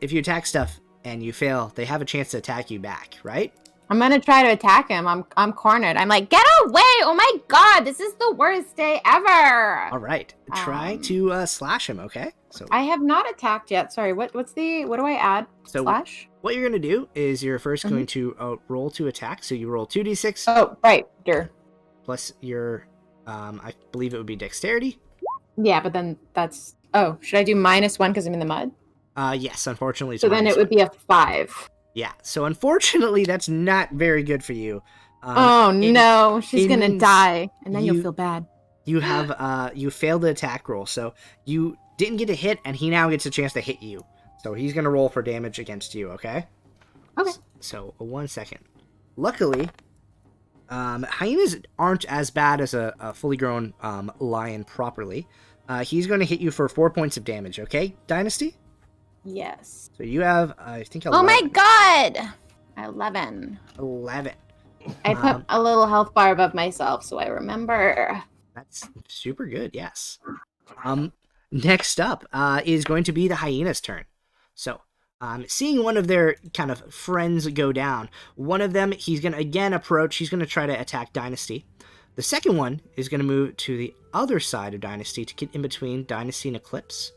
if you attack stuff and you fail, they have a chance to attack you back, right? I'm gonna try to attack him. I'm cornered. I'm like, get away! Oh my god, this is the worst day ever. All right, try to slash him. Okay. So I have not attacked yet. Sorry. What do I add? So slash. What you're gonna do is you're first going to roll to attack. So you roll 2d6. Oh right, plus your, I believe it would be dexterity. Yeah, but then that's... Oh, should I do -1 because I'm in the mud? Yes, unfortunately. So then it would be a 5. Yeah, so unfortunately that's not very good for you. Oh no, she's gonna die, and then you'll feel bad. You have, you failed the attack roll, so you didn't get a hit, and he now gets a chance to hit you. So he's gonna roll for damage against you, okay? Okay. So, 1 second. Luckily... hyenas aren't as bad as a fully grown lion properly. He's going to hit you for 4 points of damage, okay, Dynasty? Yes. So you have, I think, 11. Oh my god! 11. 11. I put a little health bar above myself, so I remember. That's super good, yes. Next up is going to be the hyena's turn. So, seeing one of their kind of friends go down, one of them, he's going to again approach, he's going to try to attack Dynasty. The second one is going to move to the other side of Dynasty to get in between Dynasty and Eclipse.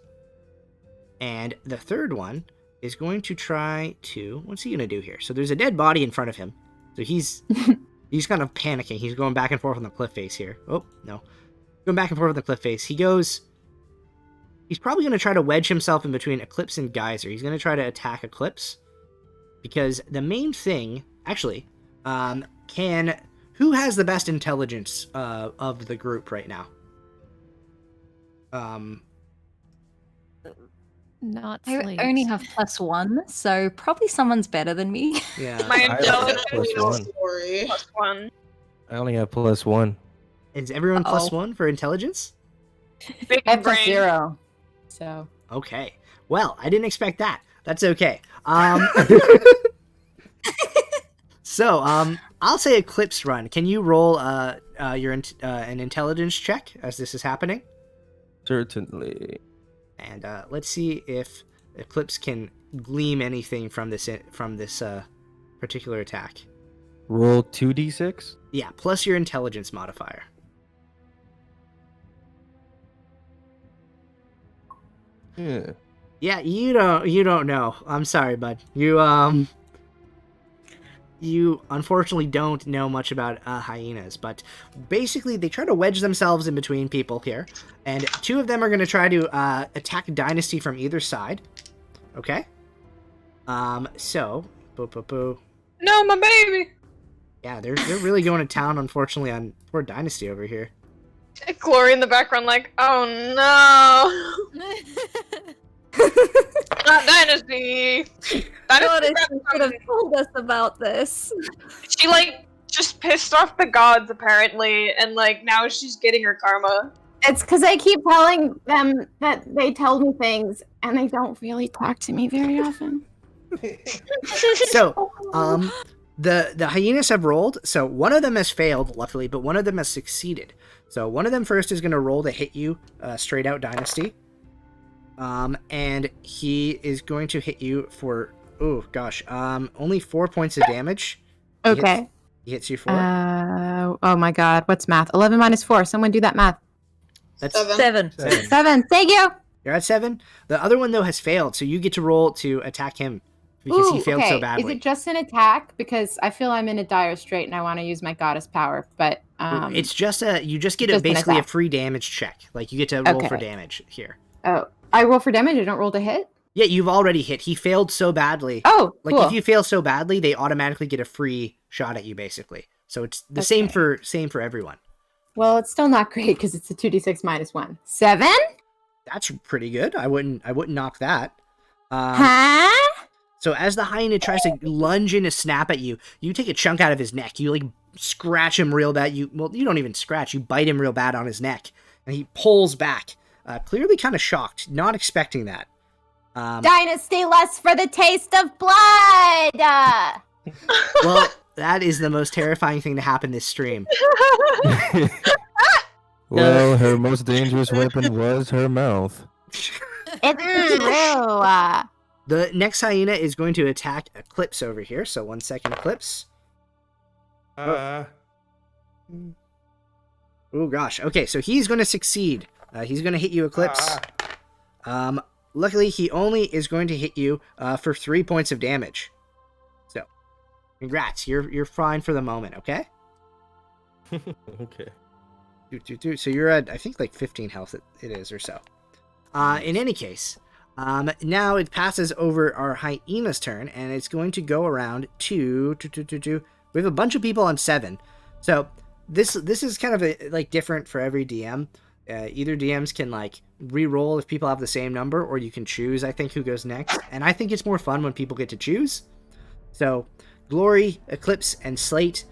And the third one is going to try to, what's he going to do here? So there's a dead body in front of him. So he's kind of panicking. He's going back and forth on the cliff face here. Oh, no. Going back and forth on the cliff face. He's probably going to try to wedge himself in between Eclipse and Geyser. He's going to try to attack Eclipse. Because the main thing... Actually, Who has the best intelligence of the group right now? Not I Slate. only have +1, so probably someone's better than me. Yeah. My I have intelligence +1. is Story. +1. I only have +1. Is everyone Uh-oh. +1 for intelligence? Big I have brain. +0. So Okay. Well, I didn't expect that. That's okay. So, I'll say Eclipse Run. Can you roll an intelligence check as this is happening? Certainly. And let's see if Eclipse can glean anything from this particular attack. Roll 2d6. Yeah, plus your intelligence modifier. Yeah. Yeah, you don't know. I'm sorry, bud. You unfortunately don't know much about hyenas, but basically they try to wedge themselves in between people here, and two of them are going to try to attack Dynasty from either side. Okay. So, boo. No, my baby. Yeah, they're really going to town, unfortunately, on poor Dynasty over here. Glory in the background, like, oh no, not Dynasty. God, Dynasty you could have told us about this. she like just pissed off the gods apparently, and like now she's getting her karma. it's because I keep telling them that they tell me things, and they don't really talk to me very often. So, the hyenas have rolled. So one of them has failed, luckily, but one of them has succeeded. So one of them first is going to roll to hit you, straight out Dynasty. And he is going to hit you for, only 4 points of damage. Okay. He hits you for. Oh my god, what's math? 11 minus 4. Someone do that math. That's 7. 7. Thank you. You're at 7. The other one, though, has failed, so you get to roll to attack him because he failed so badly. Is it just an attack? Because I feel I'm in a dire strait and I want to use my goddess power, but it's just you just get just an basically a attack. free damage check. Like, you get to roll for Okay. damage here. Oh, I roll for damage. I don't roll to hit. Yeah, you've already hit. He failed so badly. Oh, Like, cool. if you fail so badly, they automatically get a free shot at you, basically. So it's the same for everyone. Well, it's still not great because it's a 2d6 minus 1. 7? That's pretty good. I wouldn't knock that. Huh? So as the hyena tries to lunge in to snap at you, you take a chunk out of his neck. You like scratch him real bad. You don't even scratch. You bite him real bad on his neck, and he pulls back, clearly kind of shocked, not expecting that. Dynasty lust for the taste of blood! Well, that is the most terrifying thing to happen this stream. Well, her most dangerous weapon was her mouth. It's true. The next hyena is going to attack Eclipse over here. So 1 second, Eclipse. Oh gosh. Okay, so he's going to succeed. He's going to hit you, Eclipse. Luckily, he only is going to hit you for 3 points of damage. So, congrats. You're fine for the moment. Okay. Okay. So you're at, I think, like 15 health. It is or so. In any case, now it passes over our hyena's turn, and it's going to go around to. We have a bunch of people on 7. So this is kind of like different for every DM. Either DMs can like re-roll if people have the same number, or you can choose, I think, who goes next. And I think it's more fun when people get to choose. So Glory, Eclipse, and Slate,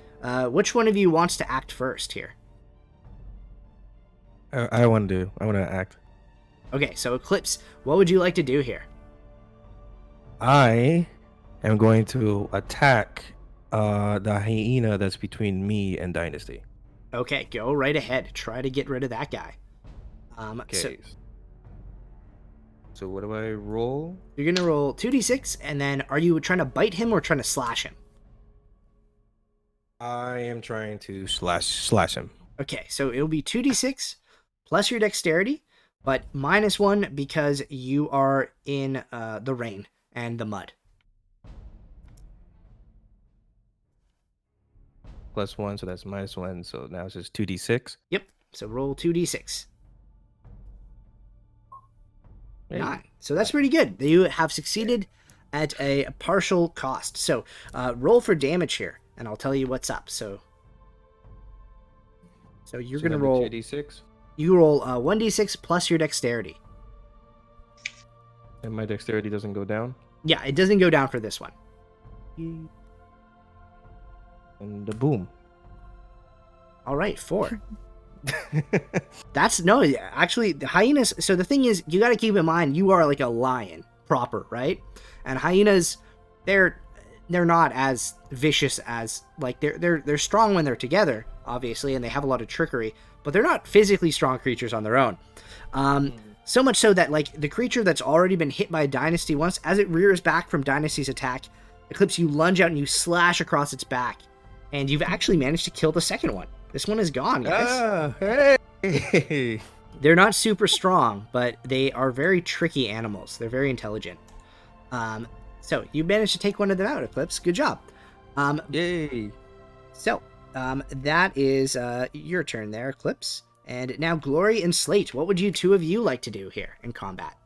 which one of you wants to act first here? I want to act. Okay, so Eclipse, what would you like to do here? I am going to attack the hyena that's between me and Dynasty. Okay, go right ahead. Try to get rid of that guy. Okay. So what do I roll? You're going to roll 2d6, and then are you trying to bite him or trying to slash him? I am trying to slash him. Okay, so it'll be 2d6 plus your dexterity, but -1 because you are in the rain and the mud. +1, so that's -1. So now it's just 2d6. Yep, so roll 2d6. Hey. 9. So that's pretty good. You have succeeded at a partial cost. So roll for damage here. and I'll tell you what's up. So you're gonna that'd be roll 2d6, You roll 1d6 plus your dexterity. and my dexterity doesn't go down. Yeah, it doesn't go down for this one. And boom. All right, 4. That's no, actually, the hyenas. So the thing is, you got to keep in mind, you are like a lion proper, right? And hyenas, they're not as vicious as like they're strong when they're together, obviously, and they have a lot of trickery, but they're not physically strong creatures on their own. So much so that like the creature that's already been hit by Dynasty once, as it rears back from Dynasty's attack, Eclipse, you lunge out and you slash across its back, and you've actually managed to kill the second one. This one is gone, guys. Hey. They're not super strong, but they are very tricky animals. They're very intelligent. So you managed to take one of them out, Eclipse. Good job. Yay. So that is your turn there, Eclipse. And now Glory and Slate, what would you two of you like to do here in combat?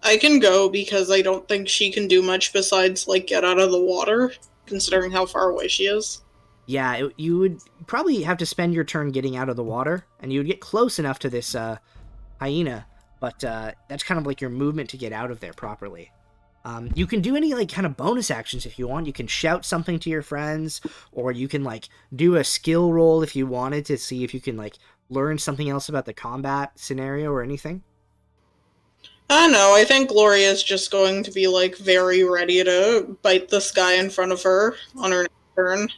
I can go because I don't think she can do much besides like get out of the water, considering how far away she is. Yeah, you would probably have to spend your turn getting out of the water, and you would get close enough to this hyena, but that's kind of like your movement to get out of there properly. You can do any like kind of bonus actions if you want. You can shout something to your friends, or you can like do a skill roll if you wanted to see if you can like learn something else about the combat scenario or anything. I don't know, I think Gloria's just going to be like very ready to bite this guy in front of her on her next turn.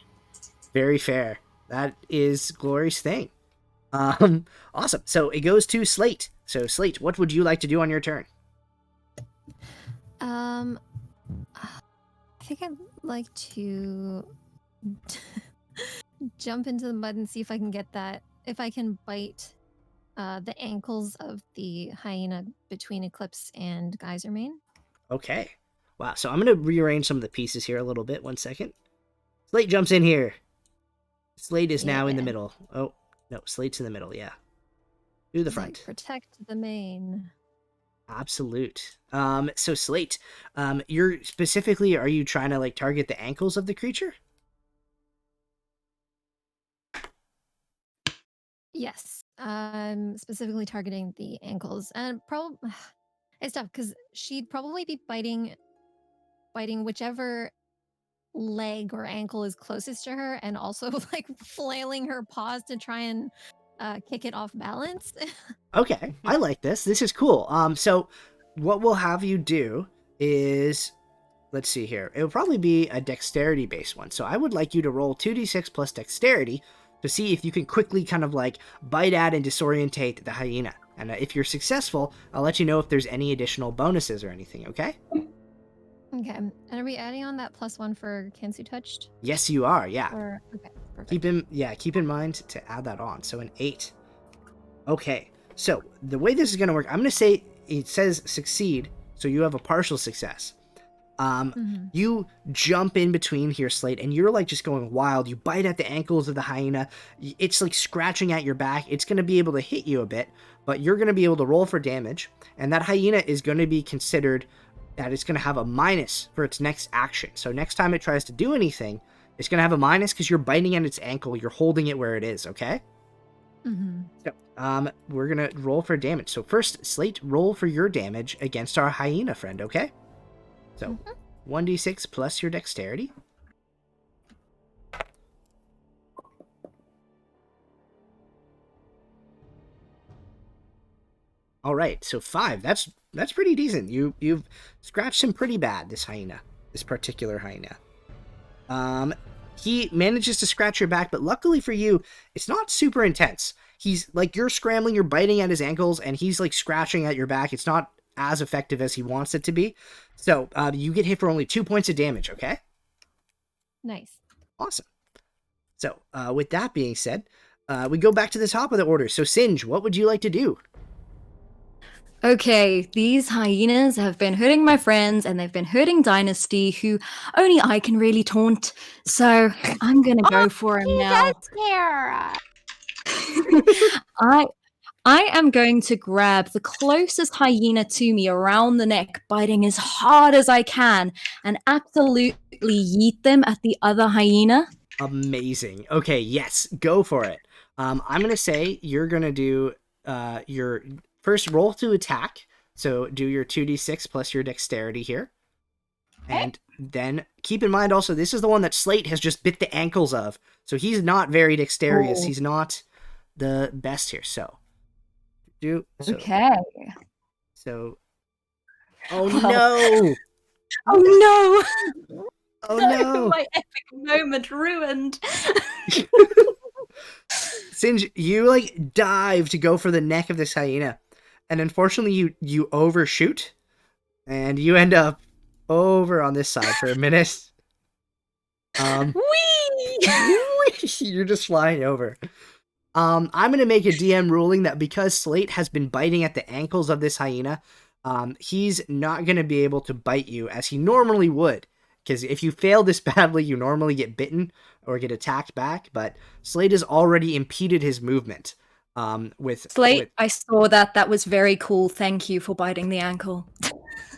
Very fair. That is Glory's thing. Awesome. So it goes to Slate. So Slate, what would you like to do on your turn? I think I'd like to jump into the mud and see if I can get that. If I can bite the ankles of the hyena between Eclipse and Geyser Mane. Okay. Wow. So I'm going to rearrange some of the pieces here a little bit. 1 second. Slate jumps in here. Slate is now in the middle. Oh, no. Slate's in the middle. Yeah. To the front. Protect the mane. Absolute. So Slate, you're specifically, are you trying to like target the ankles of the creature? Yes. I'm specifically targeting the ankles. And probably it's tough because she'd probably be biting whichever leg or ankle is closest to her, and also like flailing her paws to try and kick it off balance. Okay, I like this. This is cool. So what we'll have you do is, let's see here. It'll probably be a dexterity based one. So I would like you to roll 2d6 plus dexterity to see if you can quickly kind of like bite at and disorientate the hyena. And if you're successful, I'll let you know if there's any additional bonuses or anything, okay? Okay. And are we adding on that +1 for Kansu touched? Yes, you are. Yeah. Okay. Perfect. Keep in mind to add that on. So an 8. Okay. So the way this is going to work, I'm going to say it says succeed, so you have a partial success. You jump in between here, Slate, and you're like just going wild. You bite at the ankles of the hyena. It's like scratching at your back. It's going to be able to hit you a bit, but you're going to be able to roll for damage, and that hyena is going to be considered that it's going to have a minus for its next action. So next time it tries to do anything, it's going to have a minus because you're biting at its ankle. You're holding it where it is, okay? So, we're going to roll for damage. So first, Slate, roll for your damage against our hyena friend, okay? So, 1d6 plus your dexterity. All right, so 5. That's pretty decent. You've scratched him pretty bad, this particular hyena. He manages to scratch your back, but luckily for you, it's not super intense. He's like, you're scrambling, you're biting at his ankles, and he's like scratching at your back. It's not as effective as he wants it to be. So you get hit for only 2 points of damage, okay? Nice. Awesome. So with that being said, we go back to the top of the order. So Singe, what would you like to do? Okay, these hyenas have been hurting my friends and they've been hurting Dynasty, who only I can really taunt. So I'm going to go for him now. I am going to grab the closest hyena to me around the neck, biting as hard as I can, and absolutely yeet them at the other hyena. Amazing. Okay, yes, go for it. I'm gonna say you're gonna do your first roll to attack. So do your 2d6 plus your dexterity here. And then keep in mind also, this is the one that Slate has just bit the ankles of. So he's not very dexterous. Oh. He's not the best here. So Okay. So oh Well. no. Oh no! Oh no. My epic moment ruined. Singe, you like dive to go for the neck of this hyena, and unfortunately you overshoot, and you end up over on this side for a minute. Whee! You're just flying over. I'm gonna make a DM ruling that because Slate has been biting at the ankles of this hyena, he's not gonna be able to bite you as he normally would. Because if you fail this badly, you normally get bitten or get attacked back. But Slate has already impeded his movement. Slate, I saw that. That was very cool. Thank you for biting the ankle.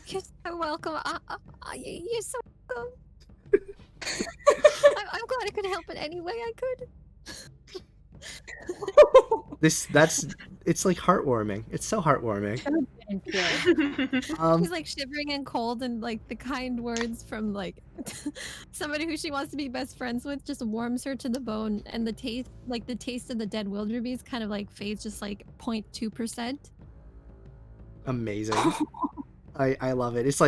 You're so welcome. You're so welcome. I'm glad I could help in any way I could. It's like heartwarming. It's so heartwarming. She's like shivering and cold, and like the kind words from like somebody who she wants to be best friends with just warms her to the bone, and the taste of the dead wildebeest kind of like fades just like 0.2%. Amazing. I love it. It's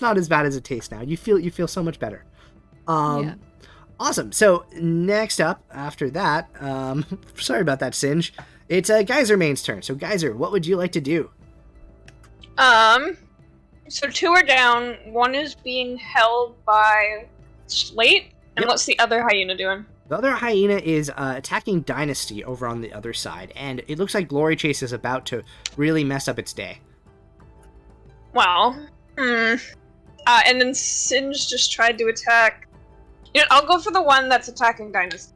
not as bad as it tastes now. You feel so much better. Yeah. Awesome. So next up after that, sorry about that, Singe. It's Geyser Main's turn. So Geyser, what would you like to do? So 2 are down, 1 is being held by Slate, and Yep. what's the other hyena doing? The other hyena is attacking Dynasty over on the other side, and it looks like Glory Chase is about to really mess up its day. Well, and then Singe just tried to attack. You know, I'll go for the one that's attacking Dynasty.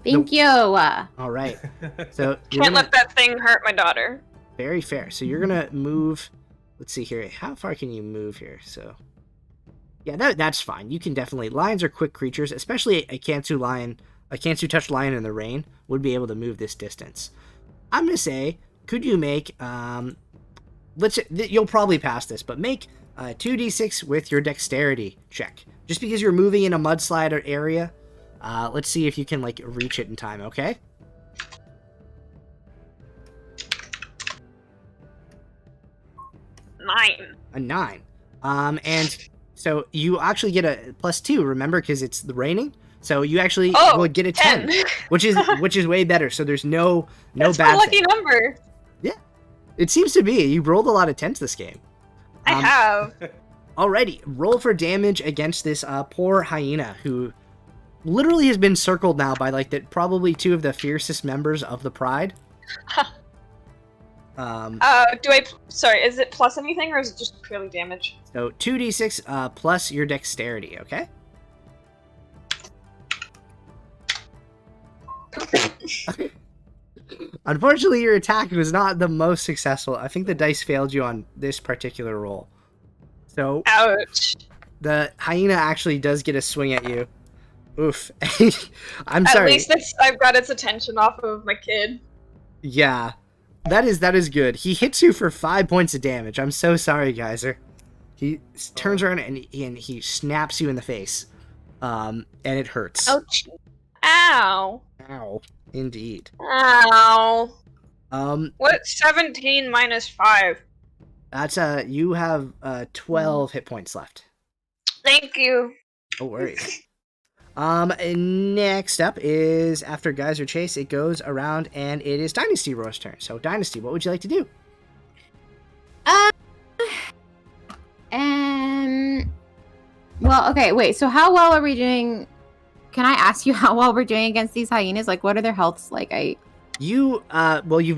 Thank you. All right. So you're Can't gonna, let that thing hurt my daughter. very fair. So you're gonna move. Let's see here. How far can you move here? So yeah, that's fine. You can definitely. Lions are quick creatures, especially a Kansu touched lion in the rain would be able to move this distance. I'm gonna say, could you make you'll probably pass this, but make 2d6 with your dexterity check. Just because you're moving in a mudslide or area, let's see if you can like reach it in time. Okay. A 9. And so you actually get a +2. Remember, because it's the raining. So you actually will get a 10, which is way better. So there's no That's bad my lucky thing. number. Yeah, it seems to be. You rolled a lot of 10s this game. I have. Alrighty, roll for damage against this poor hyena who literally has been circled now by like probably 2 of the fiercest members of the Pride. Sorry, is it plus anything or is it just purely damage? So 2d6 plus your dexterity, okay? Unfortunately, your attack was not the most successful. I think the dice failed you on this particular roll. So, ouch. The hyena actually does get a swing at you. Oof. I'm sorry. At least I've got its attention off of my kid. Yeah. That is good. He hits you for 5 points of damage. I'm so sorry, Geyser. He turns around and he snaps you in the face. And it hurts. Ouch. Ow. Ow. Indeed. Ow. Um, What's 17 minus 5? That's you have 12 hit points left. Thank you. No worries. Next up is after Geyser Chase, it goes around and it is DynastyRoar's turn. So Dynasty, what would you like to do? Well, okay, wait. So how well are we doing? Can I ask you how well we're doing against these hyenas? Like, what are their healths like? You've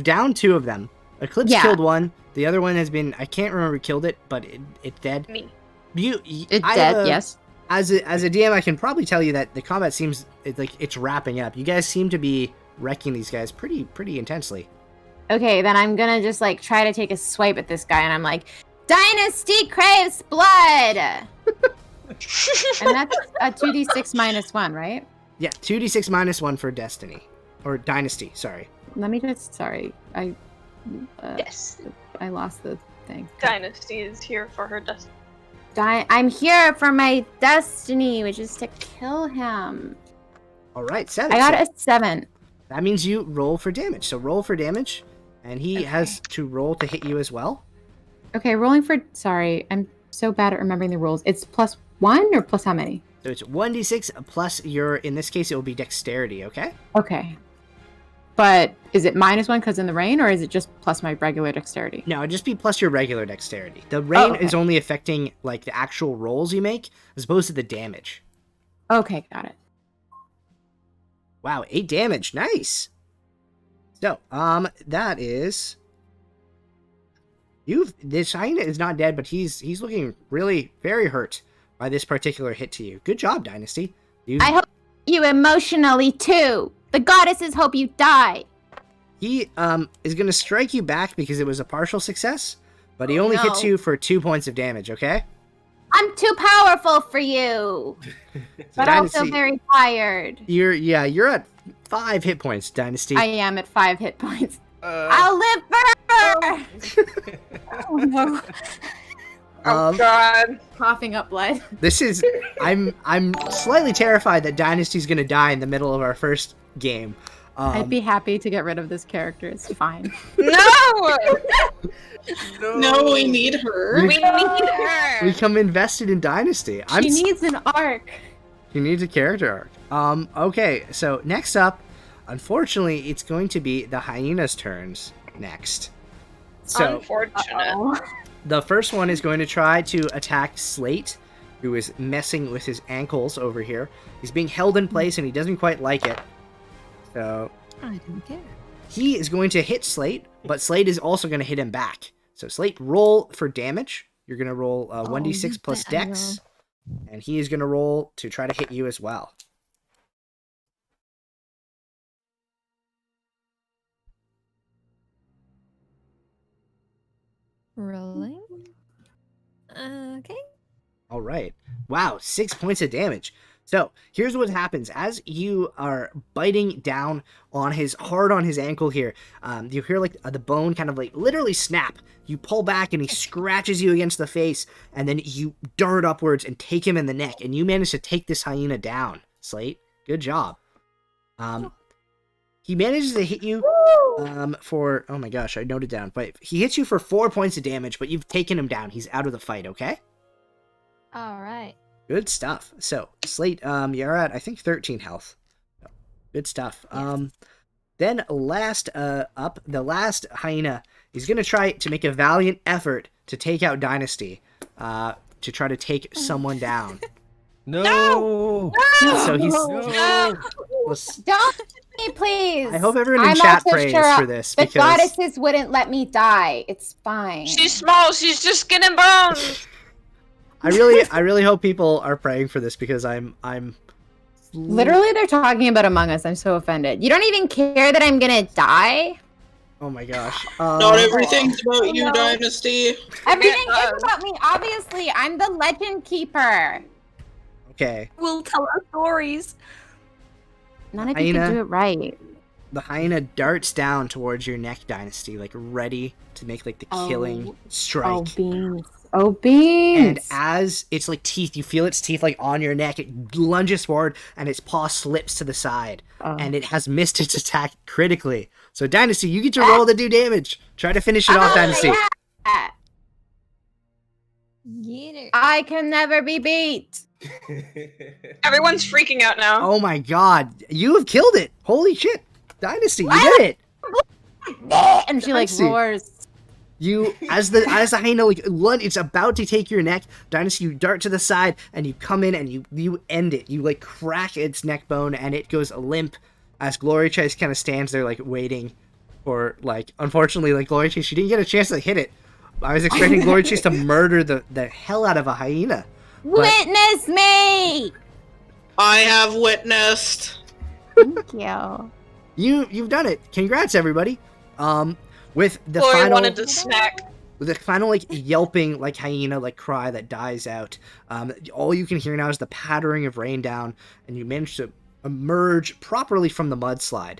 downed 2 of them. Eclipse killed 1. The other one has been, I can't remember who killed it, but it's dead. Me. It's dead, yes. As a DM, I can probably tell you that the combat seems it's wrapping up. You guys seem to be wrecking these guys pretty intensely. Okay, then I'm gonna just like try to take a swipe at this guy, and I'm like, Dynasty craves blood. And that's a 2d6 minus 1, right? Yeah, 2d6 minus 1 for Destiny. Or Dynasty, sorry. Let me just, sorry. Yes. I lost the thing. Dynasty is here for her destiny. I'm here for my destiny, which is to kill him. Alright, 7. I got a 7. That means you roll for damage. So roll for damage, and he has to roll to hit you as well. Okay, rolling for... Sorry, I'm so bad at remembering the rules. It's plus 1 or plus how many? So it's 1d6 plus your, in this case, it will be dexterity, okay? Okay. But is it minus 1 because in the rain, or is it just plus my regular dexterity? No, it'd just be plus your regular dexterity. The rain okay. is only affecting, like, the actual rolls you make, as opposed to the damage. Okay, got it. Wow, 8 damage. Nice! So, that is... This hyena is not dead, but he's looking really very hurt by this particular hit to you. Good job, Dynasty. I hope you emotionally, too! The goddesses hope you die! He, is gonna strike you back because it was a partial success, but he only hits you for 2 points of damage, okay? I'm too powerful for you! But Dynasty, also very tired. You're at 5 hit points, Dynasty. I am at 5 hit points. I'll live forever! Oh no. Oh god. Coughing up blood. This is... I'm slightly terrified that Dynasty's gonna die in the middle of our first game. I'd be happy to get rid of this character. It's fine. No! No, we need her. We need her! We become invested in Dynasty. She needs an arc. She needs a character arc. Okay, so next up, unfortunately, it's going to be the hyena's turns next. So, unfortunate. the first one is going to try to attack Slate, who is messing with his ankles over here. He's being held in place and he doesn't quite like it. So, I don't care. he is going to hit Slate, but Slate is also going to hit him back. So Slate, roll for damage. You're going to roll 1d6 plus dex. And he is going to roll to try to hit you as well. Rolling. Okay. All right. Wow, 6 points of damage. So here's what happens. As you are biting down on hard on his ankle here, you hear like the bone kind of like literally snap. You pull back and he scratches you against the face, and then you dart upwards and take him in the neck, and you manage to take this hyena down. Slate, good job. He manages to hit you for, oh my gosh, I noted down, but he hits you for 4 points of damage, but you've taken him down. He's out of the fight, okay? All right. Good stuff. So, Slate, you're at, I think, 13 health. Good stuff. Yes. Then last up, the last hyena is going to try to make a valiant effort to take out Dynasty, to try to take someone down. No! So he's... No! Don't me, please. I hope everyone in I'm chat also prays sure for this, the because... goddesses wouldn't let me die. It's fine. She's small, she's just skin and bones! I really hope people are praying for this, because I'm Literally, they're talking about Among Us. I'm so offended. You don't even care that I'm gonna die? Oh my gosh. Not everything's about you, Dynasty. Everything is about me, obviously. I'm the legend keeper. Okay. We'll tell our stories. None of you can do it right. The hyena darts down towards your neck, Dynasty, like ready to make like the killing strike. Oh, beans. Oh, beans. And as it's like teeth, you feel its teeth like on your neck, it lunges forward and its paw slips to the side. And it has missed its attack critically. So Dynasty, you get to roll to do damage. Try to finish it off, Dynasty. Yeah. Get it. I can never be beat. Everyone's freaking out now. Oh my god, you have killed it. Holy shit. Dynasty, you did it. And she like Dynasty. roars. You, as the hyena, like, it's about to take your neck, Dynasty, you dart to the side, and you come in, and you end it. You, like, crack its neck bone, and it goes limp, as Glory Chase kind of stands there, like, waiting for, like, unfortunately, like, Glory Chase, she didn't get a chance to hit it. I was expecting Glory Chase to murder the hell out of a hyena. Witness me! I have witnessed. Thank you. You've done it. Congrats, everybody. With the Glory final... wanted to snack. with a final like yelping like hyena like cry that dies out. All you can hear now is the pattering of rain down, and you manage to emerge properly from the mudslide.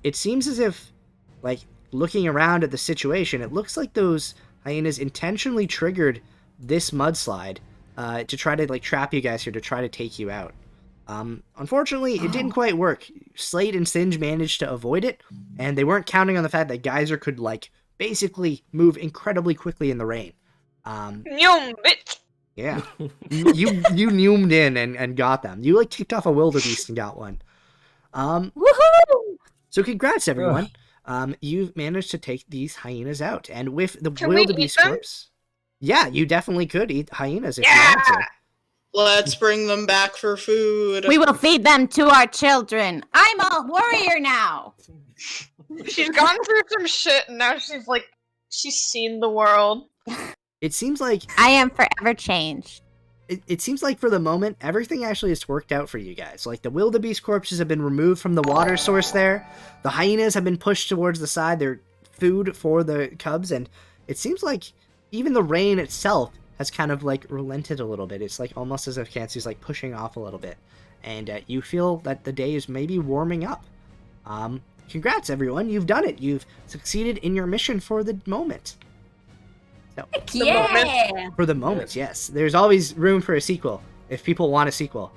It seems as if, like, looking around at the situation, it looks like those hyenas intentionally triggered this mudslide to try to like trap you guys here, to try to take you out. Unfortunately, it didn't quite work. Slate and Singe managed to avoid it, and they weren't counting on the fact that Geyser could like basically move incredibly quickly in the rain. Nyum, bitch! Yeah, you neumed in and got them. You like kicked off a wildebeest and got one. Woohoo! So congrats, everyone. You've managed to take these hyenas out, and with the Can we eat wildebeest them? corpse, yeah, you definitely could eat hyenas if Yeah! you wanted to. Let's bring them back for food. We will feed them to our children. I'm a warrior now. She's gone through some shit, and now she's seen the world. It seems like I am forever changed. it seems like for the moment everything actually has worked out for you guys. Like the wildebeest corpses have been removed from the water source there. The hyenas have been pushed towards the side. They're food for the cubs, and it seems like even the rain itself has kind of like relented a little bit. It's like almost as if Kansu's like pushing off a little bit, and you feel that the day is maybe warming up. Congrats, everyone! You've done it. You've succeeded in your mission for the moment. So, Yeah! for the moment, yes. There's always room for a sequel if people want a sequel.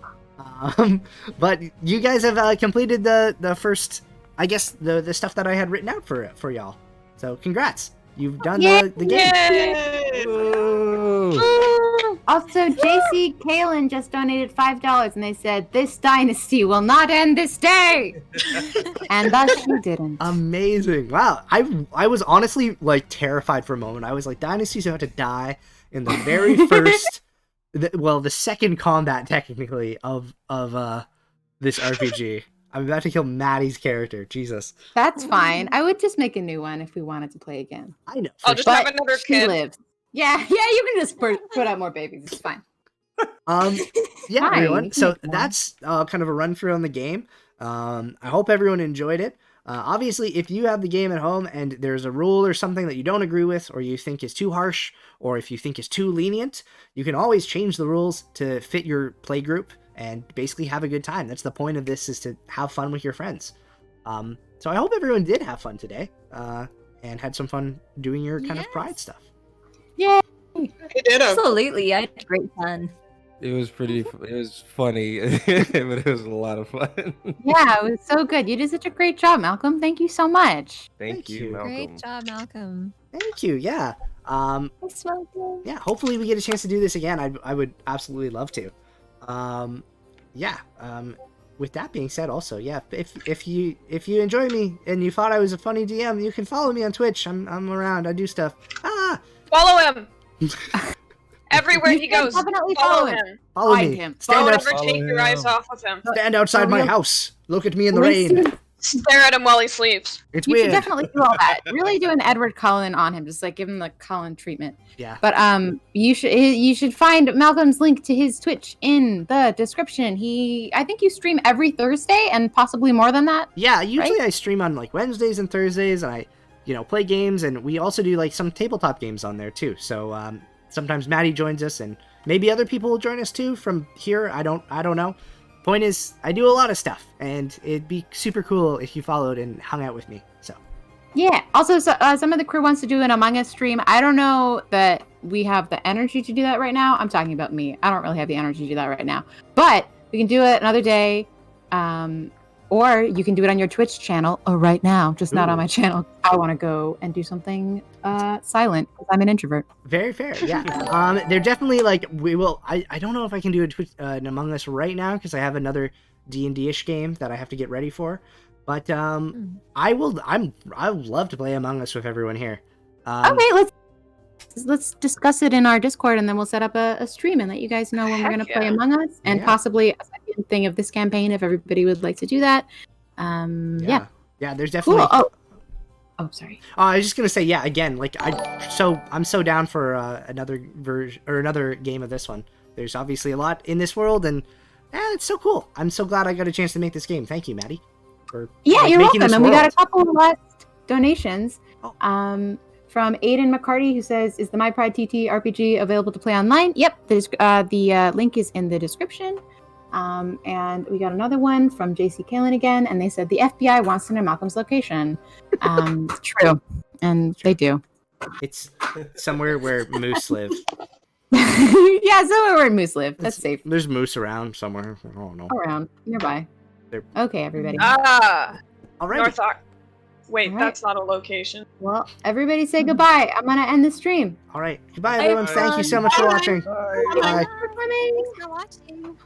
But you guys have completed the first, I guess, the stuff that I had written out for y'all. So congrats. You've done the game. Yay! Also, JC Kalen just donated $5, and they said, "This dynasty will not end this day," and thus she didn't. Amazing. Wow. I was honestly like terrified for a moment. I was like, Dynasty's about to die in the very first, the second combat technically of this RPG. I'm about to kill Maddie's character. Jesus. That's fine. I would just make a new one if we wanted to play again. I know. I'll just have But another she kid. lives. Yeah, you can just put out more babies. It's fine. Yeah, Fine, everyone. you So can make one. that's kind of a run through on the game. I hope everyone enjoyed it. Obviously, if you have the game at home and there's a rule or something that you don't agree with, or you think is too harsh, or if you think is too lenient, you can always change the rules to fit your play group and basically have a good time. That's the point of this, is to have fun with your friends. So I hope everyone did have fun today and had some fun doing your kind of pride stuff. Yay! I did have Absolutely, I had great fun. It was funny, but it was a lot of fun. Yeah, it was so good. You did such a great job, Malcolm. Thank you so much. Thank you, Malcolm. Great job, Malcolm. Thank you. Yeah. Thanks, Malcolm. Yeah, hopefully we get a chance to do this again. I would absolutely love to. With that being said, also, yeah, if you enjoy me and you thought I was a funny DM, you can follow me on Twitch. I'm around. I do stuff. Follow him! Everywhere You he can goes, definitely follow follow him. him. Follow Find me. him. Stand Don't out. ever take your eyes off of him. Stand outside my house. Look at me in the rain. Stare at him while he sleeps. It's You weird. should definitely do all that. Really do an Edward Cullen on him, just like give him the Cullen treatment. Yeah. But you should find Malcolm's link to his Twitch in the description. I think you stream every Thursday and possibly more than that. Yeah, usually I stream on like Wednesdays and Thursdays, and I, play games, and we also do like some tabletop games on there too. So sometimes Maddie joins us, and maybe other people will join us too from here. I don't know. Point is, I do a lot of stuff, and it'd be super cool if you followed and hung out with me. So Yeah. Also, some of the crew wants to do an Among Us stream. I don't know that we have the energy to do that right now. I'm talking about me. I don't really have the energy to do that right now. But we can do it another day. Or you can do it on your Twitch channel right now, just not on my channel. I want to go and do something silent because I'm an introvert. very fair. Yeah. They're definitely like we will. I don't know if I can do an Among Us right now because I have another D&D-ish game that I have to get ready for. But I would love to play Among Us with everyone here. Okay, let's discuss it in our Discord, and then we'll set up a stream and let you guys know when we're going to play Among Us, and possibly a second thing of this campaign if everybody would like to do that. Yeah. There's definitely. Cool. Oh, sorry. I was just gonna say, yeah. Again, like I'm so down for another version or another game of this one. There's obviously a lot in this world, and it's so cool. I'm so glad I got a chance to make this game. Thank you, Maddie. For Yeah, you're making welcome. this And we got a world. couple of last donations. Oh. from Aiden McCarty, who says, "Is the My Pride TTRPG available to play online?" Yep, the link is in the description. And we got another one from JC Kalen again, and they said the FBI wants to know Malcolm's location. True, and they do. It's somewhere where moose live. Yeah, somewhere where moose live. That's safe. There's moose around somewhere. I don't know. Around, nearby. Okay, everybody. All right. Northock. Wait, All right. that's not a location. Well, everybody say goodbye. I'm gonna end the stream. All right. Goodbye, everyone. Thank you so much for watching. Bye. Bye. For coming. Thanks for watching.